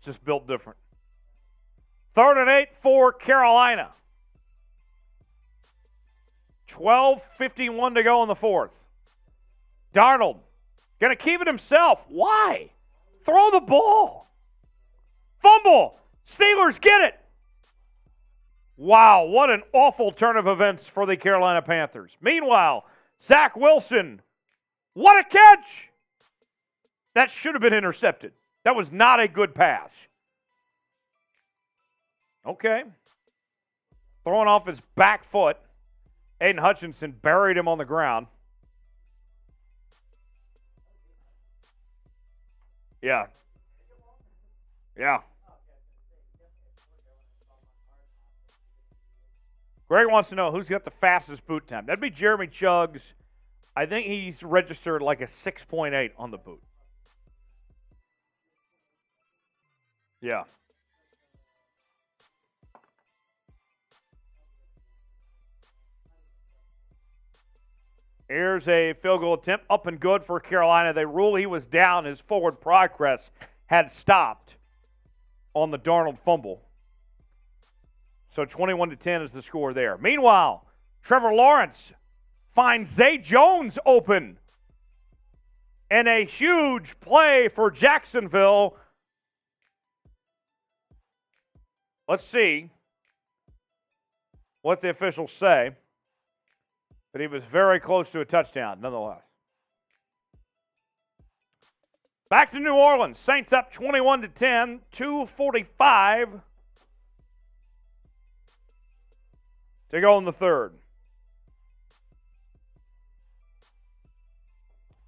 Just built different. 3rd and 8 for Carolina. 12:51 to go in the 4th. Darnold going to keep it himself. Why? Throw the ball. Fumble. Steelers get it. Wow, what an awful turn of events for the Carolina Panthers. Meanwhile, Zach Wilson, what a catch. That should have been intercepted. That was not a good pass. Okay. Throwing off his back foot. Aiden Hutchinson buried him on the ground. Yeah. Yeah. Greg wants to know who's got the fastest boot time. That'd be Jeremy Chugs. I think he's registered like a 6.8 on the boot. Yeah. Here's a field goal attempt, up and good for Carolina. They rule he was down. His forward progress had stopped on the Darnold fumble. So 21-10 is the score there. Meanwhile, Trevor Lawrence finds Zay Jones open. And a huge play for Jacksonville. Let's see. what the officials say, but he was very close to a touchdown nonetheless. Back to New Orleans. Saints up 21-10, 2:45 to go in the third.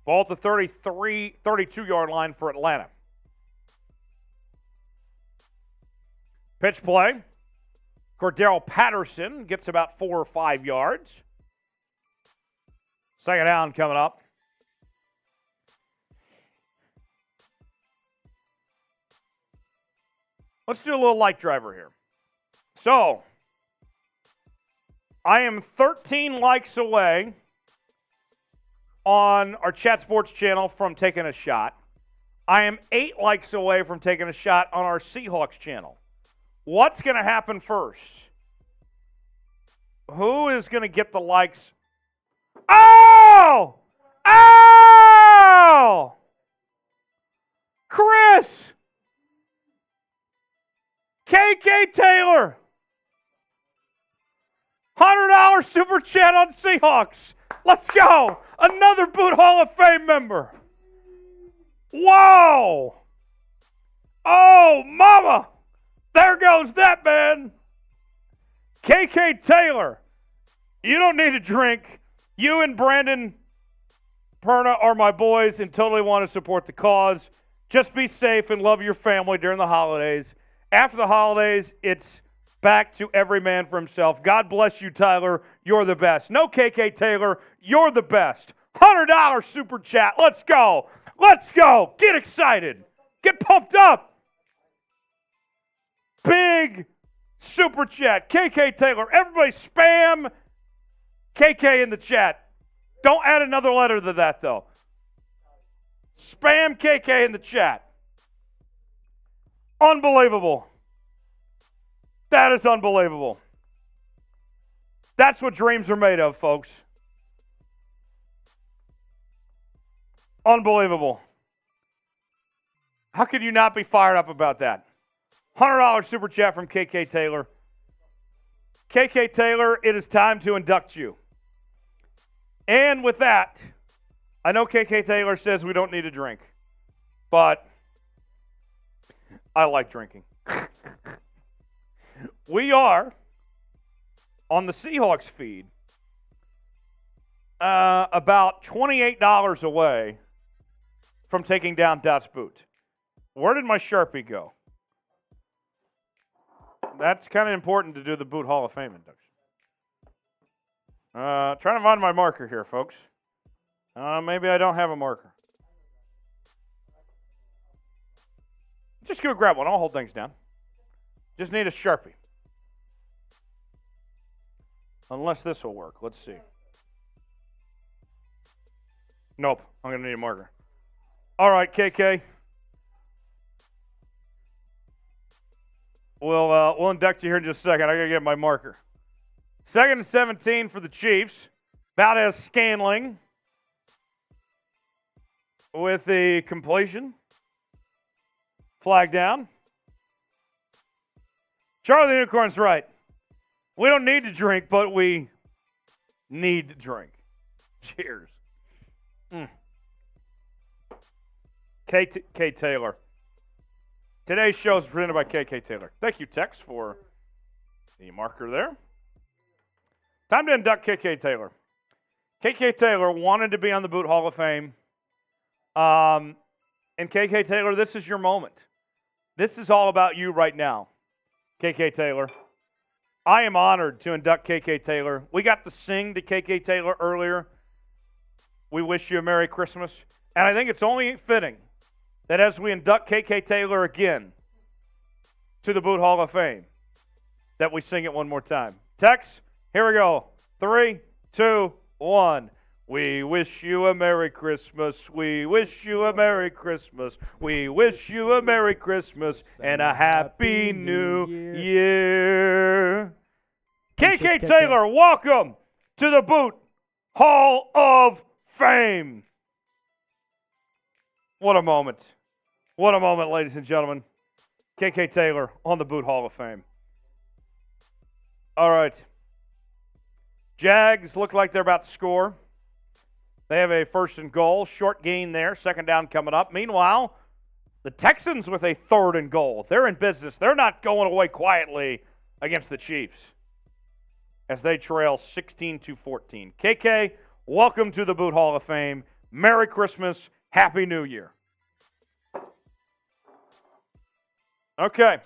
Ball at the 32-yard line for Atlanta. Pitch play. Cordell Patterson gets about 4 or 5 yards. Second down coming up. Let's do a little light driver here. So, I am 13 likes away on our Chat Sports channel from taking a shot. I am 8 likes away from taking a shot on our Seahawks channel. What's going to happen first? Who is going to get the likes? Oh! Oh! Chris! KK Taylor! $100 super chat on Seahawks. Let's go. Another Boot Hall of Fame member. Whoa. Oh, mama. There goes that man. KK Taylor. You don't need a drink. You and Brandon Perna are my boys and totally want to support the cause. Just be safe and love your family during the holidays. After the holidays, it's back to every man for himself. God bless you, Tyler. You're the best. No, KK Taylor, you're the best. $100 super chat. Let's go. Let's go. Get excited. Get pumped up. Big super chat. KK Taylor. Everybody spam KK in the chat. Don't add another letter to that, though. Spam KK in the chat. Unbelievable. That is unbelievable. That's what dreams are made of, folks. Unbelievable. How could you not be fired up about that? $100 super chat from KK Taylor. KK Taylor, it is time to induct you. And with that, I know KK Taylor says we don't need a drink, but I like drinking. We are on the Seahawks feed about $28 away from taking down Dot's boot. Where did my Sharpie go? That's kind of important to do the Boot Hall of Fame induction. Trying to find my marker here, folks. Maybe I don't have a marker. Just go grab one. I'll hold things down. Just need a Sharpie. Unless this will work. Let's see. Nope. I'm going to need a marker. All right, KK. We'll induct you here in just a second. I got to get my marker. 2nd and 17 for the Chiefs. Valdez Scanling with the completion. Flag down. Charlie the Unicorn's right. We don't need to drink, but we need to drink. Cheers. K. Taylor. Today's show is presented by KK Taylor. Thank you, Tex, for the marker there. Time to induct KK Taylor. KK Taylor wanted to be on the Boot Hall of Fame. And KK Taylor, this is your moment. This is all about you right now, KK Taylor. I am honored to induct KK Taylor. We got to sing to KK Taylor earlier. We wish you a Merry Christmas. And I think it's only fitting that as we induct KK Taylor again to the Boot Hall of Fame, that we sing it one more time. Tex, here we go. 3, 2, 1. We wish you a Merry Christmas. We wish you a Merry Christmas. We wish you a Merry Christmas and a Happy New Year. KK Taylor, welcome to the Boot Hall of Fame. What a moment. What a moment, ladies and gentlemen. KK Taylor on the Boot Hall of Fame. All right. Jags look like they're about to score. They have a first and goal. Short gain there. Second down coming up. Meanwhile, the Texans with a third and goal. They're in business. They're not going away quietly against the Chiefs as they trail 16-14. KK, welcome to the Boot Hall of Fame. Merry Christmas. Happy New Year. Okay.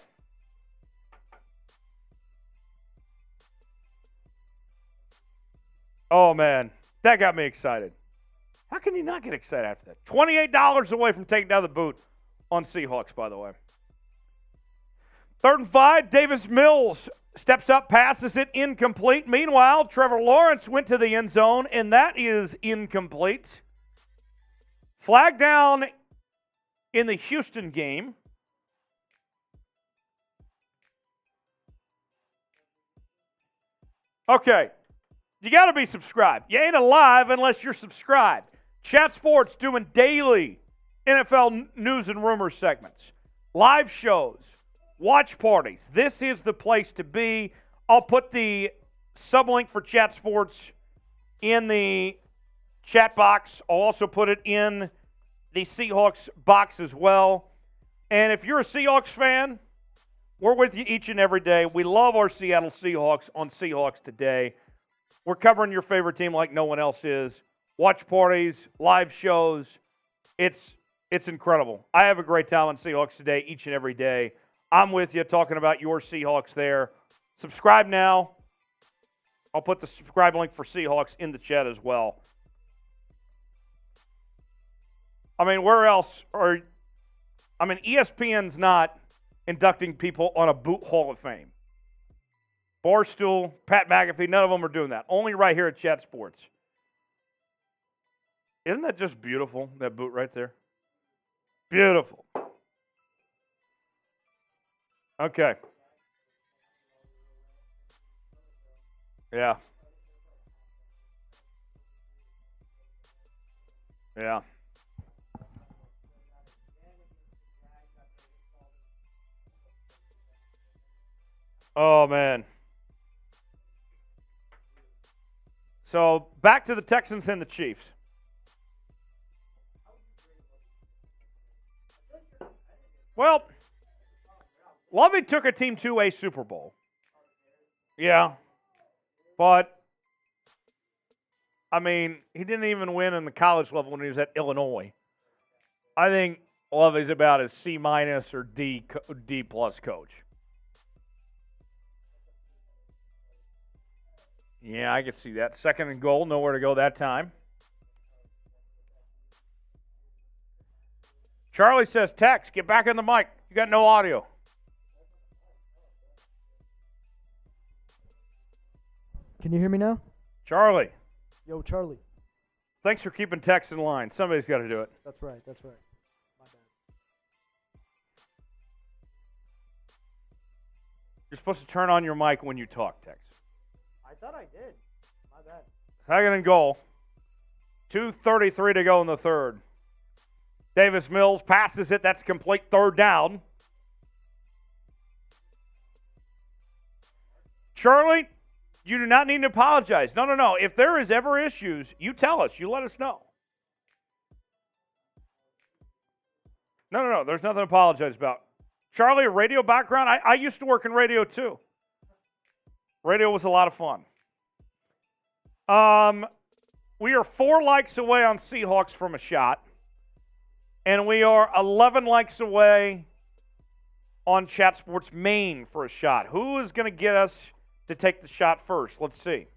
Oh, man. That got me excited. How can you not get excited after that? $28 away from taking down the boot on Seahawks, by the way. 3rd and 5, Davis Mills steps up, passes it, incomplete. Meanwhile, Trevor Lawrence went to the end zone, and that is incomplete. Flag down in the Houston game. Okay, you got to be subscribed. You ain't alive unless you're subscribed. Chat Sports doing daily NFL news and rumors segments, live shows, watch parties. This is the place to be. I'll put the sublink for Chat Sports in the chat box. I'll also put it in the Seahawks box as well. And if you're a Seahawks fan, we're with you each and every day. We love our Seattle Seahawks on Seahawks Today. We're covering your favorite team like no one else is. Watch parties, live shows. It's incredible. I have a great time on Seahawks Today each and every day. I'm with you talking about your Seahawks there. Subscribe now. I'll put the subscribe link for Seahawks in the chat as well. I mean, where else are... I mean, ESPN's not inducting people on a Boot Hall of Fame. Barstool, Pat McAfee, none of them are doing that. Only right here at Chat Sports. Isn't that just beautiful, that boot right there? Beautiful. Okay. Yeah. Yeah. Oh, man. So, back to the Texans and the Chiefs. Well, Lovey took a team to a Super Bowl. Yeah. But, I mean, he didn't even win in the college level when he was at Illinois. I think Lovey's about a C- or D+ coach. Yeah, I could see that. 2nd and goal, nowhere to go that time. Charlie says, Tex, get back on the mic. You got no audio. Can you hear me now? Charlie, Yo, Charlie. thanks for keeping Tex in line. Somebody's got to do it. That's right. My bad. You're supposed to turn on your mic when you talk, Tex. I thought I did. My bad. 2nd and goal. 2:33 to go in the third. Davis Mills passes it. That's complete. 3rd down. Charlie, you do not need to apologize. No. If there is ever issues, you tell us. You let us know. No. There's nothing to apologize about. Charlie, a radio background? I used to work in radio too. Radio was a lot of fun. We are 4 likes away on Seahawks from a shot. And we are 11 likes away on Chat Sports Maine for a shot. Who is going to get us to take the shot first? Let's see.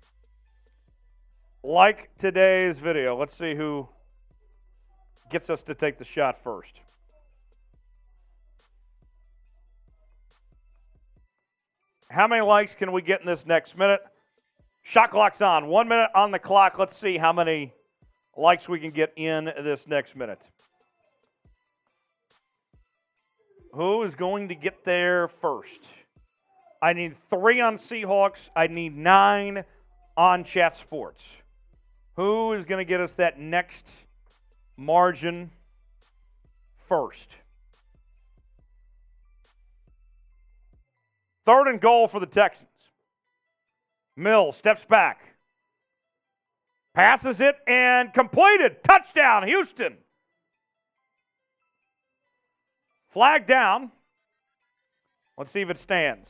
Like today's video. Let's see who gets us to take the shot first. How many likes can we get in this next minute? Shot clock's on. 1 minute on the clock. Let's see how many likes we can get in this next minute. Who is going to get there first? I need 3 on Seahawks. I need 9 on Chat Sports. Who is going to get us that next margin first? 3rd and goal for the Texans. Mills steps back. Passes it and completed. Touchdown, Houston. Flag down. Let's see if it stands.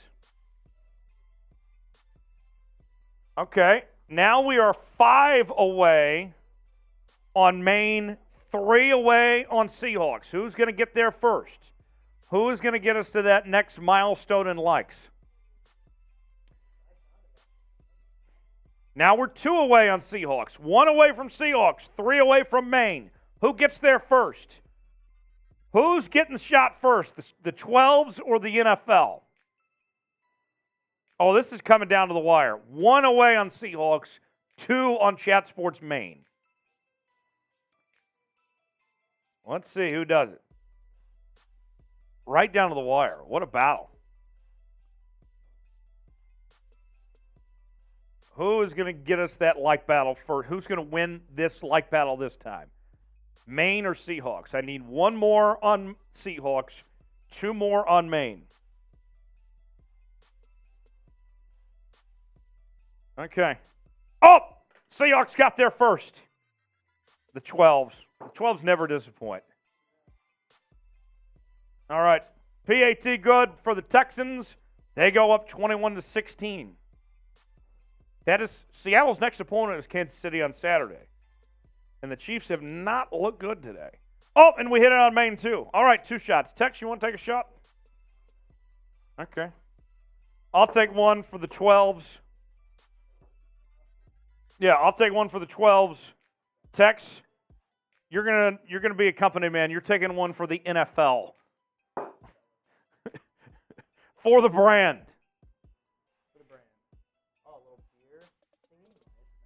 Okay, now we are 5 away on Maine, 3 away on Seahawks. Who's going to get there first? Who is going to get us to that next milestone in likes? Now we're 2 away on Seahawks, 1 away from Seahawks, 3 away from Maine. Who gets there first? Who's getting shot first, the 12s or the NFL? Oh, this is coming down to the wire. 1 away on Seahawks, 2 on Chat Sports Maine. Let's see who does it. Right down to the wire. What a battle. Who is going to get us that like battle first? Who's going to win this like battle this time? Maine or Seahawks? I need 1 more on Seahawks, 2 more on Maine. Okay. Oh! Seahawks got there first. The 12s. The 12s never disappoint. All right. PAT good for the Texans. They go up 21-16. That is Seattle's next opponent is Kansas City on Saturday. And the Chiefs have not looked good today. Oh, and we hit it on Maine too. All right, 2 shots. Tex, you want to take a shot? Okay. I'll take one for the 12s. Yeah, I'll take one for the 12s. Tex, you're gonna be a company man. You're taking one for the NFL. For the brand. For the brand. Oh, a little beer.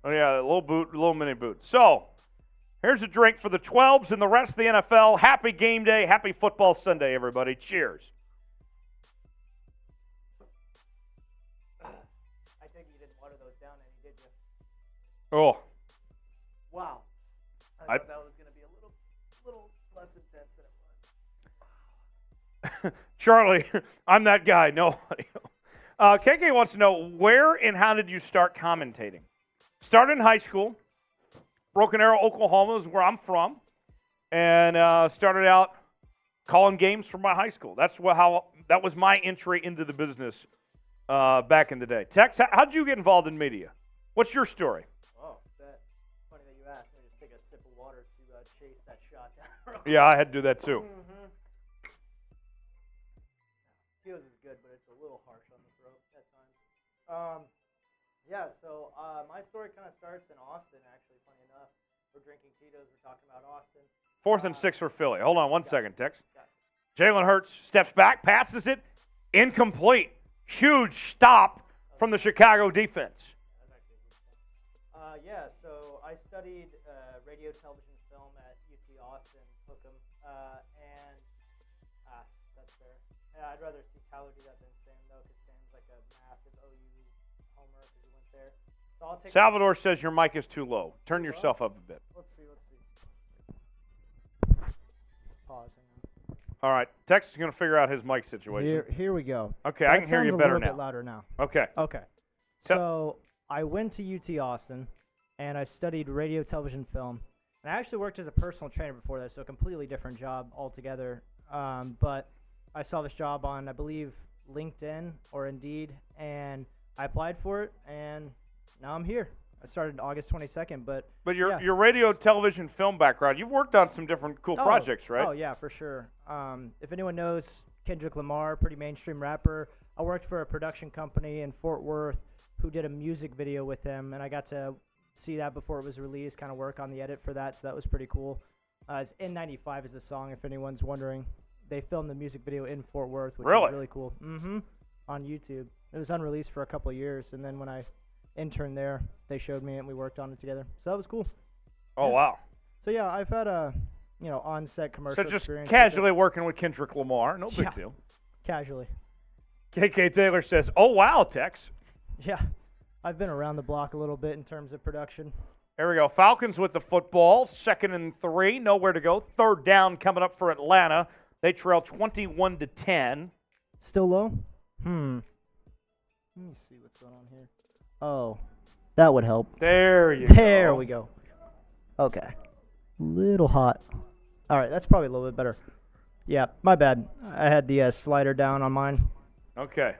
Oh yeah, a little mini boot. So, here's a drink for the 12s and the rest of the NFL. Happy game day, happy football Sunday, everybody. Cheers. I think you didn't water those down any, did you? Oh. Wow. I thought that was going to be a little less intense than it was. Charlie, I'm that guy. No. KK wants to know, where and how did you start commentating? Started in high school. Broken Arrow, Oklahoma is where I'm from. And started out calling games from my high school. That was my entry into the business back in the day. Tex, how did you get involved in media? What's your story? Oh, funny that you asked. Let me just take a sip of water to chase that shot down. Yeah, I had to do that too. Mm-hmm. Feels is good, but it's a little harsh on the throat at times. Yeah, so my story kind of starts in Austin, actually, funny enough. We're drinking Tito's. We're talking about Austin. 4th and 6 for Philly. Hold on one second, Tex. Got it. Jalen Hurts steps back, passes it, incomplete. Huge stop from the Chicago defense. Yeah, so I studied radio, television, film at UT Austin, Hookham, and that's fair. Yeah, I'd rather see Tyler do that than Sam, though, because Sam's like a massive OU homer because he went there. So I'll take Salvador says your mic is too low. Turn yourself up a bit. Let's see. Pause. Hang on. All right, Tex is going to figure out his mic situation. Here we go. Okay, I can hear you better now. now. A little bit louder now. Okay. Okay. So I went to UT Austin, and I studied radio, television, film. And I actually worked as a personal trainer before that, so a completely different job altogether. But I saw this job on, I believe, LinkedIn or Indeed, and I applied for it, and now I'm here. I started August 22nd, but your radio, television, film background, you've worked on some different cool projects, right? Oh, yeah, for sure. If anyone knows Kendrick Lamar, pretty mainstream rapper, I worked for a production company in Fort Worth who did a music video with him, and I got to see that before it was released, kind of work on the edit for that, so that was pretty cool. It's N95 is the song, if anyone's wondering. They filmed the music video in Fort Worth, which is really cool. Mm-hmm. On YouTube. It was unreleased for a couple of years, and then when I interned there, they showed me it, and we worked on it together. So that was cool. Oh, wow. So, yeah, I've had a, on-set commercial experience. So just experience casually working with Kendrick Lamar. No big deal. Casually. KK Taylor says, oh, wow, Tex. Yeah. I've been around the block a little bit in terms of production. There we go. Falcons with the football. 2nd and 3. Nowhere to go. 3rd down coming up for Atlanta. They trail 21-10. Still low? Let me see what's going on here. Oh. That would help. There you go. There we go. Okay. Little hot. All right, that's probably a little bit better. Yeah, my bad. I had the slider down on mine. Okay.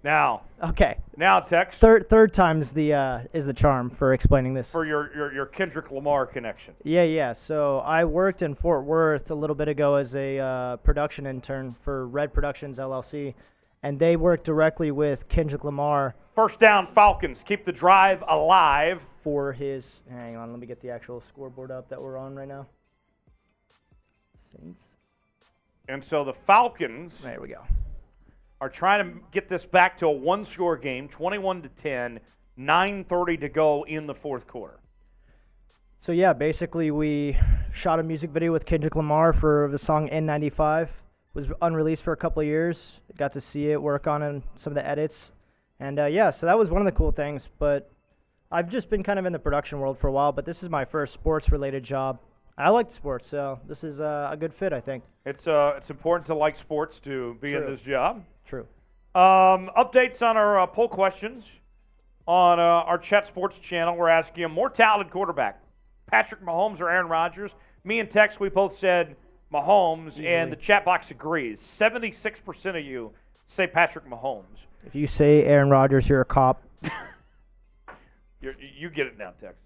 Now, Okay. Tex, Third time's is the charm for explaining this. for your Kendrick Lamar connection. Yeah. So I worked in Fort Worth a little bit ago as a production intern for Red Productions LLC, and they work directly with Kendrick Lamar First down, Falcons. Keep the drive alive. for his. Hang on, let me get the actual scoreboard up that we're on right now. Saints. And so the Falcons There we go. are trying to get this back to a one-score game, 21-10, 9:30 to go in the fourth quarter. So yeah, basically we shot a music video with Kendrick Lamar for the song N95. Was unreleased for a couple of years. Got to see it, work on it, some of the edits. And yeah, so that was one of the cool things. But I've just been kind of in the production world for a while, but this is my first sports-related job. I like sports, so this is a good fit, I think. It's important to like sports to be in True. this job. True. Updates on our poll questions on our Chat Sports channel. We're asking a more talented quarterback, Patrick Mahomes or Aaron Rodgers. Me and Tex, we both said Mahomes, Easily. and the chat box agrees. 76% of you say Patrick Mahomes. If you say Aaron Rodgers, you're a cop. You get it now, Tex.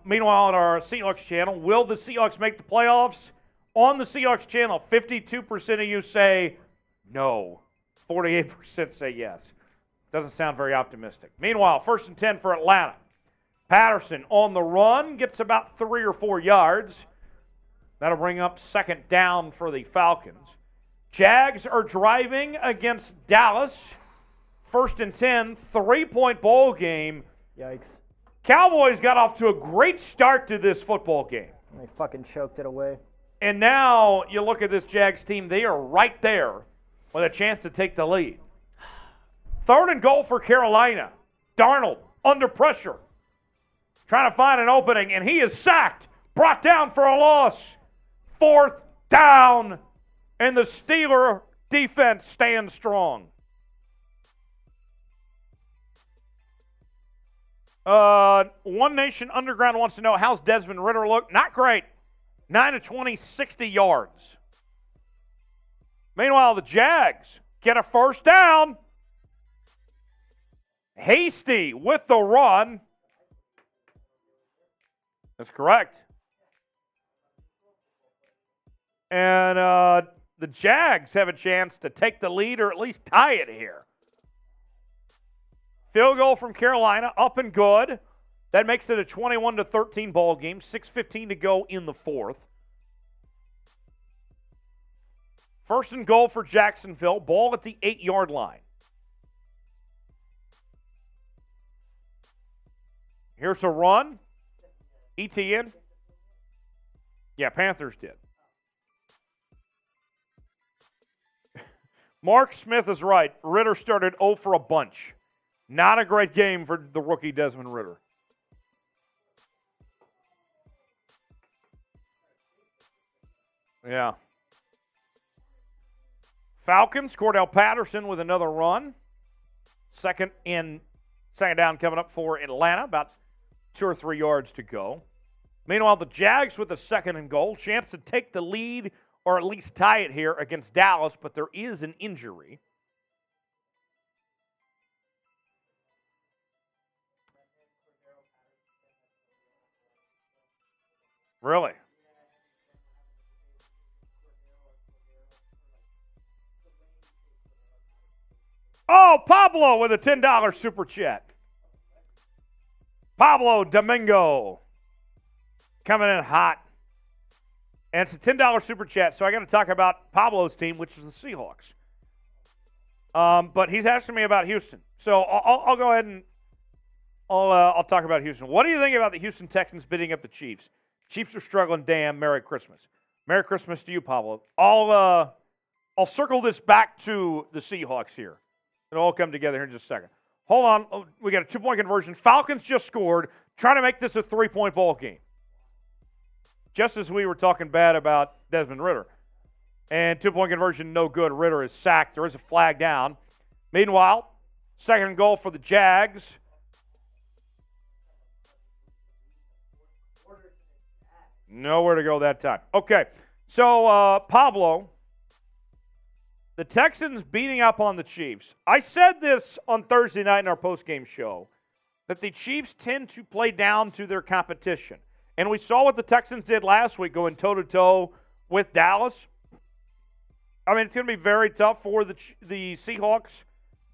Meanwhile, on our Seahawks channel, will the Seahawks make the playoffs? On the Seahawks channel, 52% of you say no. 48% say yes. Doesn't sound very optimistic. Meanwhile, 1st and 10 for Atlanta. Patterson on the run, gets about 3 or 4 yards. That'll bring up 2nd down for the Falcons. Jags are driving against Dallas. 1st and 10, 3-point ball game. Yikes. Cowboys got off to a great start to this football game. They fucking choked it away. And now you look at this Jags team, they are right there with a chance to take the lead. 3rd and goal for Carolina. Darnold under pressure, trying to find an opening, and he is sacked, brought down for a loss. 4th down, and the Steeler defense stands strong. One Nation Underground wants to know, how's Desmond Ridder look? Not great. 9 of 20, 60 yards. Meanwhile, the Jags get a 1st down. Hasty with the run. That's correct. And the Jags have a chance to take the lead or at least tie it here. Field goal from Carolina, up and good. That makes it a 21-13 ball game. 6:15 to go in the fourth. 1st and goal for Jacksonville. Ball at the 8-yard line. Here's a run. ETN. Yeah, Panthers did. Mark Smith is right. Ridder started 0 for a bunch. Not a great game for the rookie Desmond Ridder. Yeah. Falcons, Cordell Patterson with another run. Second down coming up for Atlanta, about 2 or 3 yards to go. Meanwhile, the Jags with a 2nd and goal. Chance to take the lead or at least tie it here against Dallas, but there is an injury. Really? Oh, Pablo with a $10 super chat. Pablo Domingo coming in hot. And it's a $10 super chat, so I got to talk about Pablo's team, which is the Seahawks. But he's asking me about Houston. So I'll go ahead and I'll talk about Houston. What do you think about the Houston Texans beating up the Chiefs? Chiefs are struggling, damn. Merry Christmas. Merry Christmas to you, Pablo. I'll circle this back to the Seahawks here. It'll all come together here in just a second. Hold on. Oh, we got a 2-point conversion. Falcons just scored, trying to make this a 3-point ball game. Just as we were talking bad about Desmond Ridder. And 2-point conversion, no good. Ridder is sacked. There is a flag down. Meanwhile, 2nd and goal for the Jags. Nowhere to go that time. Okay, so Pablo, the Texans beating up on the Chiefs. I said this on Thursday night in our postgame show, that the Chiefs tend to play down to their competition. And we saw what the Texans did last week, going toe-to-toe with Dallas. I mean, it's going to be very tough for the Seahawks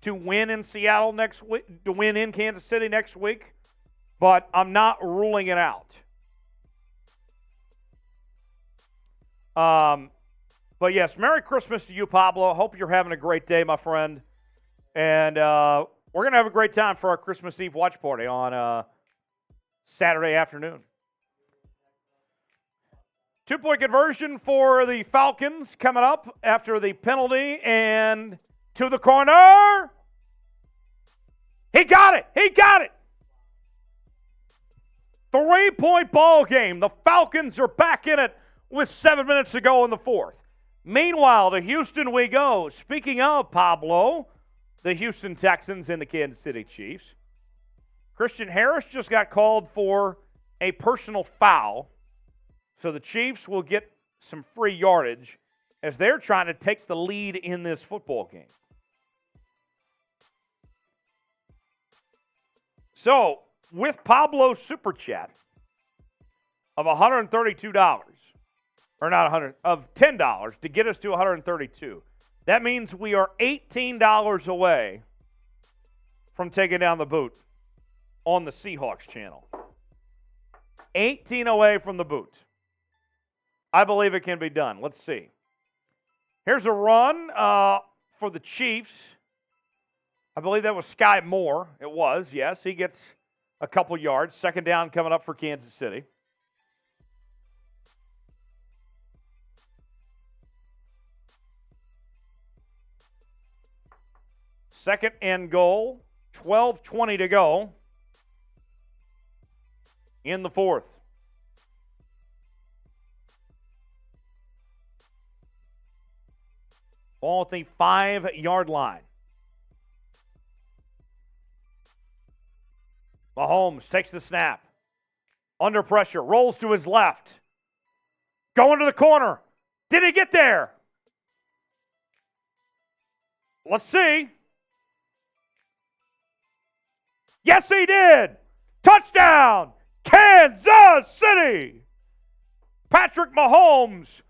to win in Seattle next week, to win in Kansas City next week, but I'm not ruling it out. But yes, Merry Christmas to you, Pablo. Hope you're having a great day, my friend. And we're going to have a great time for our Christmas Eve watch party on Saturday afternoon. 2-point conversion for the Falcons coming up after the penalty, and to the corner. He got it. He got it. 3-point ball game. The Falcons are back in it with 7 minutes to go in the fourth. Meanwhile, to Houston we go. Speaking of Pablo, the Houston Texans and the Kansas City Chiefs. Christian Harris just got called for a personal foul, so the Chiefs will get some free yardage as they're trying to take the lead in this football game. So, with Pablo's Super Chat of $132, or not 100, of $10 to get us to 132, that means we are $18 away from taking down the boot on the Seahawks channel. 18 away from the boot. I believe it can be done. Let's see. Here's a run for the Chiefs. I believe that was Sky Moore. It was, yes. He gets a couple yards. Second down coming up for Kansas City. Second and goal. 12:20 to go in the fourth. Ball at the 5-yard line. Mahomes takes the snap. Under pressure. Rolls to his left. Going to the corner. Did he get there? Let's see. Yes, he did. Touchdown, Kansas City. Patrick Mahomes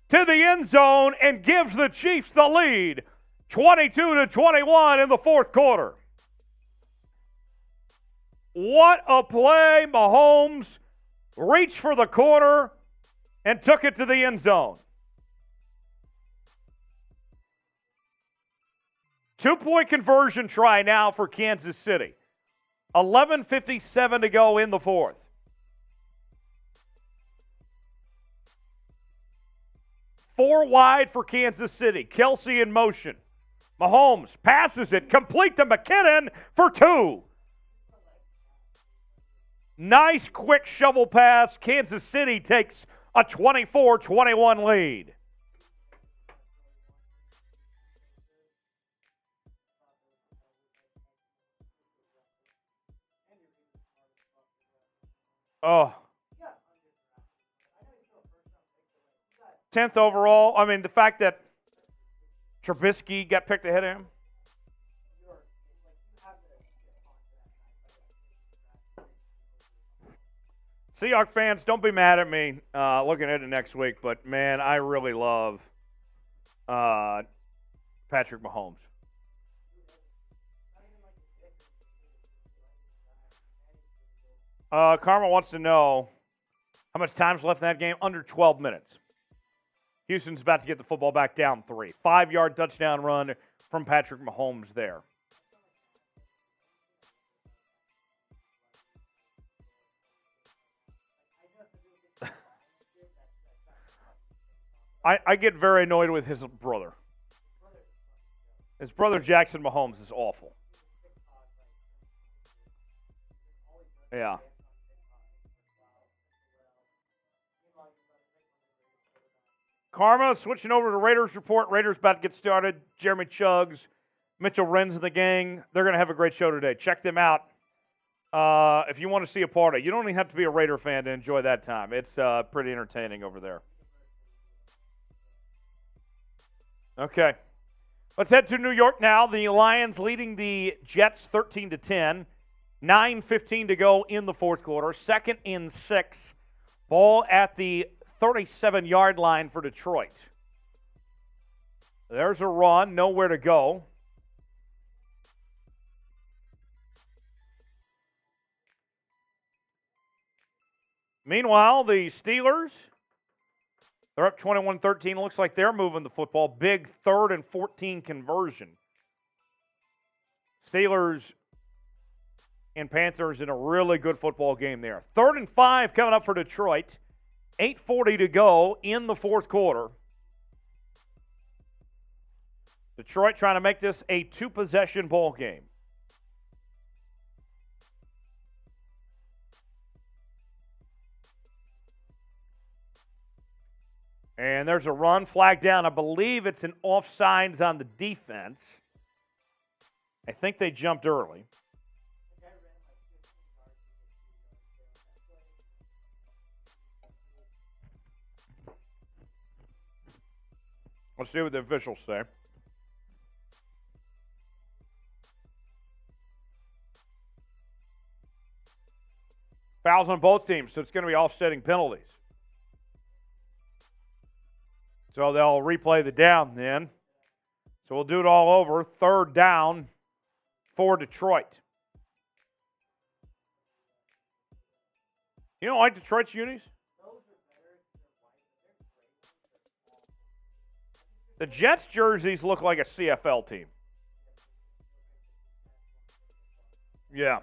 to the end zone and gives the Chiefs the lead, 22-21 in the fourth quarter. What a play. Mahomes reached for the corner and took it to the end zone. 2-point conversion try now for Kansas City. 11:57 to go in the fourth. Four wide for Kansas City. Kelsey in motion. Mahomes passes it, complete to McKinnon for 2. Nice quick shovel pass. Kansas City takes a 24-21 lead. Oh. 10th overall. I mean, the fact that Trubisky got picked ahead of him. Seahawks fans, don't be mad at me looking at it next week, but, man, I really love Patrick Mahomes. Karma wants to know how much time's left in that game. Under 12 minutes. Houston's about to get the football back down 3. 5-yard touchdown run from Patrick Mahomes there. I get very annoyed with his brother. His brother Jackson Mahomes is awful. Yeah. Karma switching over to Raiders report. Raiders about to get started. Jeremy Chuggs, Mitchell Renz and the gang. They're going to have a great show today. Check them out if you want to see a party. You don't even have to be a Raider fan to enjoy that time. It's pretty entertaining over there. Okay. Let's head to New York now. The Lions leading the Jets 13-10. 9:15 to go in the fourth quarter. 2nd and 6. Ball at the 37-yard line for Detroit. There's a run. Nowhere to go. Meanwhile, the Steelers, they're up 21-13. Looks like they're moving the football. Big 3rd and 14 conversion. Steelers and Panthers in a really good football game there. 3rd and 5 coming up for Detroit. 8:40 to go in the fourth quarter. Detroit trying to make this a 2-possession ball game. And there's a run, flag down. I believe it's an offsides on the defense. I think they jumped early. Let's see what the officials say. Fouls on both teams, so it's going to be offsetting penalties. So they'll replay the down then. So we'll do it all over. 3rd down for Detroit. You don't like Detroit's unis? The Jets jerseys look like a CFL team. Yeah.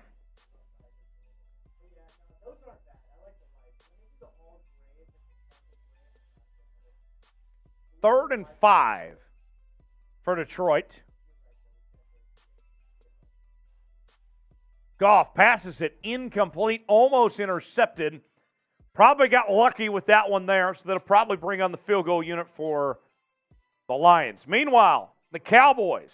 Third and 5 for Detroit. Goff passes it incomplete, almost intercepted. Probably got lucky with that one there, so that'll probably bring on the field goal unit for the Lions. Meanwhile, the Cowboys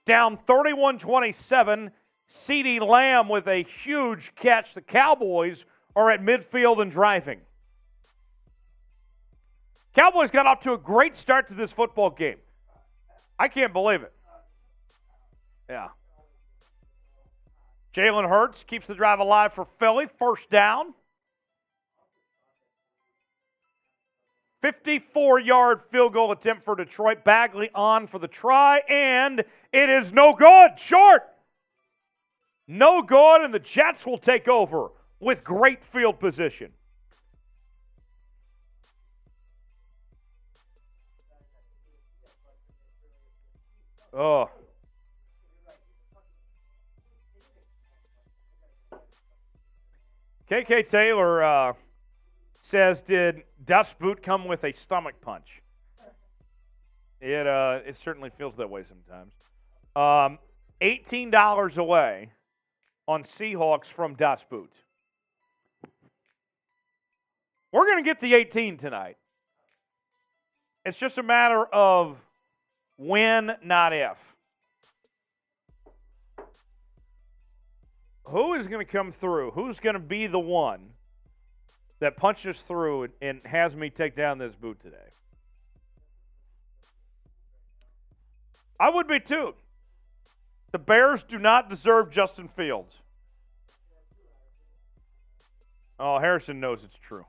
down 31-27. CeeDee Lamb with a huge catch. The Cowboys are at midfield and driving. Cowboys got off to a great start to this football game. I can't believe it. Yeah. Jalen Hurts keeps the drive alive for Philly. 1st down. 54-yard field goal attempt for Detroit. Bagley on for the try, and it is no good. Short. No good, and the Jets will take over with great field position. Oh. KK Taylor says, did Dust Boot come with a stomach punch? It certainly feels that way sometimes. $18 away on Seahawks from Dust Boot. We're going to get the 18 tonight. It's just a matter of when, not if. Who is going to come through? Who's going to be the one that punches through and has me take down this boot today? I would be too. The Bears do not deserve Justin Fields. Oh, Harrison knows it's true.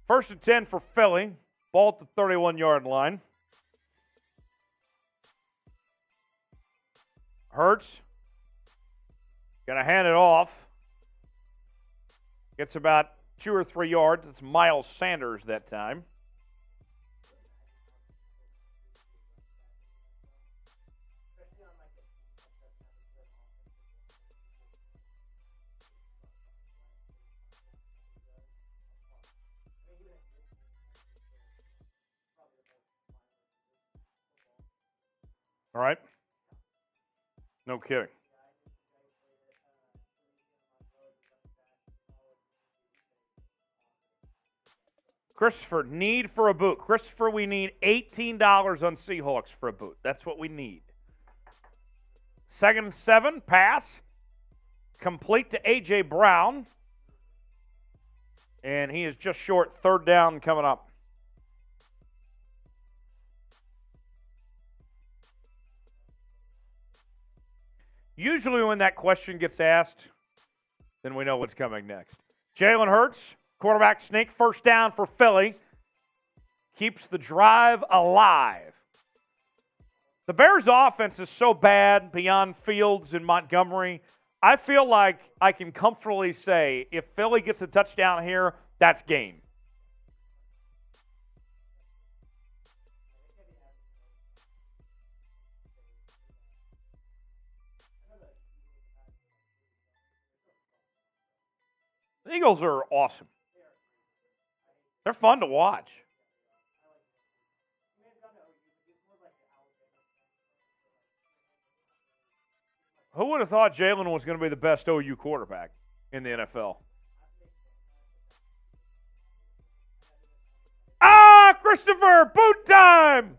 1st and 10 for Philly. Ball at the 31-yard line. Hurts. Going to hand it off. Gets about 2 or 3 yards. It's Miles Sanders that time. All right. No kidding. Christopher, need for a boot. Christopher, we need $18 on Seahawks for a boot. That's what we need. 2nd and 7, pass. complete to A.J. Brown. And he is just short. Third down coming up. Usually when that question gets asked, then we know what's coming next. Jalen Hurts, quarterback sneak, first down for Philly. Keeps the drive alive. The Bears' offense is so bad beyond Fields and Montgomery, I feel like I can comfortably say if Philly gets a touchdown here, that's game. The Eagles are awesome. They're fun to watch. Who would have thought Jalen was going to be the best OU quarterback in the NFL? Ah, Christopher, boot time!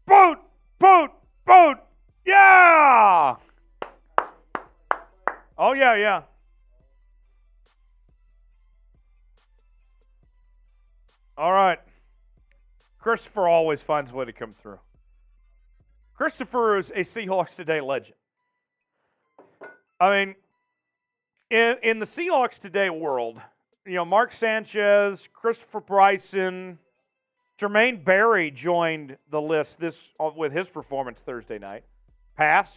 Boot, boot, boot. Yeah! Oh, yeah. All right. Christopher always finds a way to come through. Christopher is a Seahawks Today legend. I mean, in the Seahawks Today world, you know, Mark Sanchez, Christopher Bryson, Jermaine Berry joined the list with his performance Thursday night. Pass.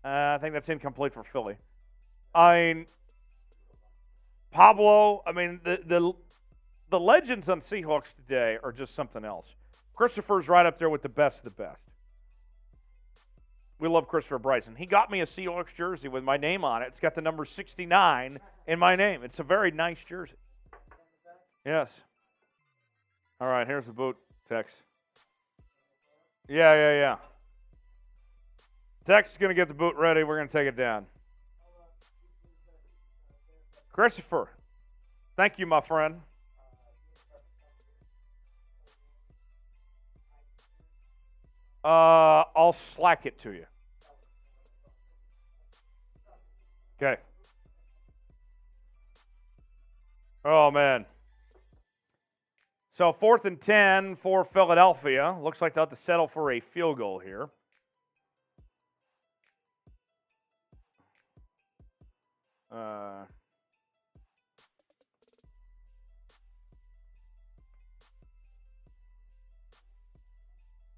I think that's incomplete for Philly. I mean, Pablo. I mean, the legends on Seahawks Today are just something else. Christopher's right up there with the best of the best. We love Christopher Bryson. He got me a Seahawks jersey with my name on it. It's got the number 69 in my name. It's a very nice jersey. Yes. All right, here's the boot, Tex. Yeah. Tex is going to get the boot ready. We're going to take it down. Christopher, thank you, my friend. I'll slack it to you. Okay. Oh, man. So 4th and 10 for Philadelphia. Looks like they'll have to settle for a field goal here. Uh,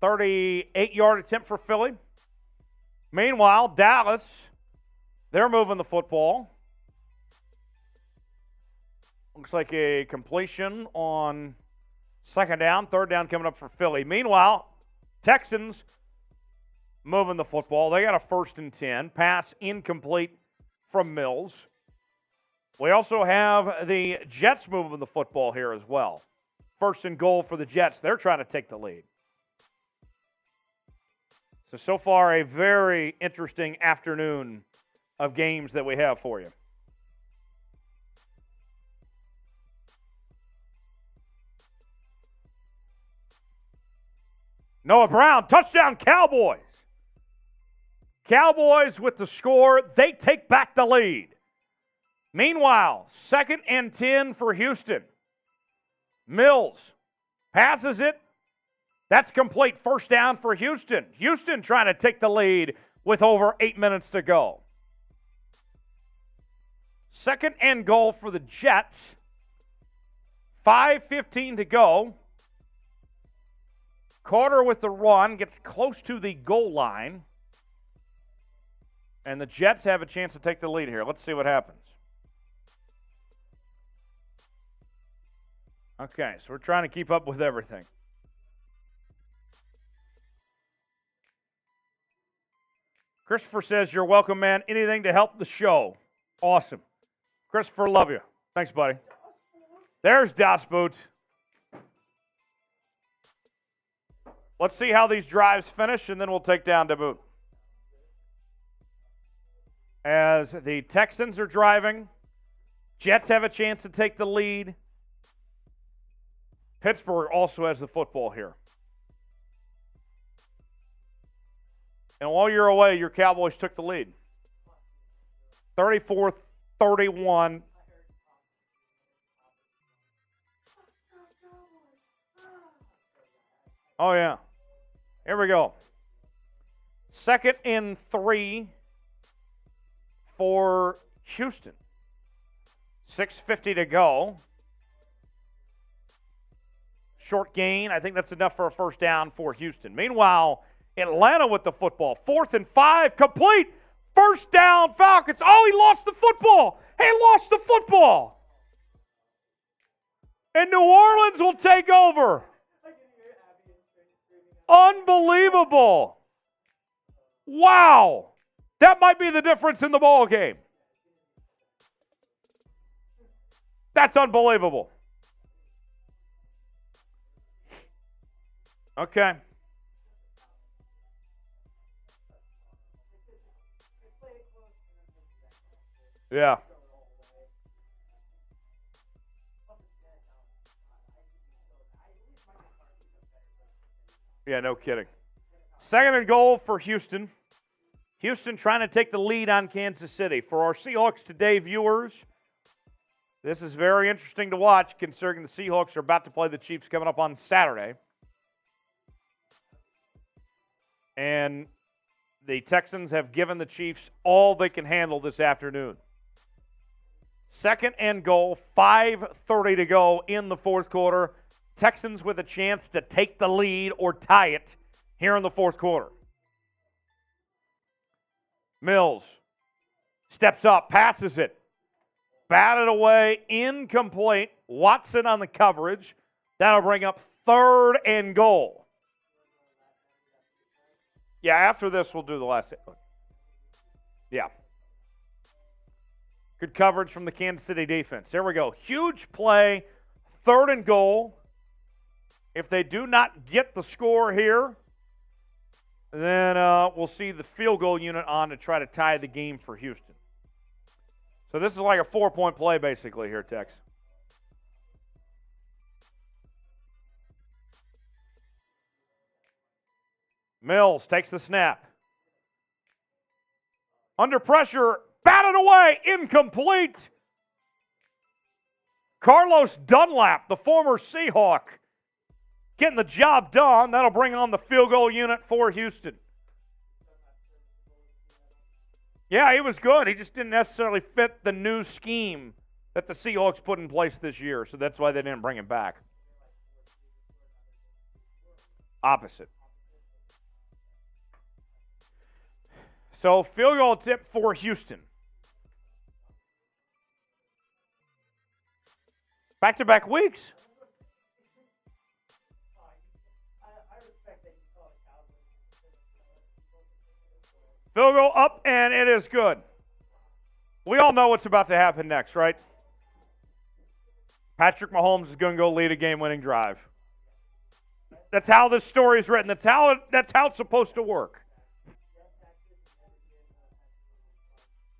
38-yard attempt for Philly. Meanwhile, Dallas, they're moving the football. Looks like a completion on second down, third down coming up for Philly. Meanwhile, Texans moving the football. They got a 1st and 10. Pass incomplete from Mills. We also have the Jets moving the football here as well. 1st and goal for the Jets. They're trying to take the lead. So far, a very interesting afternoon of games that we have for you. Noah Brown, touchdown Cowboys. Cowboys with the score. They take back the lead. Meanwhile, 2nd and 10 for Houston. Mills passes it. That's complete. 1st down for Houston. Houston trying to take the lead with over 8 minutes to go. 2nd and goal for the Jets. 5:15 to go. Carter with the run gets close to the goal line. And the Jets have a chance to take the lead here. Let's see what happens. Okay, so we're trying to keep up with everything. Christopher says, you're welcome, man. Anything to help the show. Awesome. Christopher, love you. Thanks, buddy. There's Das Boot. Let's see how these drives finish, and then we'll take down DeBoot. As the Texans are driving, Jets have a chance to take the lead. Pittsburgh also has the football here. And while you're away, your Cowboys took the lead. 34-31. Oh, yeah. Here we go. 2nd and 3 for Houston. 6:50 to go. Short gain. I think that's enough for a first down for Houston. Meanwhile, Atlanta with the football. 4th and 5. Complete. First down, Falcons. Oh, he lost the football. He lost the football. And New Orleans will take over. Unbelievable. Wow. That might be the difference in the ball game. That's unbelievable. Okay. Yeah. Yeah, no kidding. 2nd and goal for Houston. Houston trying to take the lead on Kansas City. For our Seahawks Today viewers, this is very interesting to watch considering the Seahawks are about to play the Chiefs coming up on Saturday. And the Texans have given the Chiefs all they can handle this afternoon. 2nd and goal, 5:30 to go in the 4th quarter. Texans with a chance to take the lead or tie it here in the 4th quarter. Mills steps up, passes it. Batted away, incomplete. Watson on the coverage. That'll bring up 3rd and goal. Yeah, after this, we'll do the last. Yeah. Good coverage from the Kansas City defense. There we go. Huge play, 3rd and goal. If they do not get the score here, then we'll see the field goal unit on to try to tie the game for Houston. So this is like a 4-point play basically here, Tex. Mills takes the snap. Under pressure, batted away, incomplete. Carlos Dunlap, the former Seahawk, getting the job done. That'll bring on the field goal unit for Houston. Yeah, he was good. He just didn't necessarily fit the new scheme that the Seahawks put in place this year, so that's why they didn't bring him back. Opposite. So, field goal tip for Houston. Back-to-back weeks. Field goal up, and it is good. We all know what's about to happen next, right? Patrick Mahomes is going to go lead a game-winning drive. That's how this story is written. That's how it's supposed to work.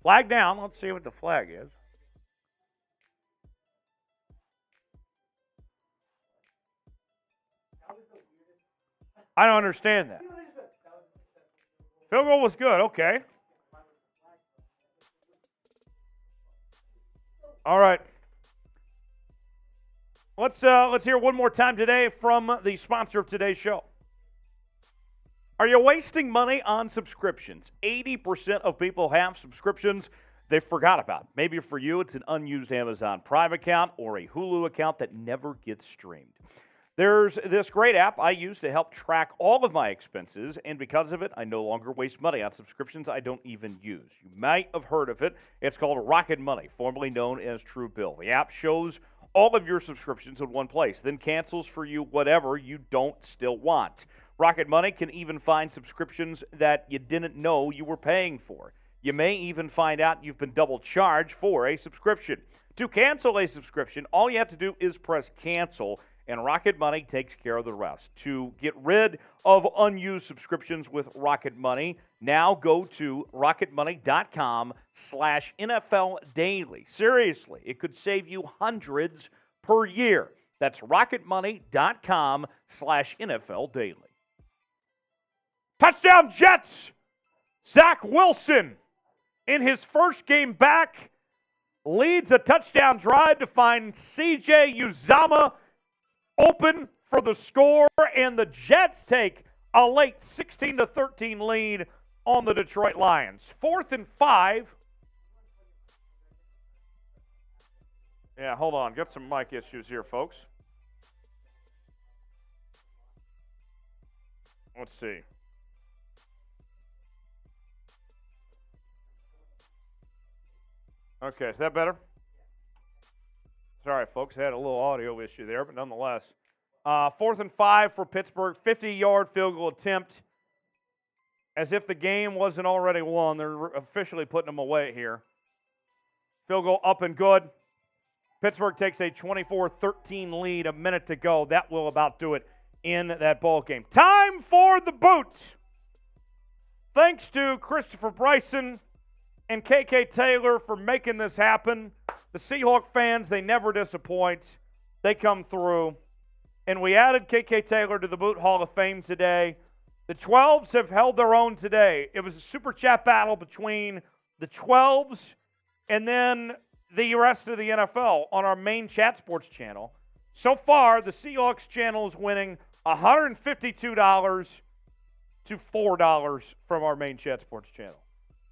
Flag down. Let's see what the flag is. I don't understand that. Field goal was good. Okay. All right. Let's hear one more time today from the sponsor of today's show. Are you wasting money on subscriptions? 80% of people have subscriptions they forgot about. Maybe for you, it's an unused Amazon Prime account or a Hulu account that never gets streamed. There's this great app I use to help track all of my expenses, and because of it, I no longer waste money on subscriptions I don't even use. You might have heard of it. It's called Rocket Money, formerly known as Truebill. The app shows all of your subscriptions in one place, then cancels for you whatever you don't still want. Rocket Money can even find subscriptions that you didn't know you were paying for. You may even find out you've been double charged for a subscription. To cancel a subscription, all you have to do is press cancel, and Rocket Money takes care of the rest. To get rid of unused subscriptions with Rocket Money, now go to rocketmoney.com/NFL Daily. Seriously, it could save you hundreds per year. That's rocketmoney.com/NFL Daily. Touchdown Jets! Zach Wilson in his first game back, leads a touchdown drive to find C.J. Uzomah open for the score, and the Jets take a late 16-13 lead on the Detroit Lions. 4th and 5. Yeah, hold on. Got some mic issues here, folks. Let's see. Okay, is that better? Sorry, folks. I had a little audio issue there, but nonetheless. 4th and 5 for Pittsburgh. 50-yard field goal attempt. As if the game wasn't already won. They're officially putting them away here. Field goal up and good. Pittsburgh takes a 24-13 lead, a minute to go. That will about do it in that ball game. Time for the boot. Thanks to Christopher Bryson and KK Taylor for making this happen. The Seahawk fans, they never disappoint. They come through. And we added KK Taylor to the Boot Hall of Fame today. The 12s have held their own today. It was a super chat battle between the 12s and then the rest of the NFL on our main chat sports channel. So far, the Seahawks channel is winning $152 to $4 from our main chat sports channel.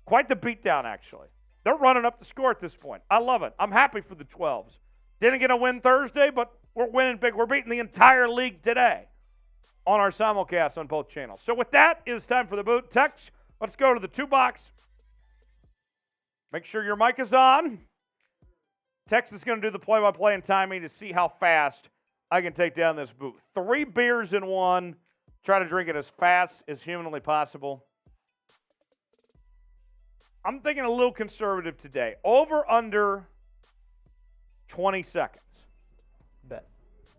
Quite the beatdown, actually. They're running up the score at this point. I love it. I'm happy for the 12s. Didn't get a win Thursday, but we're winning big. We're beating the entire league today on our simulcast on both channels. So with that, it is time for the boot. Tex, let's go to the 2-box. Make sure your mic is on. Tex is going to do the play-by-play and timing to see how fast I can take down this boot. 3 beers in one. Try to drink it as fast as humanly possible. I'm thinking a little conservative today. Over, under 20 seconds. Bet.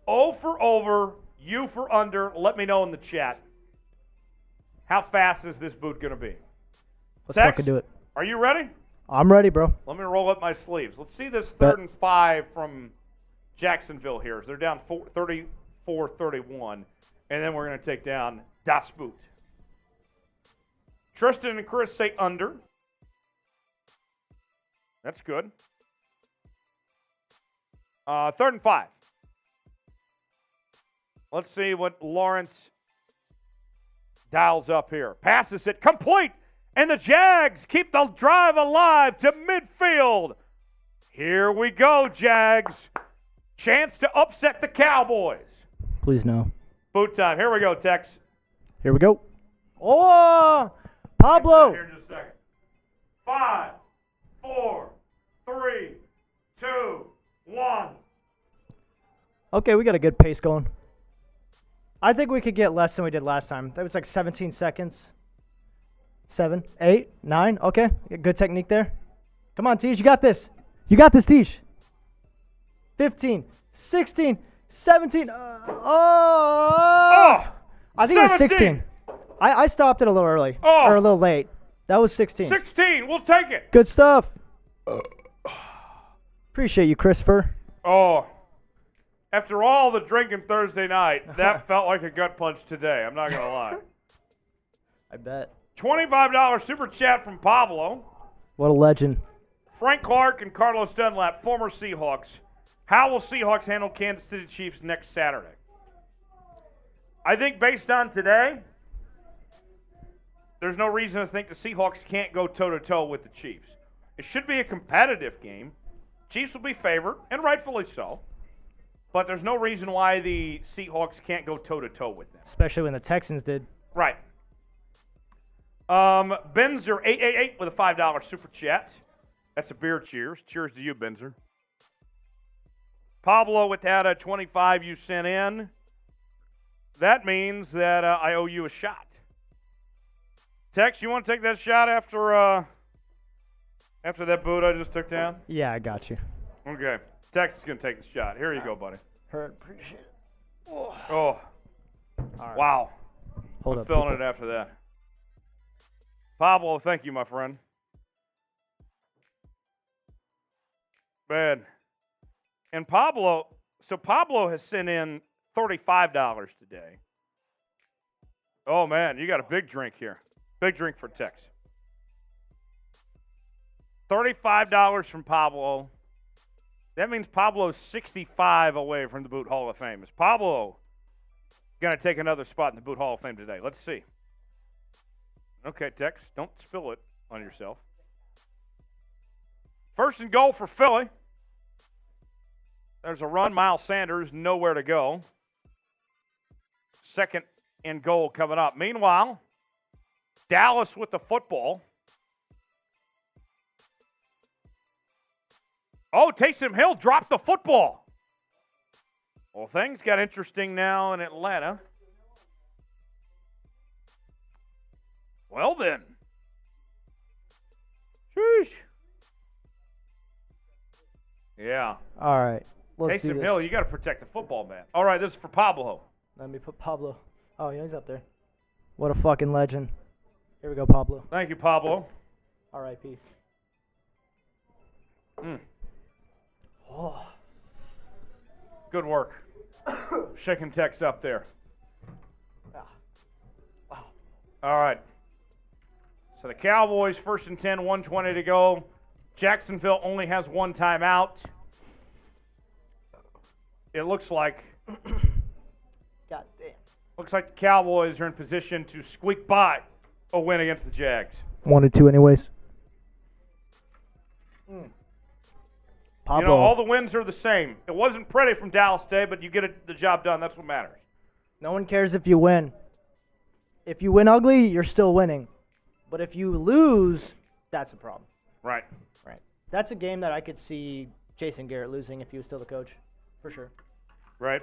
O for over, U for under. Let me know in the chat. How fast is this boot going to be? Let's Tex, fucking do it. Are you ready? I'm ready, bro. Let me roll up my sleeves. Let's see this Bet. 3rd and 5 from Jacksonville here. They're down 34-31. And then we're going to take down Das Boot. Tristan and Chris say under. That's good. 3rd and 5. Let's see what Lawrence dials up here. Passes it complete. And the Jags keep the drive alive to midfield. Here we go, Jags. Chance to upset the Cowboys. Please no. Boot time. Here we go, Tex. Here we go. Oh, Pablo. Here in just a second. 5, 4, 3, 2, 1. Okay, we got a good pace going. I think we could get less than we did last time. That was like 17 seconds. 7, 8, 9. Okay, good technique there. Come on, Tej, you got this. You got this, Tej. 15, 16, 17. I think 17. It was 16. I stopped it a little early. Or a little late. That was 16. 16. We'll take it. Good stuff. Appreciate you, Christopher. Oh. After all the drinking Thursday night, that felt like a gut punch today. I'm not going to lie. I bet. $25 super chat from Pablo. What a legend. Frank Clark and Carlos Dunlap, former Seahawks. How will Seahawks handle Kansas City Chiefs next Saturday? I think based on today, there's no reason to think the Seahawks can't go toe-to-toe with the Chiefs. It should be a competitive game. Chiefs will be favored, and rightfully so. But there's no reason why the Seahawks can't go toe-to-toe with them. Especially when the Texans did. Right. Benzer 888 with a $5 super chat. That's a beer cheers. Cheers to you, Benzer. Pablo with that 25 you sent in. That means that I owe you a shot. Tex, you want to take that shot after that boot I just took down? Yeah, I got you. Okay. Tex is going to take the shot. Here you go, buddy. Heard, appreciate it. Oh. All right. Wow. Hold I'm up. feeling people. it after that. Pablo, thank you, my friend. Man. And Pablo has sent in $35 today. Oh, man, you got a big drink here. Big drink for Tex. $35 from Pablo. That means Pablo's 65 away from the Boot Hall of Fame. Is Pablo going to take another spot in the Boot Hall of Fame today? Let's see. Okay, Tex, don't spill it on yourself. First and goal for Philly. There's a run. Miles Sanders, nowhere to go. Second and goal coming up. Meanwhile, Dallas with the football. Oh, Taysom Hill dropped the football. Well, things got interesting now in Atlanta. Well, then. Sheesh. Yeah. All right. Let's do Taysom this. Hill, you got to protect the football, man. All right, this is for Pablo. Let me put Pablo. Oh, yeah, he's up there. What a fucking legend. Here we go, Pablo. Thank you, Pablo. R.I.P. Oh. Good work. Shaking Tex up there. Wow. All right. So the Cowboys, 1st and 10, 1:20 to go. Jacksonville only has one timeout. It looks like God damn. the Cowboys are in position to squeak by a win against the Jags. 1-2 anyways. Pablo. You know, all the wins are the same. It wasn't pretty from Dallas today, but you get the job done. That's what matters. No one cares if you win. If you win ugly, you're still winning. But if you lose, that's a problem. Right. Right. That's a game that I could see Jason Garrett losing if he was still the coach. For sure. Right.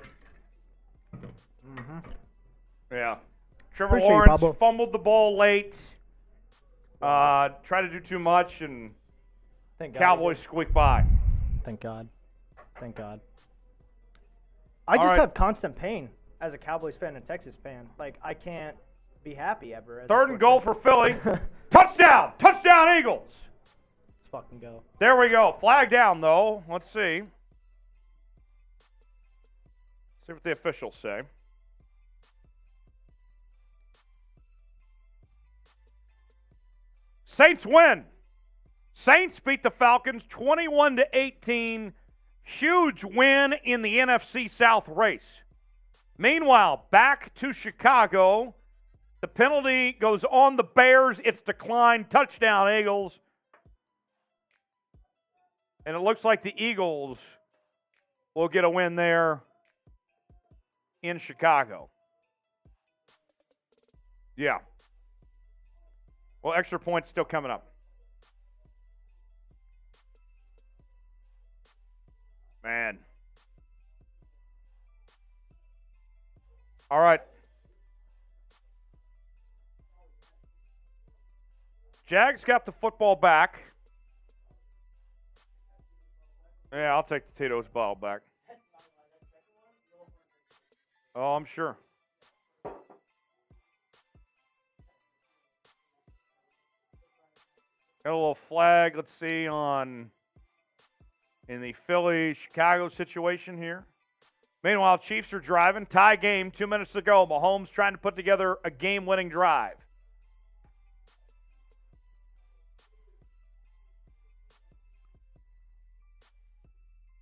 Yeah. Trevor Appreciate you, Lawrence Pablo. fumbled the ball late. Tried to do too much, and Thank God. Cowboys squeak by. Thank God. Thank God. I just right. have constant pain as a Cowboys fan and Texas fan. Like, I can't be happy ever. As a 3rd and sports goal fan. for Philly. Touchdown! Touchdown, Eagles! Let's fucking go. There we go. Flag down, though. Let's see. See what the officials say. Saints win. Saints beat the Falcons 21-18. Huge win in the NFC South race. Meanwhile, back to Chicago. The penalty goes on the Bears. It's declined. Touchdown, Eagles. And it looks like the Eagles will get a win there in Chicago. Yeah. Well, extra points still coming up. Man. All right. Jags got the football back. Yeah, I'll take the Tito's ball back. Oh, I'm sure. Got a little flag, let's see, in the Philly-Chicago situation here. Meanwhile, Chiefs are driving. Tie game, 2 minutes to go. Mahomes trying to put together a game-winning drive.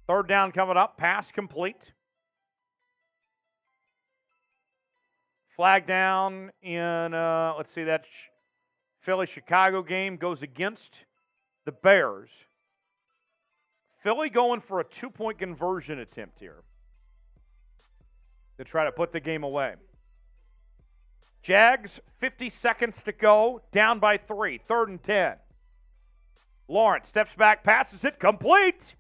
Third down coming up. Pass complete. Flag down in, let's see, that Philly-Chicago game goes against the Bears. Philly going for a 2-point conversion attempt here to try to put the game away. Jags, 50 seconds to go, down by 3, 3rd and 10. Lawrence steps back, passes it, complete.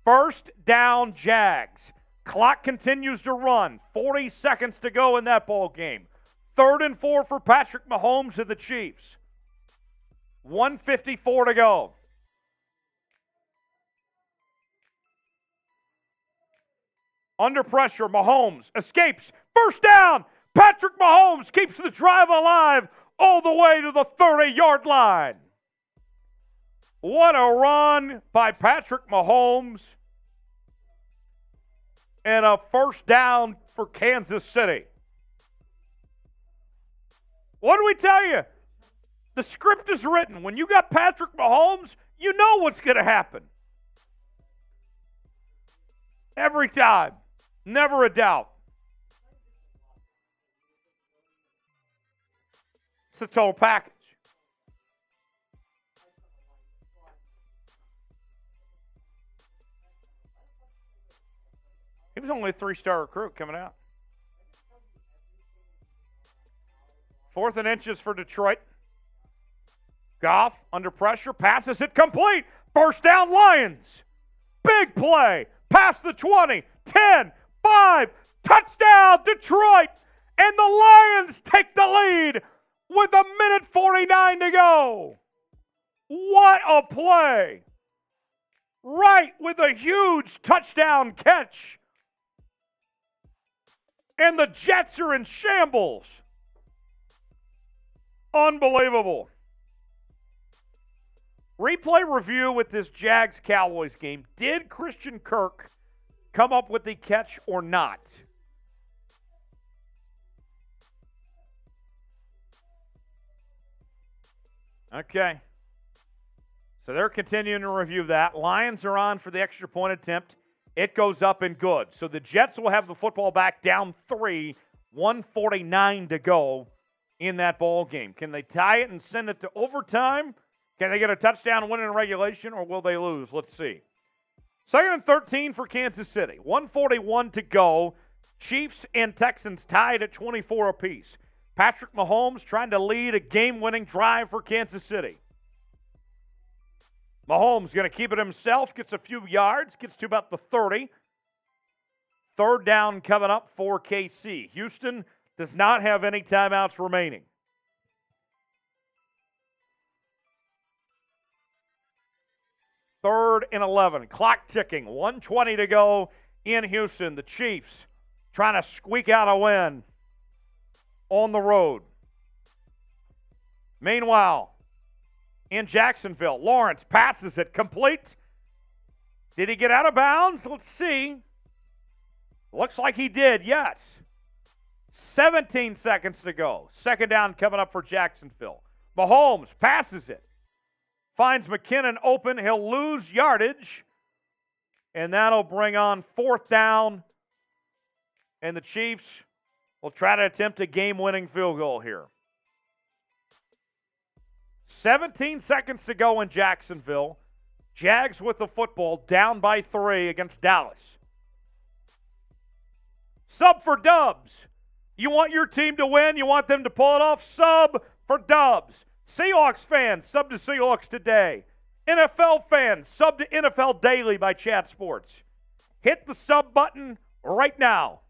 First down, Jags. Clock continues to run. 40 seconds to go in that ball game. 3rd and 4 for Patrick Mahomes and the Chiefs. 1:54 to go. Under pressure, Mahomes escapes. First down. Patrick Mahomes keeps the drive alive all the way to the 30-yard line. What a run by Patrick Mahomes. And a first down for Kansas City. What do we tell you? The script is written. When you got Patrick Mahomes, you know what's going to happen. Every time. Never a doubt. It's the total package. He was only a 3-star recruit coming out. 4th and inches for Detroit. Goff under pressure, passes it complete. First down, Lions. Big play. Past the 20, 10, 5, touchdown, Detroit. And the Lions take the lead with 1:49 to go. What a play. Right with a huge touchdown catch. And the Jets are in shambles. Unbelievable. Replay review with this Jags-Cowboys game. Did Christian Kirk come up with the catch or not? Okay. So they're continuing to review that. Lions are on for the extra point attempt. It goes up and good. So the Jets will have the football back down 3, 1:49 to go in that ball game. Can they tie it and send it to overtime? Can they get a touchdown win in regulation, or will they lose? Let's see. 2nd and 13 for Kansas City. 1:41 to go. Chiefs and Texans tied at 24 apiece. Patrick Mahomes trying to lead a game-winning drive for Kansas City. Mahomes going to keep it himself, gets a few yards, gets to about the 30. 3rd down coming up for KC. Houston does not have any timeouts remaining. 3rd and 11. Clock ticking. 1:20 to go in Houston. The Chiefs trying to squeak out a win on the road. Meanwhile, in Jacksonville, Lawrence passes it complete. Did he get out of bounds? Let's see. Looks like he did, yes. 17 seconds to go. 2nd down coming up for Jacksonville. Mahomes passes it. Finds McKinnon open. He'll lose yardage. And that'll bring on 4th down. And the Chiefs will try to attempt a game-winning field goal here. 17 seconds to go in Jacksonville. Jags with the football, down by 3 against Dallas. Sub for Dubs. You want your team to win? You want them to pull it off? Sub for Dubs. Seahawks fans, sub to Seahawks today. NFL fans, sub to NFL Daily by Chat Sports. Hit the sub button right now.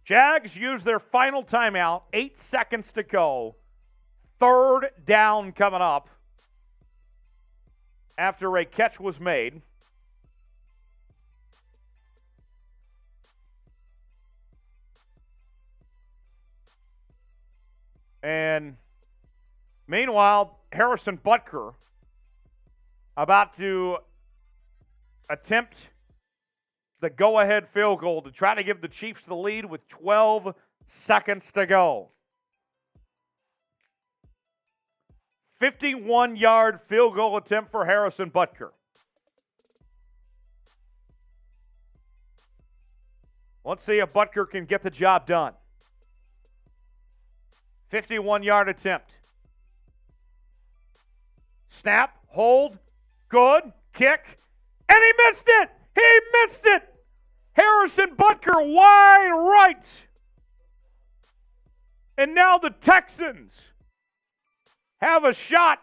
Jags use their final timeout. 8 seconds to go. 3rd down coming up after a catch was made. And meanwhile, Harrison Butker about to attempt the go-ahead field goal to try to give the Chiefs the lead with 12 seconds to go. 51-yard field goal attempt for Harrison Butker. Let's see if Butker can get the job done. 51-yard attempt. Snap, hold, good, kick, and he missed it! He missed it! Harrison Butker wide right. And now the Texans have a shot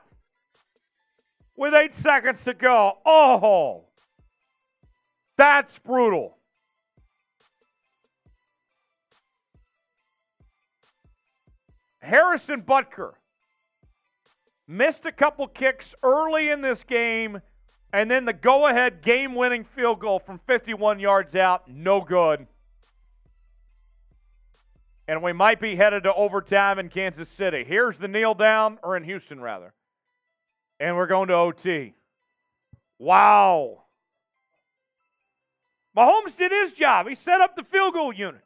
with 8 seconds to go. Oh, that's brutal. Harrison Butker missed a couple kicks early in this game, and then the go-ahead game-winning field goal from 51 yards out, no good. And we might be headed to overtime in Kansas City. Here's the kneel down, or in Houston, rather. And we're going to OT. Wow. Mahomes did his job. He set up the field goal unit.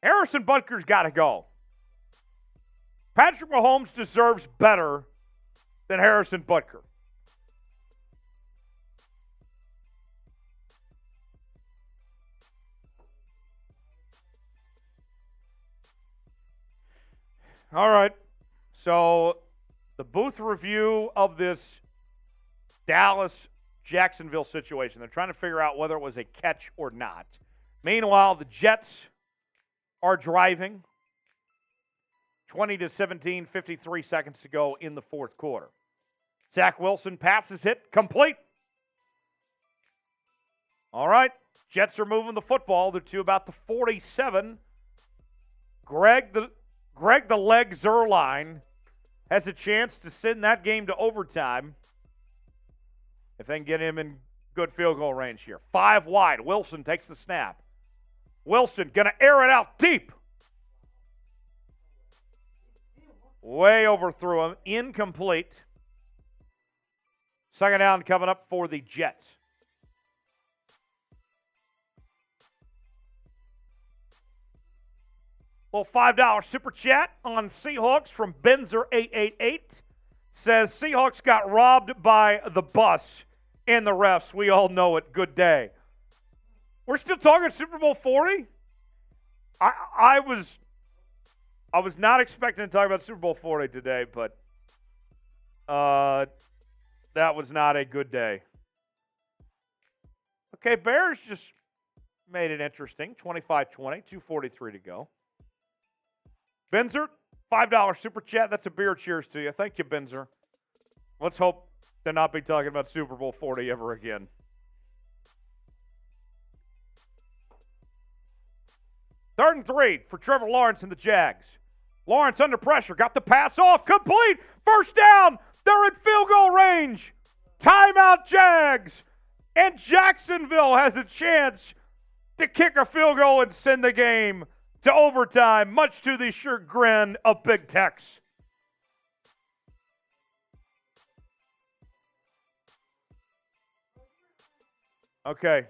Harrison Butker's got to go. Patrick Mahomes deserves better than Harrison Butker. All right. So the booth review of this Dallas-Jacksonville situation, they're trying to figure out whether it was a catch or not. Meanwhile, the Jets are driving. 20-17, 53 seconds to go in the fourth quarter. Zach Wilson passes it, complete. All right, Jets are moving the football. They're to about the 47. Greg the Leg Zerline has a chance to send that game to overtime if they can get him in good field goal range here. 5 wide. Wilson takes the snap. Wilson going to air it out deep. Way overthrew him. Incomplete. Second down coming up for the Jets. Well, $5 super chat on Seahawks from Benzer888 says Seahawks got robbed by the bus and the refs. We all know it. Good day. We're still talking Super Bowl 40? I was not expecting to talk about Super Bowl 40 today, but that was not a good day. Okay, Bears just made it interesting. 25-20, 2:43 to go. Benzer, $5 super chat. That's a beer cheers to you. Thank you, Benzer. Let's hope to not be talking about Super Bowl 40 ever again. Third and 3 for Trevor Lawrence and the Jags. Lawrence under pressure. Got the pass off. Complete. First down. They're in field goal range. Timeout, Jags. And Jacksonville has a chance to kick a field goal and send the game to overtime, much to the chagrin of Big Tex. Okay.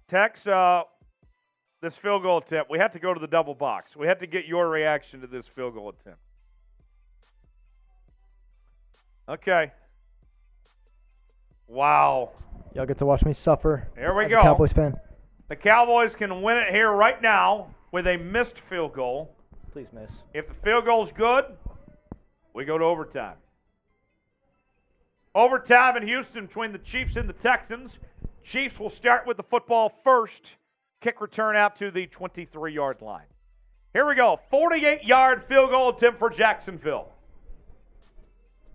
Tex, this field goal attempt, we have to go to the double box. We have to get your reaction to this field goal attempt. Okay. Wow. Y'all get to watch me suffer. Here we as go. a Cowboys fan. The Cowboys can win it here right now with a missed field goal. Please miss. If the field goal's good, we go to overtime. Overtime in Houston between the Chiefs and the Texans. Chiefs will start with the football first. Kick return out to the 23-yard line. Here we go. 48-yard field goal attempt for Jacksonville.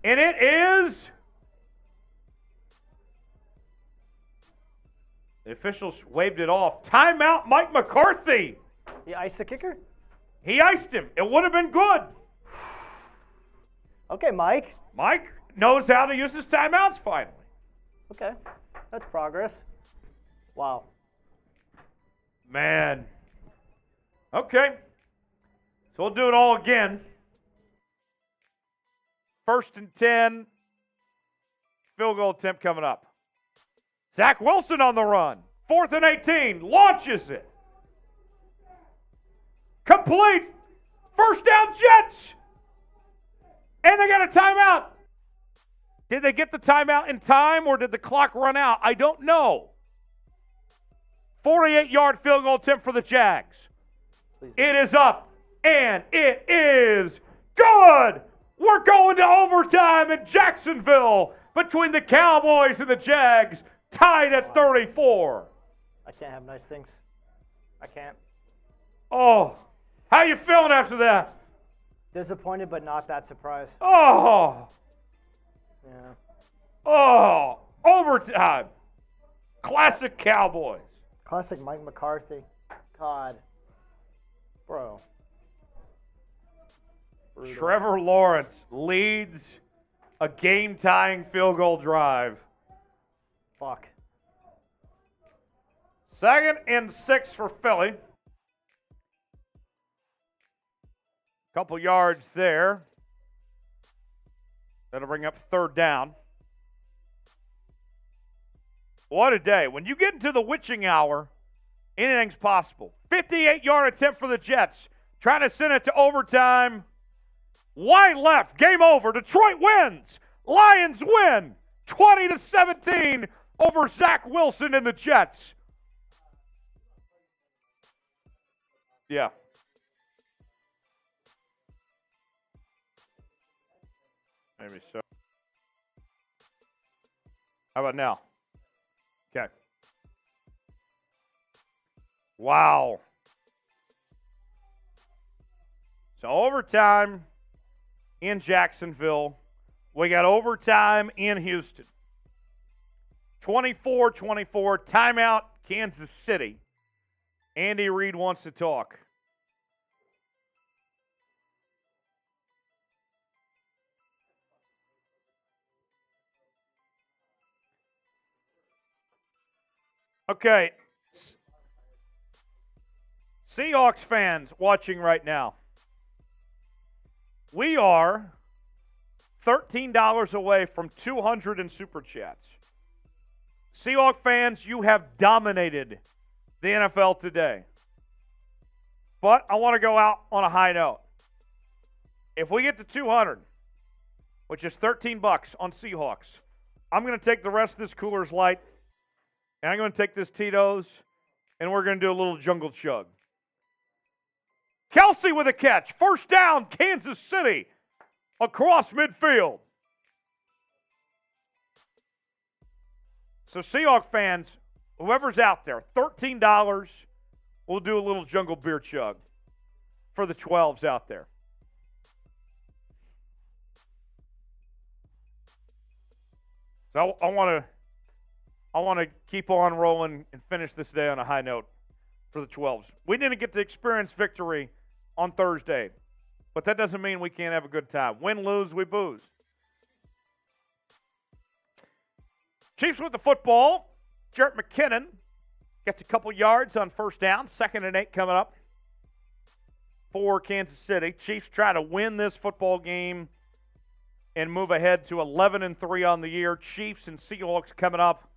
And it is... The officials waved it off. Timeout, Mike McCarthy. He iced the kicker? He iced him. It would have been good. Okay, Mike. Mike knows how to use his timeouts finally. Okay. That's progress. Wow. Man. Okay. So we'll do it all again. 1st and 10. Field goal attempt coming up. Zach Wilson on the run. 4th and 18. Launches it. Complete. First down, Jets. And they got a timeout. Did they get the timeout in time or did the clock run out? I don't know. 48-yard field goal attempt for the Jags. It is up, and it is good. We're going to overtime in Jacksonville between the Cowboys and the Jags, tied at 34. I can't have nice things. I can't. Oh, how you feeling after that? Disappointed, but not that surprised. Oh, Yeah. oh, overtime. Classic Cowboys. Classic Mike McCarthy. God. Bro. Brutal. Trevor Lawrence leads a game-tying field goal drive. Fuck. 2nd and 6 for Philly. Couple yards there. That'll bring up 3rd down. What a day. When you get into the witching hour, anything's possible. 58-yard attempt for the Jets. Trying to send it to overtime. Wide left. Game over. Detroit wins. Lions win 20-17 over Zach Wilson and the Jets. Yeah. Maybe so. How about now? Okay. Wow. So overtime in Jacksonville. We got overtime in Houston. 24-24, timeout, Kansas City. Andy Reid wants to talk. Okay. Seahawks fans watching right now. We are $13 away from 200 in Super Chats. Seahawks fans, you have dominated the NFL today. But I want to go out on a high note. If we get to 200, which is $13 on Seahawks, I'm going to take the rest of this Coors Light, and I'm going to take this Tito's, and we're going to do a little jungle chug. Kelsey with a catch. First down, Kansas City, across midfield. So Seahawks fans, whoever's out there, $13, we'll do a little jungle beer chug for the 12s out there. So I want to keep on rolling and finish this day on a high note for the 12s. We didn't get to experience victory on Thursday, but that doesn't mean we can't have a good time. Win, lose, we booze. Chiefs with the football. Jarrett McKinnon gets a couple yards on first down. 2nd and 8 coming up for Kansas City. Chiefs try to win this football game and move ahead to 11-3 on the year. Chiefs and Seahawks coming up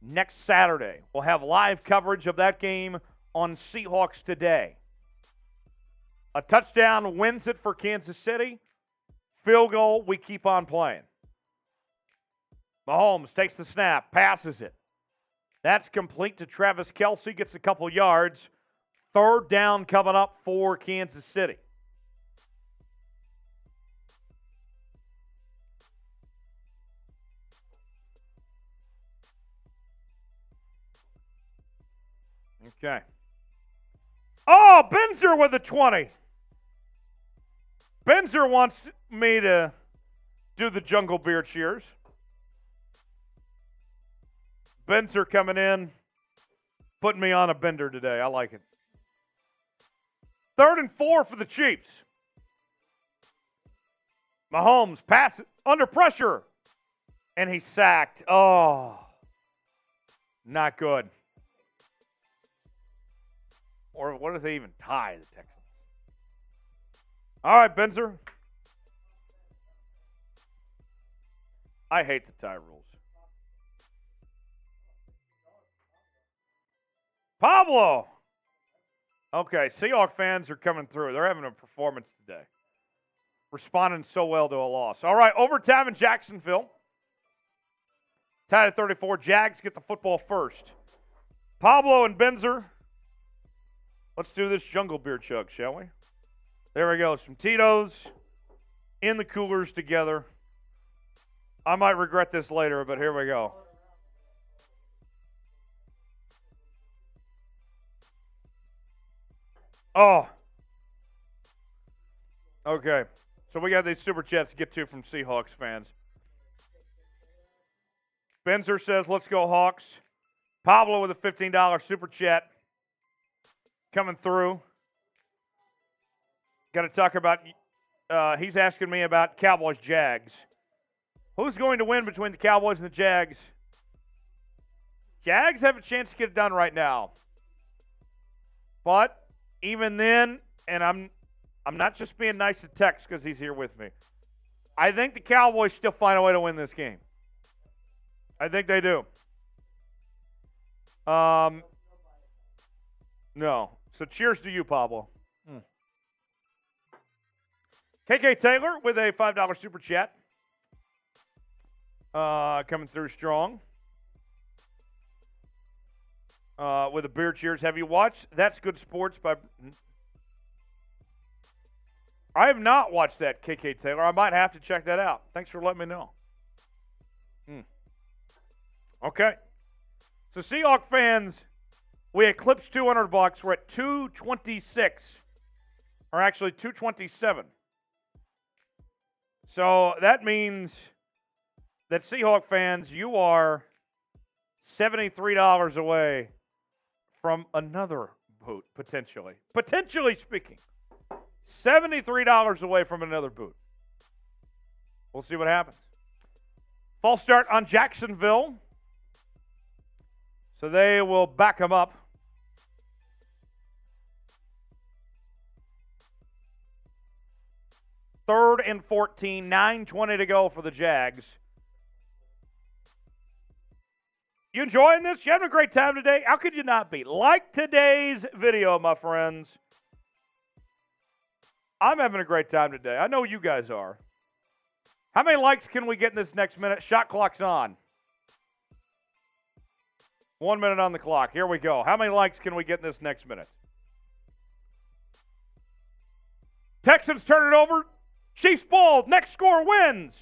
next Saturday. We'll have live coverage of that game on Seahawks Today. A touchdown wins it for Kansas City. Field goal, we keep on playing. Mahomes takes the snap, passes it. That's complete to Travis Kelce, gets a couple yards. 3rd down coming up for Kansas City. Okay. Oh, Benzer with a 20. Benzer wants me to do the jungle beer cheers. Benzer coming in, putting me on a bender today. I like it. 3rd and 4 for the Chiefs. Mahomes pass it under pressure, and he's sacked. Oh, not good. Or what if they even tie the Texans? All right, Benzer. I hate the tie rules. Pablo. Okay, Seahawks fans are coming through. They're having a performance today. Responding so well to a loss. All right, overtime in Jacksonville. Tied at 34. Jags get the football first. Pablo and Benzer. Let's do this jungle beer chug, shall we? There we go. Some Tito's in the coolers together. I might regret this later, but here we go. Oh. Okay. So we got these super chats to get to from Seahawks fans. Benzer says, let's go Hawks. Pablo with a $15 super chat coming through. Got to talk about, he's asking me about Cowboys Jags. Who's going to win between the Cowboys and the Jags? Jags have a chance to get it done right now. But even then, and I'm not just being nice to Tex because he's here with me. I think the Cowboys still find a way to win this game. I think they do. No. So cheers to you, Pablo. KK Taylor with a $5 super chat. Coming through strong. With a beer cheers. Have you watched That's Good Sports by... I have not watched that, KK Taylor. I might have to check that out. Thanks for letting me know. Okay. So Seahawk fans, we eclipsed $200. We're at 226. Or actually 227. So that means that Seahawk fans, you are $73 away from another boot, potentially. Potentially speaking. $73 away from another boot. We'll see what happens. False start on Jacksonville. So they will back them up. Third and 14, 9:20 to go for the Jags. You enjoying this? You having a great time today? How could you not be? Like today's video, my friends. I'm having a great time today. I know you guys are. How many likes can we get in this next minute? Shot clock's on. 1 minute on the clock. Here we go. How many likes can we get in this next minute? Texans turn it over. Chiefs ball. Next score wins.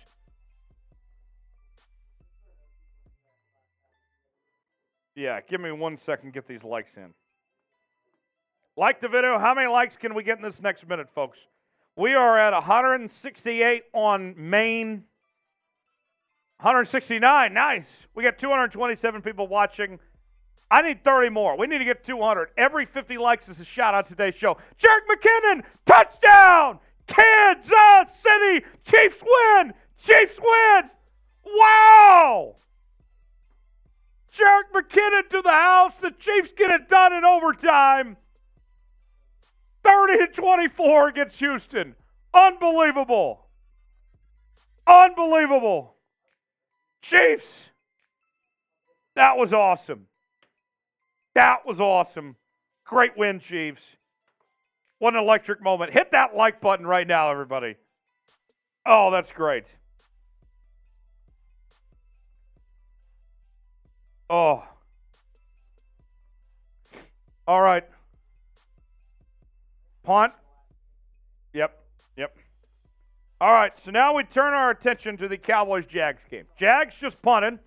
Yeah, give me 1 second. Get these likes in. Like the video. How many likes can we get in this next minute, folks? We are at 168 on main. 169. Nice. We got 227 people watching. I need 30 more. We need to get 200. Every 50 likes is a shot on today's show. Jerick McKinnon, touchdown! Kansas City, Chiefs win! Chiefs win! Wow! Jerick McKinnon to the house. The Chiefs get it done in overtime. 30-24 against Houston. Unbelievable. Unbelievable. Chiefs. That was awesome. That was awesome. Great win, Chiefs. What an electric moment. Hit that like button right now, everybody. Oh, that's great. Oh. All right. Punt. Yep. All right, so now we turn our attention to the Cowboys-Jags game. Jags just punted.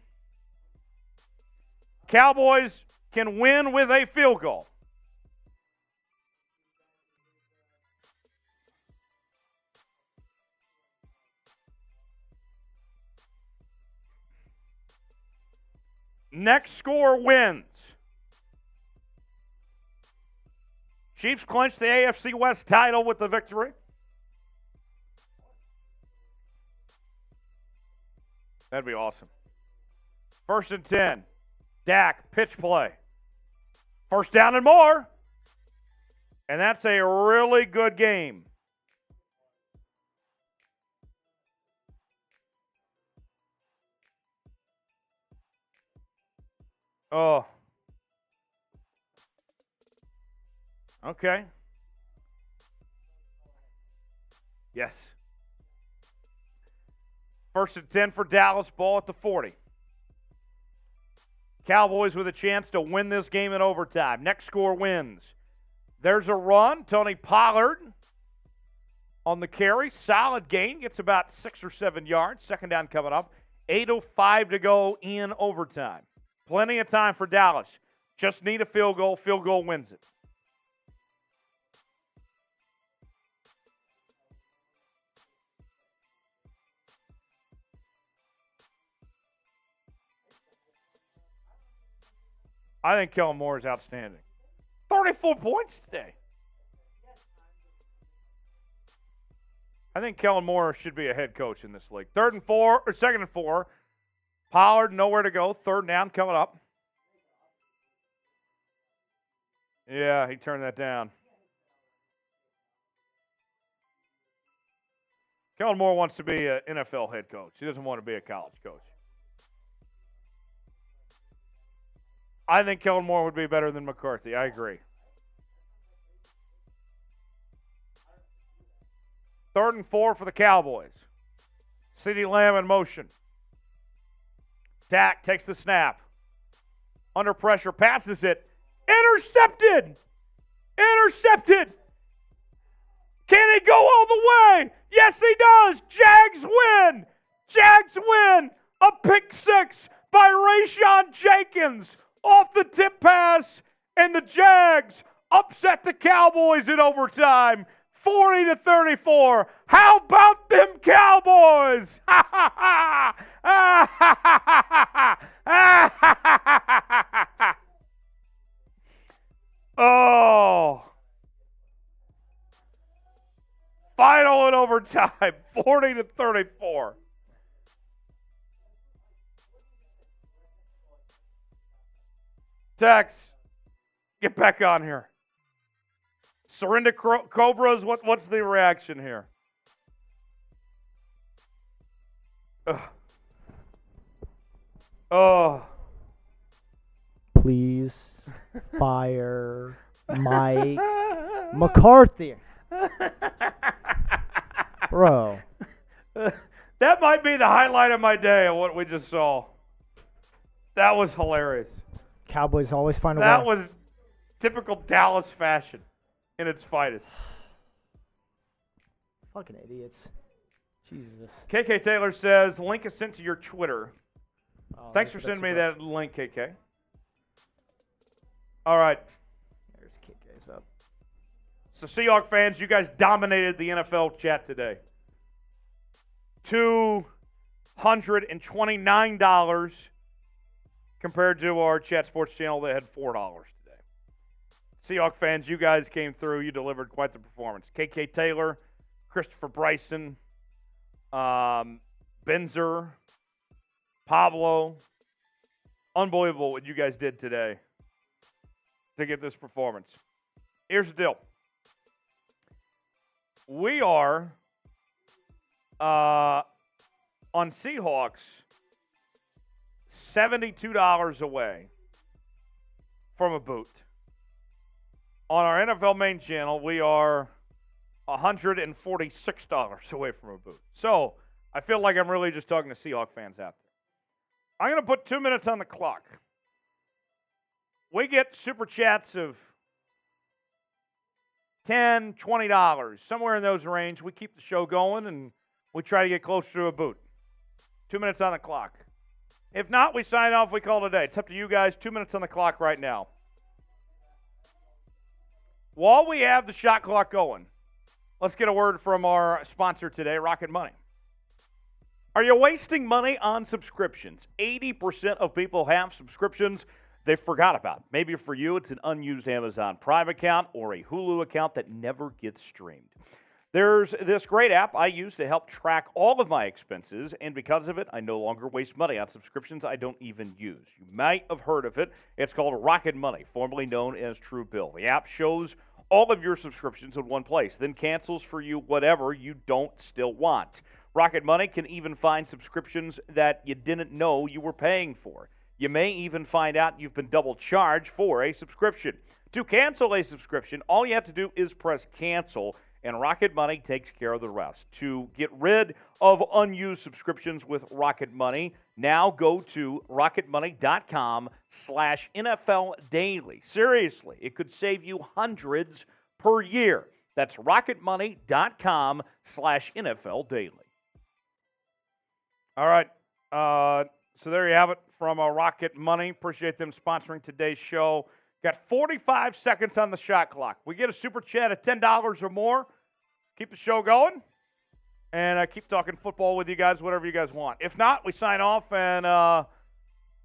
Cowboys can win with a field goal. Next score wins. Chiefs clinch the AFC West title with the victory. That'd be awesome. 1st and 10. Dak, pitch play. First down and more. And that's a really good game. Oh. Okay. Yes. 1st and 10 for Dallas, ball at the 40. Cowboys with a chance to win this game in overtime. Next score wins. There's a run. Tony Pollard on the carry. Solid gain. Gets about 6 or 7 yards. Second down coming up. 8:05 to go in overtime. Plenty of time for Dallas. Just need a field goal. Field goal wins it. I think Kellen Moore is outstanding. 34 points today. I think Kellen Moore should be a head coach in this league. 2nd and 4. Pollard nowhere to go. 3rd down coming up. Yeah, he turned that down. Kellen Moore wants to be an NFL head coach. He doesn't want to be a college coach. I think Kellen Moore would be better than McCarthy. I agree. 3rd and 4 for the Cowboys. CeeDee Lamb in motion. Dak takes the snap. Under pressure, passes it. Intercepted! Intercepted! Can he go all the way? Yes, he does. Jags win. Jags win. A pick six by Rayshon Jenkins off the tip pass, and the Jags upset the Cowboys in overtime, 40-34. How about them Cowboys? Oh. Final in overtime, 40-34. Tex, get back on here. Surrender Cobras, what's the reaction here? Ugh. Oh. Please fire Mike McCarthy. Bro. That might be the highlight of my day of what we just saw. That was hilarious. Cowboys always find a way. That was typical Dallas fashion in its finest. Fucking idiots. Jesus. KK Taylor says, link is sent to your Twitter. Oh, Thanks for that's sending me super. that link, KK. All right. There's KK's up. So, Seahawks fans, you guys dominated the NFL chat today. $229 compared to our chat sports channel that had $4 today. Seahawks fans, you guys came through. You delivered quite the performance. KK Taylor, Christopher Bryson, Benzer, Pablo. Unbelievable what you guys did today to get this performance. Here's the deal. We are on Seahawks $72 away from a boot. On our NFL main channel, we are $146 away from a boot. So I feel like I'm really just talking to Seahawks fans out there. I'm going to put 2 minutes on the clock. We get super chats of $10, $20, somewhere in those range. We keep the show going, and we try to get closer to a boot. 2 minutes on the clock. If not, we sign off. We call it a day. It's up to you guys. 2 minutes on the clock right now. While we have the shot clock going, let's get a word from our sponsor today, Rocket Money. Are you wasting money on subscriptions? 80% of people have subscriptions they forgot about. Maybe for you, it's an unused Amazon Prime account or a Hulu account that never gets streamed. There's this great app I use to help track all of my expenses, and because of it, I no longer waste money on subscriptions I don't even use. You might have heard of it. It's called Rocket Money, formerly known as Truebill. The app shows all of your subscriptions in one place, then cancels for you whatever you don't still want. Rocket Money can even find subscriptions that you didn't know you were paying for. You may even find out you've been double charged for a subscription. To cancel a subscription, all you have to do is press cancel, and Rocket Money takes care of the rest. To get rid of unused subscriptions with Rocket Money, now go to rocketmoney.com/NFL Daily. Seriously, it could save you hundreds per year. That's rocketmoney.com/NFL Daily. All right. So there you have it from Rocket Money. Appreciate them sponsoring today's show. Got 45 seconds on the shot clock. We get a super chat at $10 or more. Keep the show going. And I keep talking football with you guys, whatever you guys want. If not, we sign off. And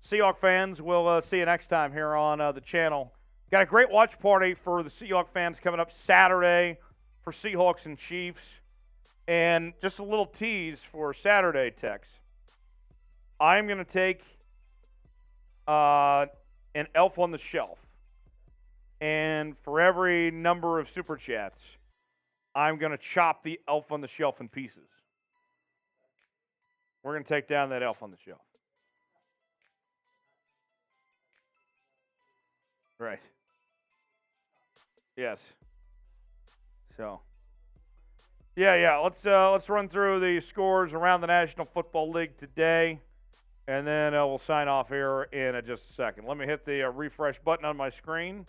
Seahawks fans, we'll see you next time here on the channel. Got a great watch party for the Seahawks fans coming up Saturday for Seahawks and Chiefs. And just a little tease for Saturday, Tex. I'm going to take an elf on the shelf. And for every number of super chats, I'm going to chop the elf on the shelf in pieces. We're going to take down that elf on the shelf. Right. Yes. So, Yeah. Let's run through the scores around the National Football League today, and then we'll sign off here in just a second. Let me hit the refresh button on my screen,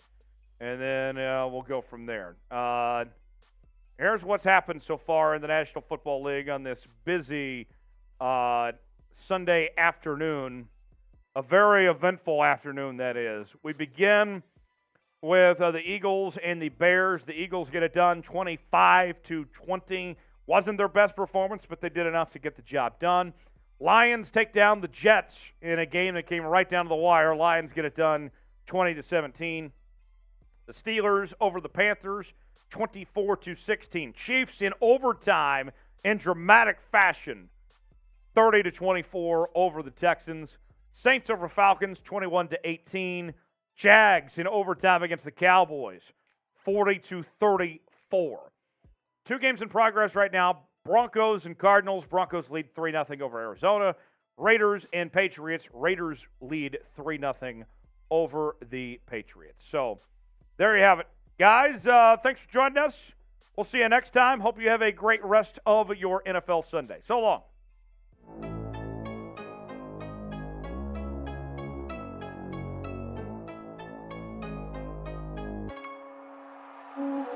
and then we'll go from there. Here's what's happened so far in the National Football League on this busy Sunday afternoon. A very eventful afternoon, that is. We begin with the Eagles and the Bears. The Eagles get it done 25-20. Wasn't their best performance, but they did enough to get the job done. Lions take down the Jets in a game that came right down to the wire. Lions get it done 20-17. The Steelers over the Panthers 24-16. Chiefs in overtime in dramatic fashion 30-24 over the Texans. Saints over Falcons 21-18. Jags in overtime against the Cowboys, 40-34. 2 games in progress right now. Broncos and Cardinals. Broncos lead 3-0 over Arizona. Raiders and Patriots. Raiders lead 3-0 over the Patriots. So there you have it. Guys, thanks for joining us. We'll see you next time. Hope you have a great rest of your NFL Sunday. So long.